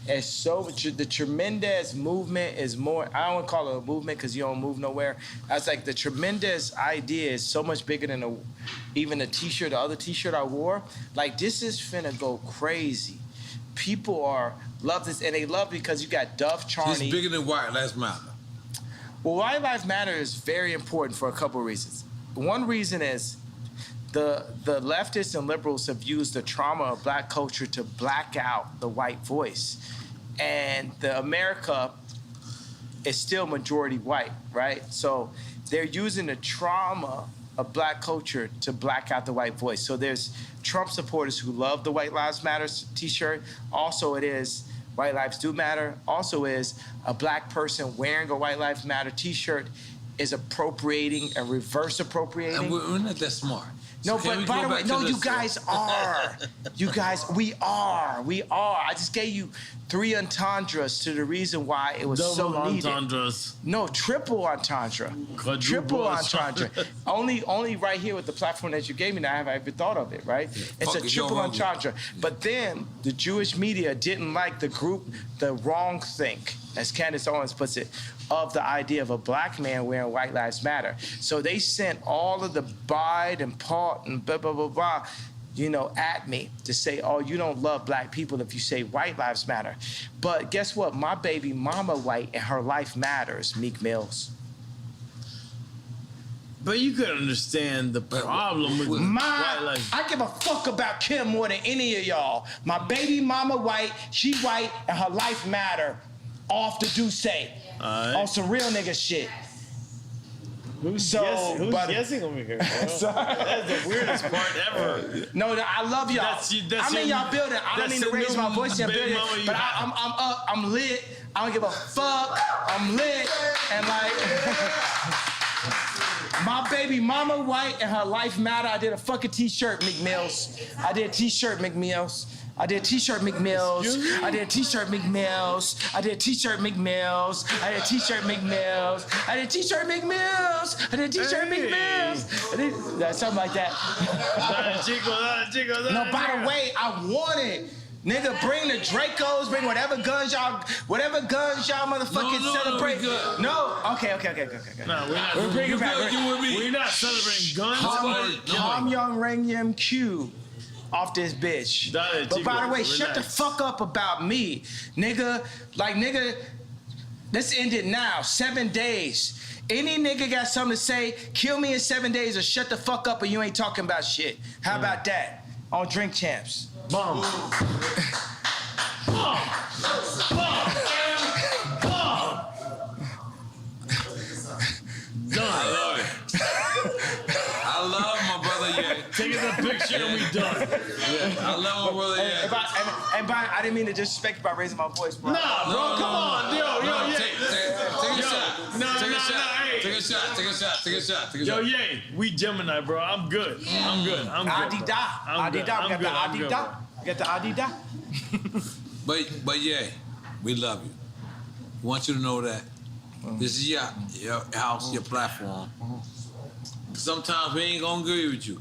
It's so the tremendous movement is more. I don't want to call it a movement because you don't move nowhere. That's like the tremendous idea is so much bigger than even the T-shirt, the other T-shirt I wore. Like this is finna go crazy. People love this, and they love because you got Dove Charney. It's bigger than White Lives Matter. Well, White Lives Matter is very important for a couple of reasons. One reason is the leftists and liberals have used the trauma of black culture to black out the white voice. And the America is still majority white, right? So they're using the trauma of black culture to black out the white voice. So there's Trump supporters who love the White Lives Matter t-shirt. Also it is White Lives Do Matter. Also is a black person wearing a White Lives Matter t-shirt is appropriating and reverse appropriating. And we're not that smart. No, So but by the way, no, you guys are. You guys, we are. I just gave you 3 entendres to the reason why it was so needed. Double entendres. No, triple entendre. Triple entendre. only right here with the platform that you gave me now have I ever thought of it, right? Yeah, it's a triple hungry. entendre. But then the Jewish media didn't like the wrong think, as Candace Owens puts it, of the idea of a black man wearing White Lives Matter. So they sent all of the Bide and Paul and blah, blah, blah, blah, at me to say, oh, you don't love black people if you say White Lives Matter. But guess what? My baby mama white and her life matters, Meek Mills. But you could understand the problem with White Lives. I give a fuck about Kim more than any of y'all. My baby mama white, she white, and her life matter. Off the Duce. On some real nigga shit. Who's guessing over here, bro? That's the weirdest part ever. No, I love y'all. I'm in y'all building. I don't mean to raise my voice in your building, but I'm up. I'm lit. I don't give a fuck. I'm lit. And like, my baby mama white and her life matter. I did a fucking t-shirt, Meek Mills. I did a t-shirt, Meek Mills. I did a t-shirt, Meek Mills. I did a t-shirt, Meek Mills. I did a t-shirt, Meek Mills. I did a t-shirt, Meek Mills. I did a t-shirt, Meek Mills. I did a t-shirt, Meek Mills. Something like that. No, by the way, I want it. Nigga, bring the Dracos, bring whatever guns y'all motherfucking celebrate. No, okay. No, we're not. We're bringing back. We're not celebrating guns. Ham Young Rang Yim Q. Off this bitch. But by the way, shut the fuck up about me. Nigga, let's end it now. 7 days. Any nigga got something to say, kill me in 7 days or shut the fuck up or you ain't talking about shit. How about that? On DrinkChamps. Bomb. Done. I love my brother, yeah. Taking the picture and we done. I love my brother, yeah. I didn't mean to disrespect you by raising my voice, bro. Nah, bro, come on. Yo, Take a shot. Take a shot. Yo, Ye, we Gemini, bro. I'm good. I'm good. Adida. We got the Adida. But yeah, we love you. We want you to know that this is your house, your platform. Sometimes we ain't gonna agree with you,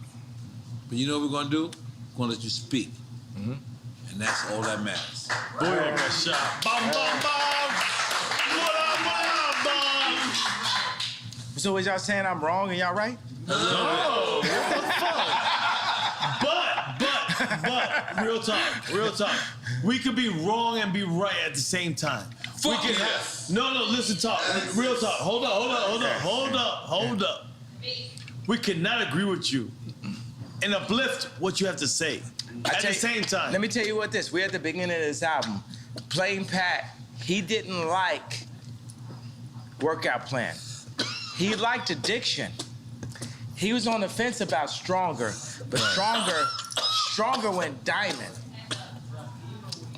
but you know what we're gonna do? We're gonna let you speak, and that's all that matters. Boy, I got shot. Bam, bam, bam. What up, bam? So was y'all saying I'm wrong and y'all right? No, what the fuck? But, real talk. We could be wrong and be right at the same time. Fuck we can yes. No, listen, talk. Real talk. Hold up. We cannot agree with you and uplift what you have to say at the same time. Let me tell you what this. We're at the beginning of this album. Plain Pat, he didn't like workout plan. He liked addiction. He was on the fence about Stronger, but Stronger went diamond.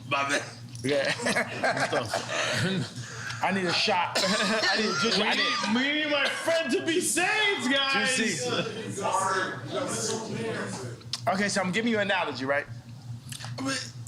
My bad. Yeah. I need a shot. We need my friend to be saved, guys. Okay, so I'm giving you an analogy, right?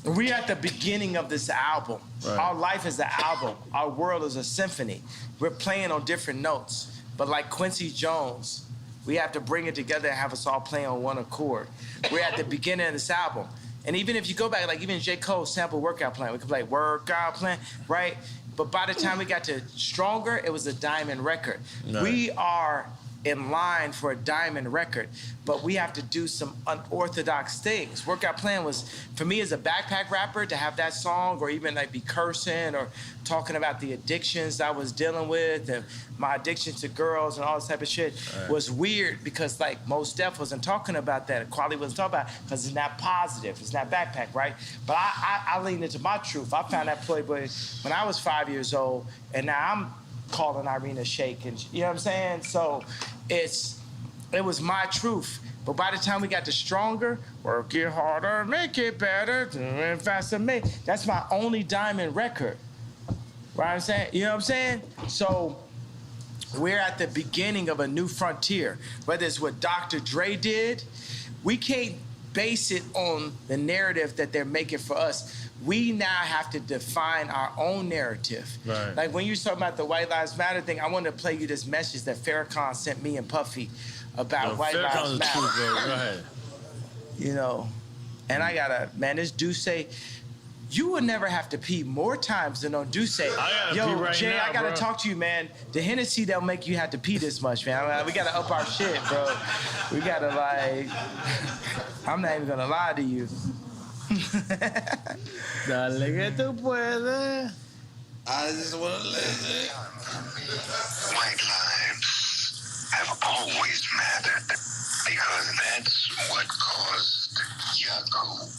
We're at the beginning of this album. Right. Our life is an album. Our world is a symphony. We're playing on different notes. But like Quincy Jones, we have to bring it together and have us all play on one accord. We're at the beginning of this album. And even if you go back, like even J. Cole sample Workout Plan, we could play Workout Plan, right? But by the time we got to Stronger, it was a diamond record. Right. We are in line for a diamond record, but we have to do some unorthodox things. Workout Plan was, for me as a backpack rapper, to have that song or even like be cursing or talking about the addictions I was dealing with and my addiction to girls and all this type of shit was weird because like Mos Def wasn't talking about that. Quality wasn't talking about it because it's not positive. It's not backpack, right? But I leaned into my truth. I found that Playboy when I was 5 years old, and now I'm calling Irina Shayk, and you know what I'm saying? So it was my truth. But by the time we got to Stronger, work it harder, make it better, do it faster, that's my only diamond record. Right? I'm saying, you know what I'm saying? So we're at the beginning of a new frontier. Whether it's what Dr. Dre did, we can't base it on the narrative that they're making for us. We now have to define our own narrative. Right. Like when you talking about the White Lives Matter thing, I wanted to play you this message that Farrakhan sent me and Puffy about White Lives Matter. Truth, bro. Go ahead. You know, and I gotta, man, this Duce, you would never have to pee more times than on Duce. I gotta pee right Jay, now, I gotta bro. talk to you, man. The Hennessy don't make you have to pee this much, man. I mean, we gotta up our shit, bro. We gotta like, I'm not even gonna lie to you. Dale que tú puedes. I just want to listen. White lives have always mattered because that's what caused Yaku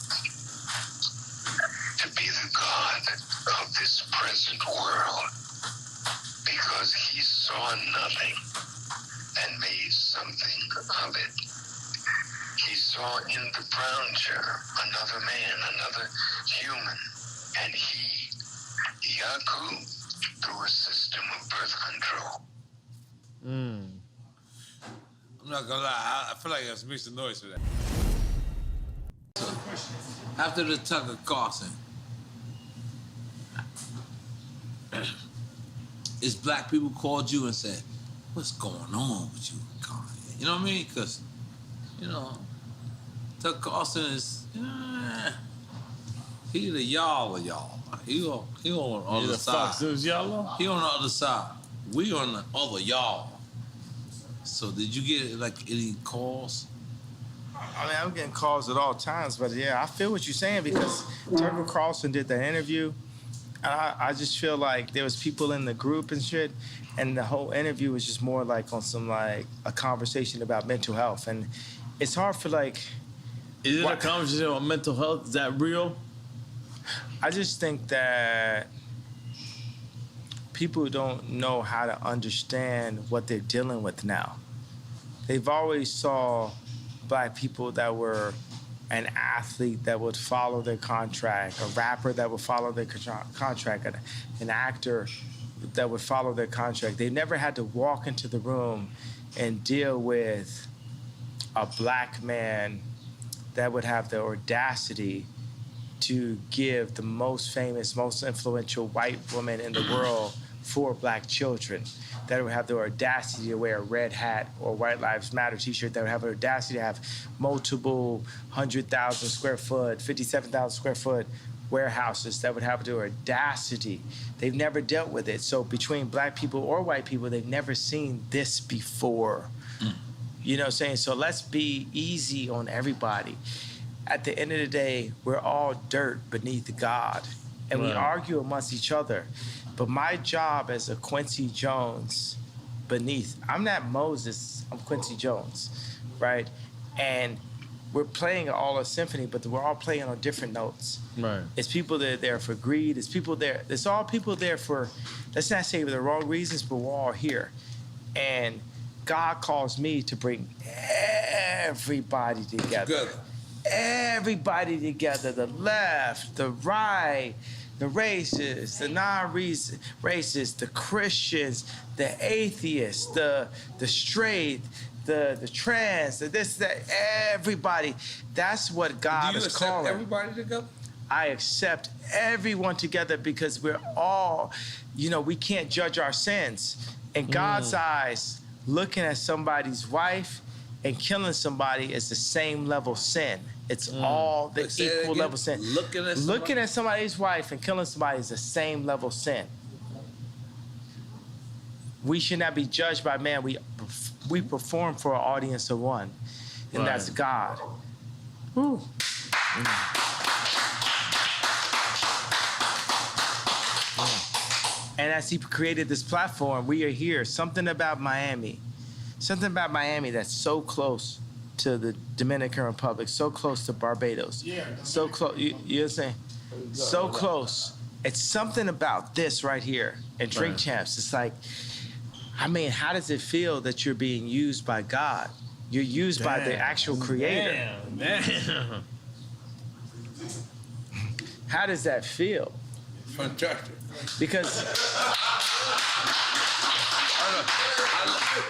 to be the god of this present world, because he saw nothing and made something of it. He saw in the brown chair another man, another human, and he, Yaku, through a system of birth control. I'm not gonna lie, I feel like I mixed the noise for that. So, after the Tucker Carlson, is black people called you and said, what's going on with you, Kanye? You know what I mean? Because, you know, Tucker Carlson is, he the y'all of y'all. He on the other side. Fox News y'all? He on the other side. We on the other y'all. So did you get like any calls? I mean, I'm getting calls at all times, but yeah, I feel what you're saying because Tucker Carlson did that interview. And I just feel like there was people in the group and shit, and the whole interview was just more like on some like a conversation about mental health. And it's hard for like... Is it a conversation about mental health? Is that real? I just think that people don't know how to understand what they're dealing with now. They've always saw black people that were an athlete that would follow their contract, a rapper that would follow their contract, an actor that would follow their contract. They never had to walk into the room and deal with a black man that would have the audacity to give the most famous, most influential white woman in the world 4 black children, that would have the audacity to wear a red hat or White Lives Matter t-shirt, that would have the audacity to have multiple 100,000 square foot, 57,000 square foot warehouses, that would have the audacity. They've never dealt with it. So between black people or white people, they've never seen this before. You know what I'm saying? So let's be easy on everybody. At the end of the day, we're all dirt beneath God. And we argue amongst each other. But my job as a Quincy Jones beneath, I'm not Moses, I'm Quincy Jones, right? And we're playing all a symphony, but we're all playing on different notes. Right. It's people that are there for greed. It's people there. It's all people there for, let's not say for the wrong reasons, but we're all here. And God calls me to bring everybody together. Good. Everybody together, the left, the right, the racists, the non-racists, the Christians, the atheists, the straight, the trans, the this, that, everybody. That's what God is calling. Do you accept everybody together? I accept everyone together because we're all, we can't judge our sins. In God's eyes, looking at somebody's wife and killing somebody is the same level sin. It's all the equal level sin. Looking at somebody's wife and killing somebody is the same level sin. We should not be judged by man. We perform for an audience of one, and that's God. Woo. And as he created this platform, we are here. Something about Miami that's so close to the Dominican Republic, so close to Barbados, so close. You know what I'm saying? So close. It's something about this right here and DrinkChamps. It's like, I mean, how does it feel that you're being used by God? You're used by the actual creator. Damn. How does that feel? Fantastic. Because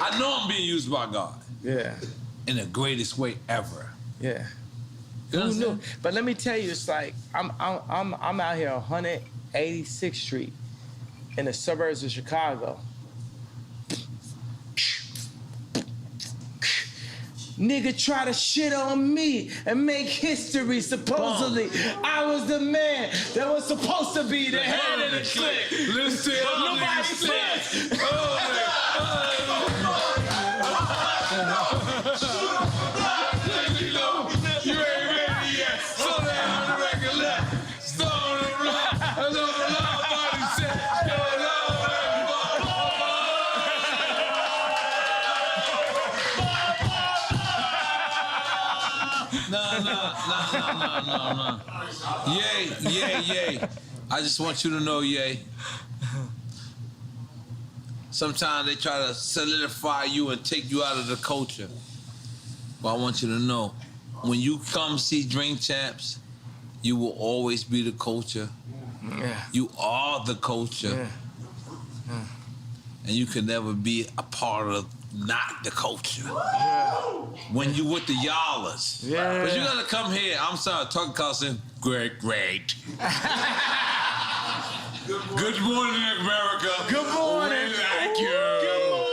I know I'm being used by God. Yeah. In the greatest way ever. Yeah. Who knew? But let me tell you, it's like I'm out here on 186th Street in the suburbs of Chicago. Nigga try to shit on me and make history, supposedly. I was the man that was supposed to be the head of the clique. Listen, nobody says. You ain't ready yet. Slow down the record left. Stone the block. That's all the loud body said. Go loud, No. Yay. I just want you to know, Yay. Sometimes they try to solidify you and take you out of the culture. But I want you to know, when you come see DrinkChamps, you will always be the culture. Yeah. You are the culture. Yeah. And you can never be a part of not the culture. Yeah. When you with the y'allers. Yeah. But you gotta come here. I'm sorry, talking cussing. Great. Good morning, America. Good morning. Thank you. Good morning.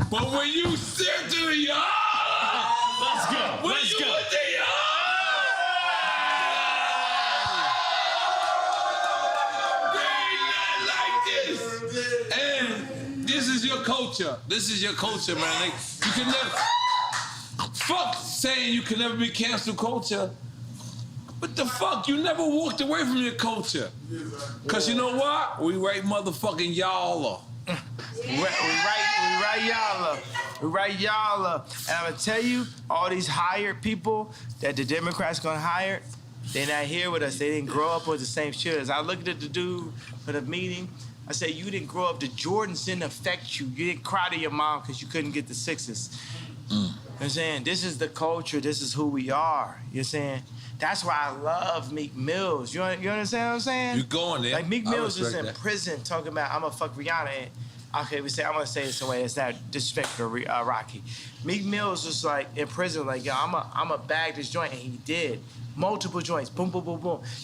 But when you sit to the yard, Let's go. with the yard, they not like this. And this is your culture. This is your culture, man. You can never. Fuck saying you can never be cancel culture. What the fuck? You never walked away from your culture. Cause you know what? We right motherfucking y'all. We right y'all. And I'm gonna tell you, all these hired people that the Democrats gonna hire, they're not here with us. They didn't grow up with the same shit. As I looked at the dude for the meeting, I said, you didn't grow up, the Jordans didn't affect you. You didn't cry to your mom because you couldn't get the sixes. You know what I'm saying? This is the culture, this is who we are. You know what I'm saying? That's why I love Meek Mills. You understand what I'm saying? You going there. Like Meek Mills is in that. prison talking about, I'm gonna fuck Rihanna. And, okay, I'm gonna say this in a way that's not disrespectful to Rocky. Meek Mills was like in prison, like, yo, I'm a bag this joint, and he did. Multiple joints, boom.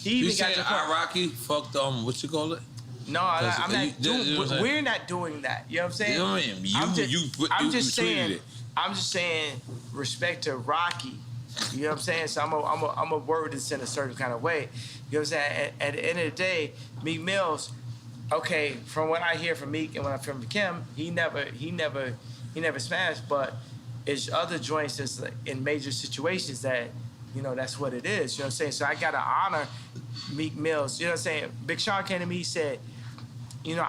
He even You got saying to the point- Rocky fucked what you call it? No, I'm not you know doing. We're not doing that. You know what I'm saying? You know what I mean? I'm just tweeted saying. it. I'm just saying respect to Rocky. You know what I'm saying? So I'm a word this in a certain kind of way. You know what I'm saying? At the end of the day, Meek Mills. Okay, from what I hear from Meek and when I from Kim, he never smashed. But it's other joints that's like in major situations that, you know, that's what it is. You know what I'm saying? So I gotta honor Meek Mills. You know what I'm saying? Big Sean came to me, he said, you know,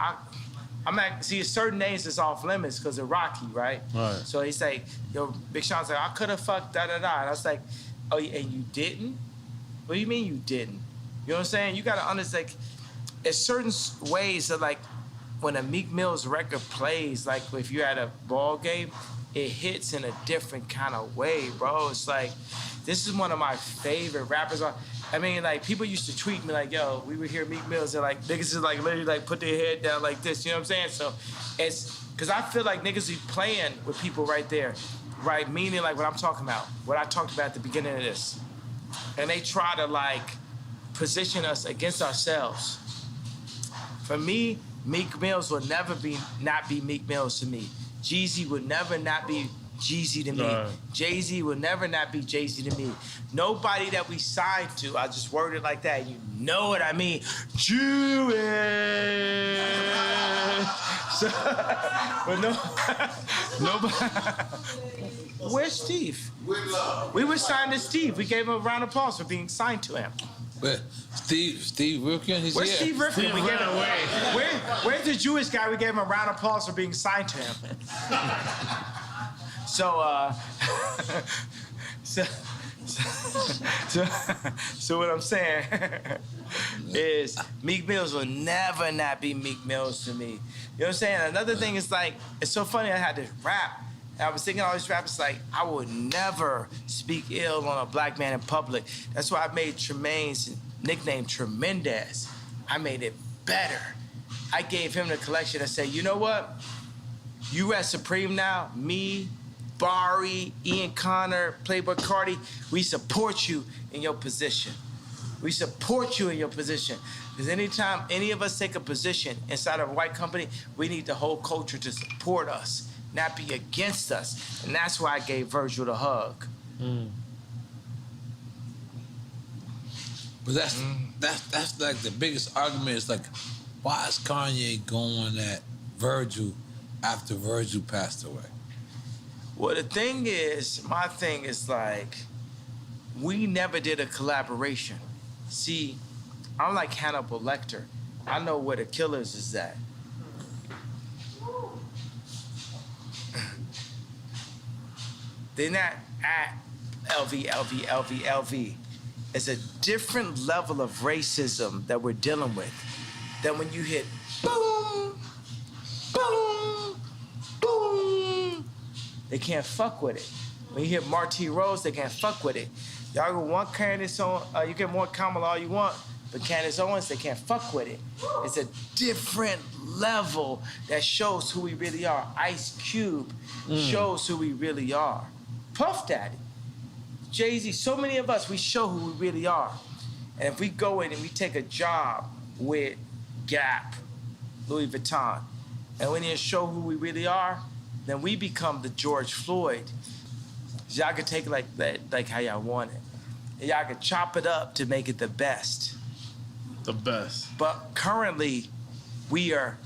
I'm not, see, certain names is off limits because of Rocky, right? Right. So he's like, yo, Big Sean's like, I could have fucked da. And I was like, oh, and you didn't? What do you mean you didn't? You know what I'm saying? You gotta understand, like, it's certain ways that, like, when a Meek Mill's record plays, like, if you're at a ball game, it hits in a different kind of way, bro. It's like, this is one of my favorite rappers. I mean, like, people used to tweet me like, yo, we would hear Meek Mills, and like, niggas is like, literally, like, put their head down like this, you know what I'm saying? So it's, because I feel like niggas be playing with people right there, right? Meaning, like, what I'm talking about, what I talked about at the beginning of this. And they try to, like, position us against ourselves. For me, Meek Mills will never not be Meek Mills to me. Jeezy would never not be Jeezy to me. Jay-Z will never not be Jay-Z to me. Nobody that we signed to, I just word it like that, you know what I mean, Jewish. So, but nobody. Where's Steve? We were signed to Steve. We gave him a round of applause for being signed to him. But Steve Rifkin, he's Where's here. Steve Rifkin? We gave him where's the Jewish guy? We gave him a round of applause for being signed to him. So what I'm saying is Meek Mills will never not be Meek Mills to me. You know what I'm saying? Another thing is like, it's so funny I had to rap. And I was thinking all these rappers like, I would never speak ill on a black man in public. That's why I made Tremaine's nickname Tremendez. I made it better. I gave him the collection and said, you know what? You at Supreme now, me, Barry, Ian Connor, Playboy Cardi, we support you in your position. We support you in your position. Because anytime any of us take a position inside of a white company, we need the whole culture to support us, not be against us. And that's why I gave Virgil the hug. But that's like the biggest argument is like, why is Kanye going at Virgil after Virgil passed away? Well, the thing is, my thing is like, we never did a collaboration. See, I'm like Hannibal Lecter. I know where the killers is at. They're not at LV. It's a different level of racism that we're dealing with than when you hit boom, boom, boom. They can't fuck with it. When you hit Marty Rose, they can't fuck with it. Y'all go want Candace on, you can want Kamala all you want, but Candace Owens, they can't fuck with it. It's a different level that shows who we really are. Ice Cube shows who we really are. Puff Daddy, Jay-Z, so many of us, we show who we really are. And if we go in and we take a job with Gap, Louis Vuitton, and we need to show who we really are, then we become the George Floyd. Y'all can take it like that, like how y'all want it. And y'all can chop it up to make it the best. The best. But currently, we are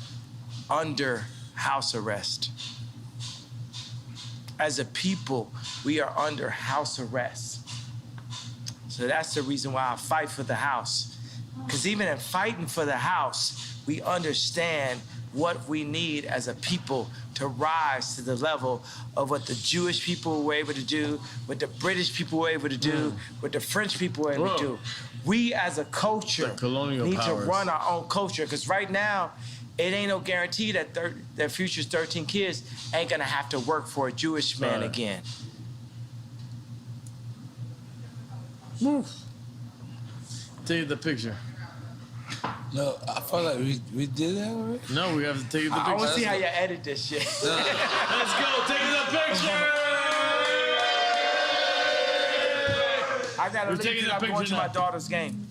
under house arrest. As a people, we are under house arrest. So that's the reason why I fight for the house. Because even in fighting for the house, we understand what we need as a people to rise to the level of what the Jewish people were able to do, what the British people were able to do, what the French people were able to do. We as a culture need to run our own culture, because right now, it ain't no guarantee that that Future's 13 kids ain't gonna have to work for a Jewish man again. Take the picture. No, I felt like we did that already. No, we have to take the picture. I want to see how you edit this shit. Let's go, take the picture! I gotta leave because I'm going to my daughter's game.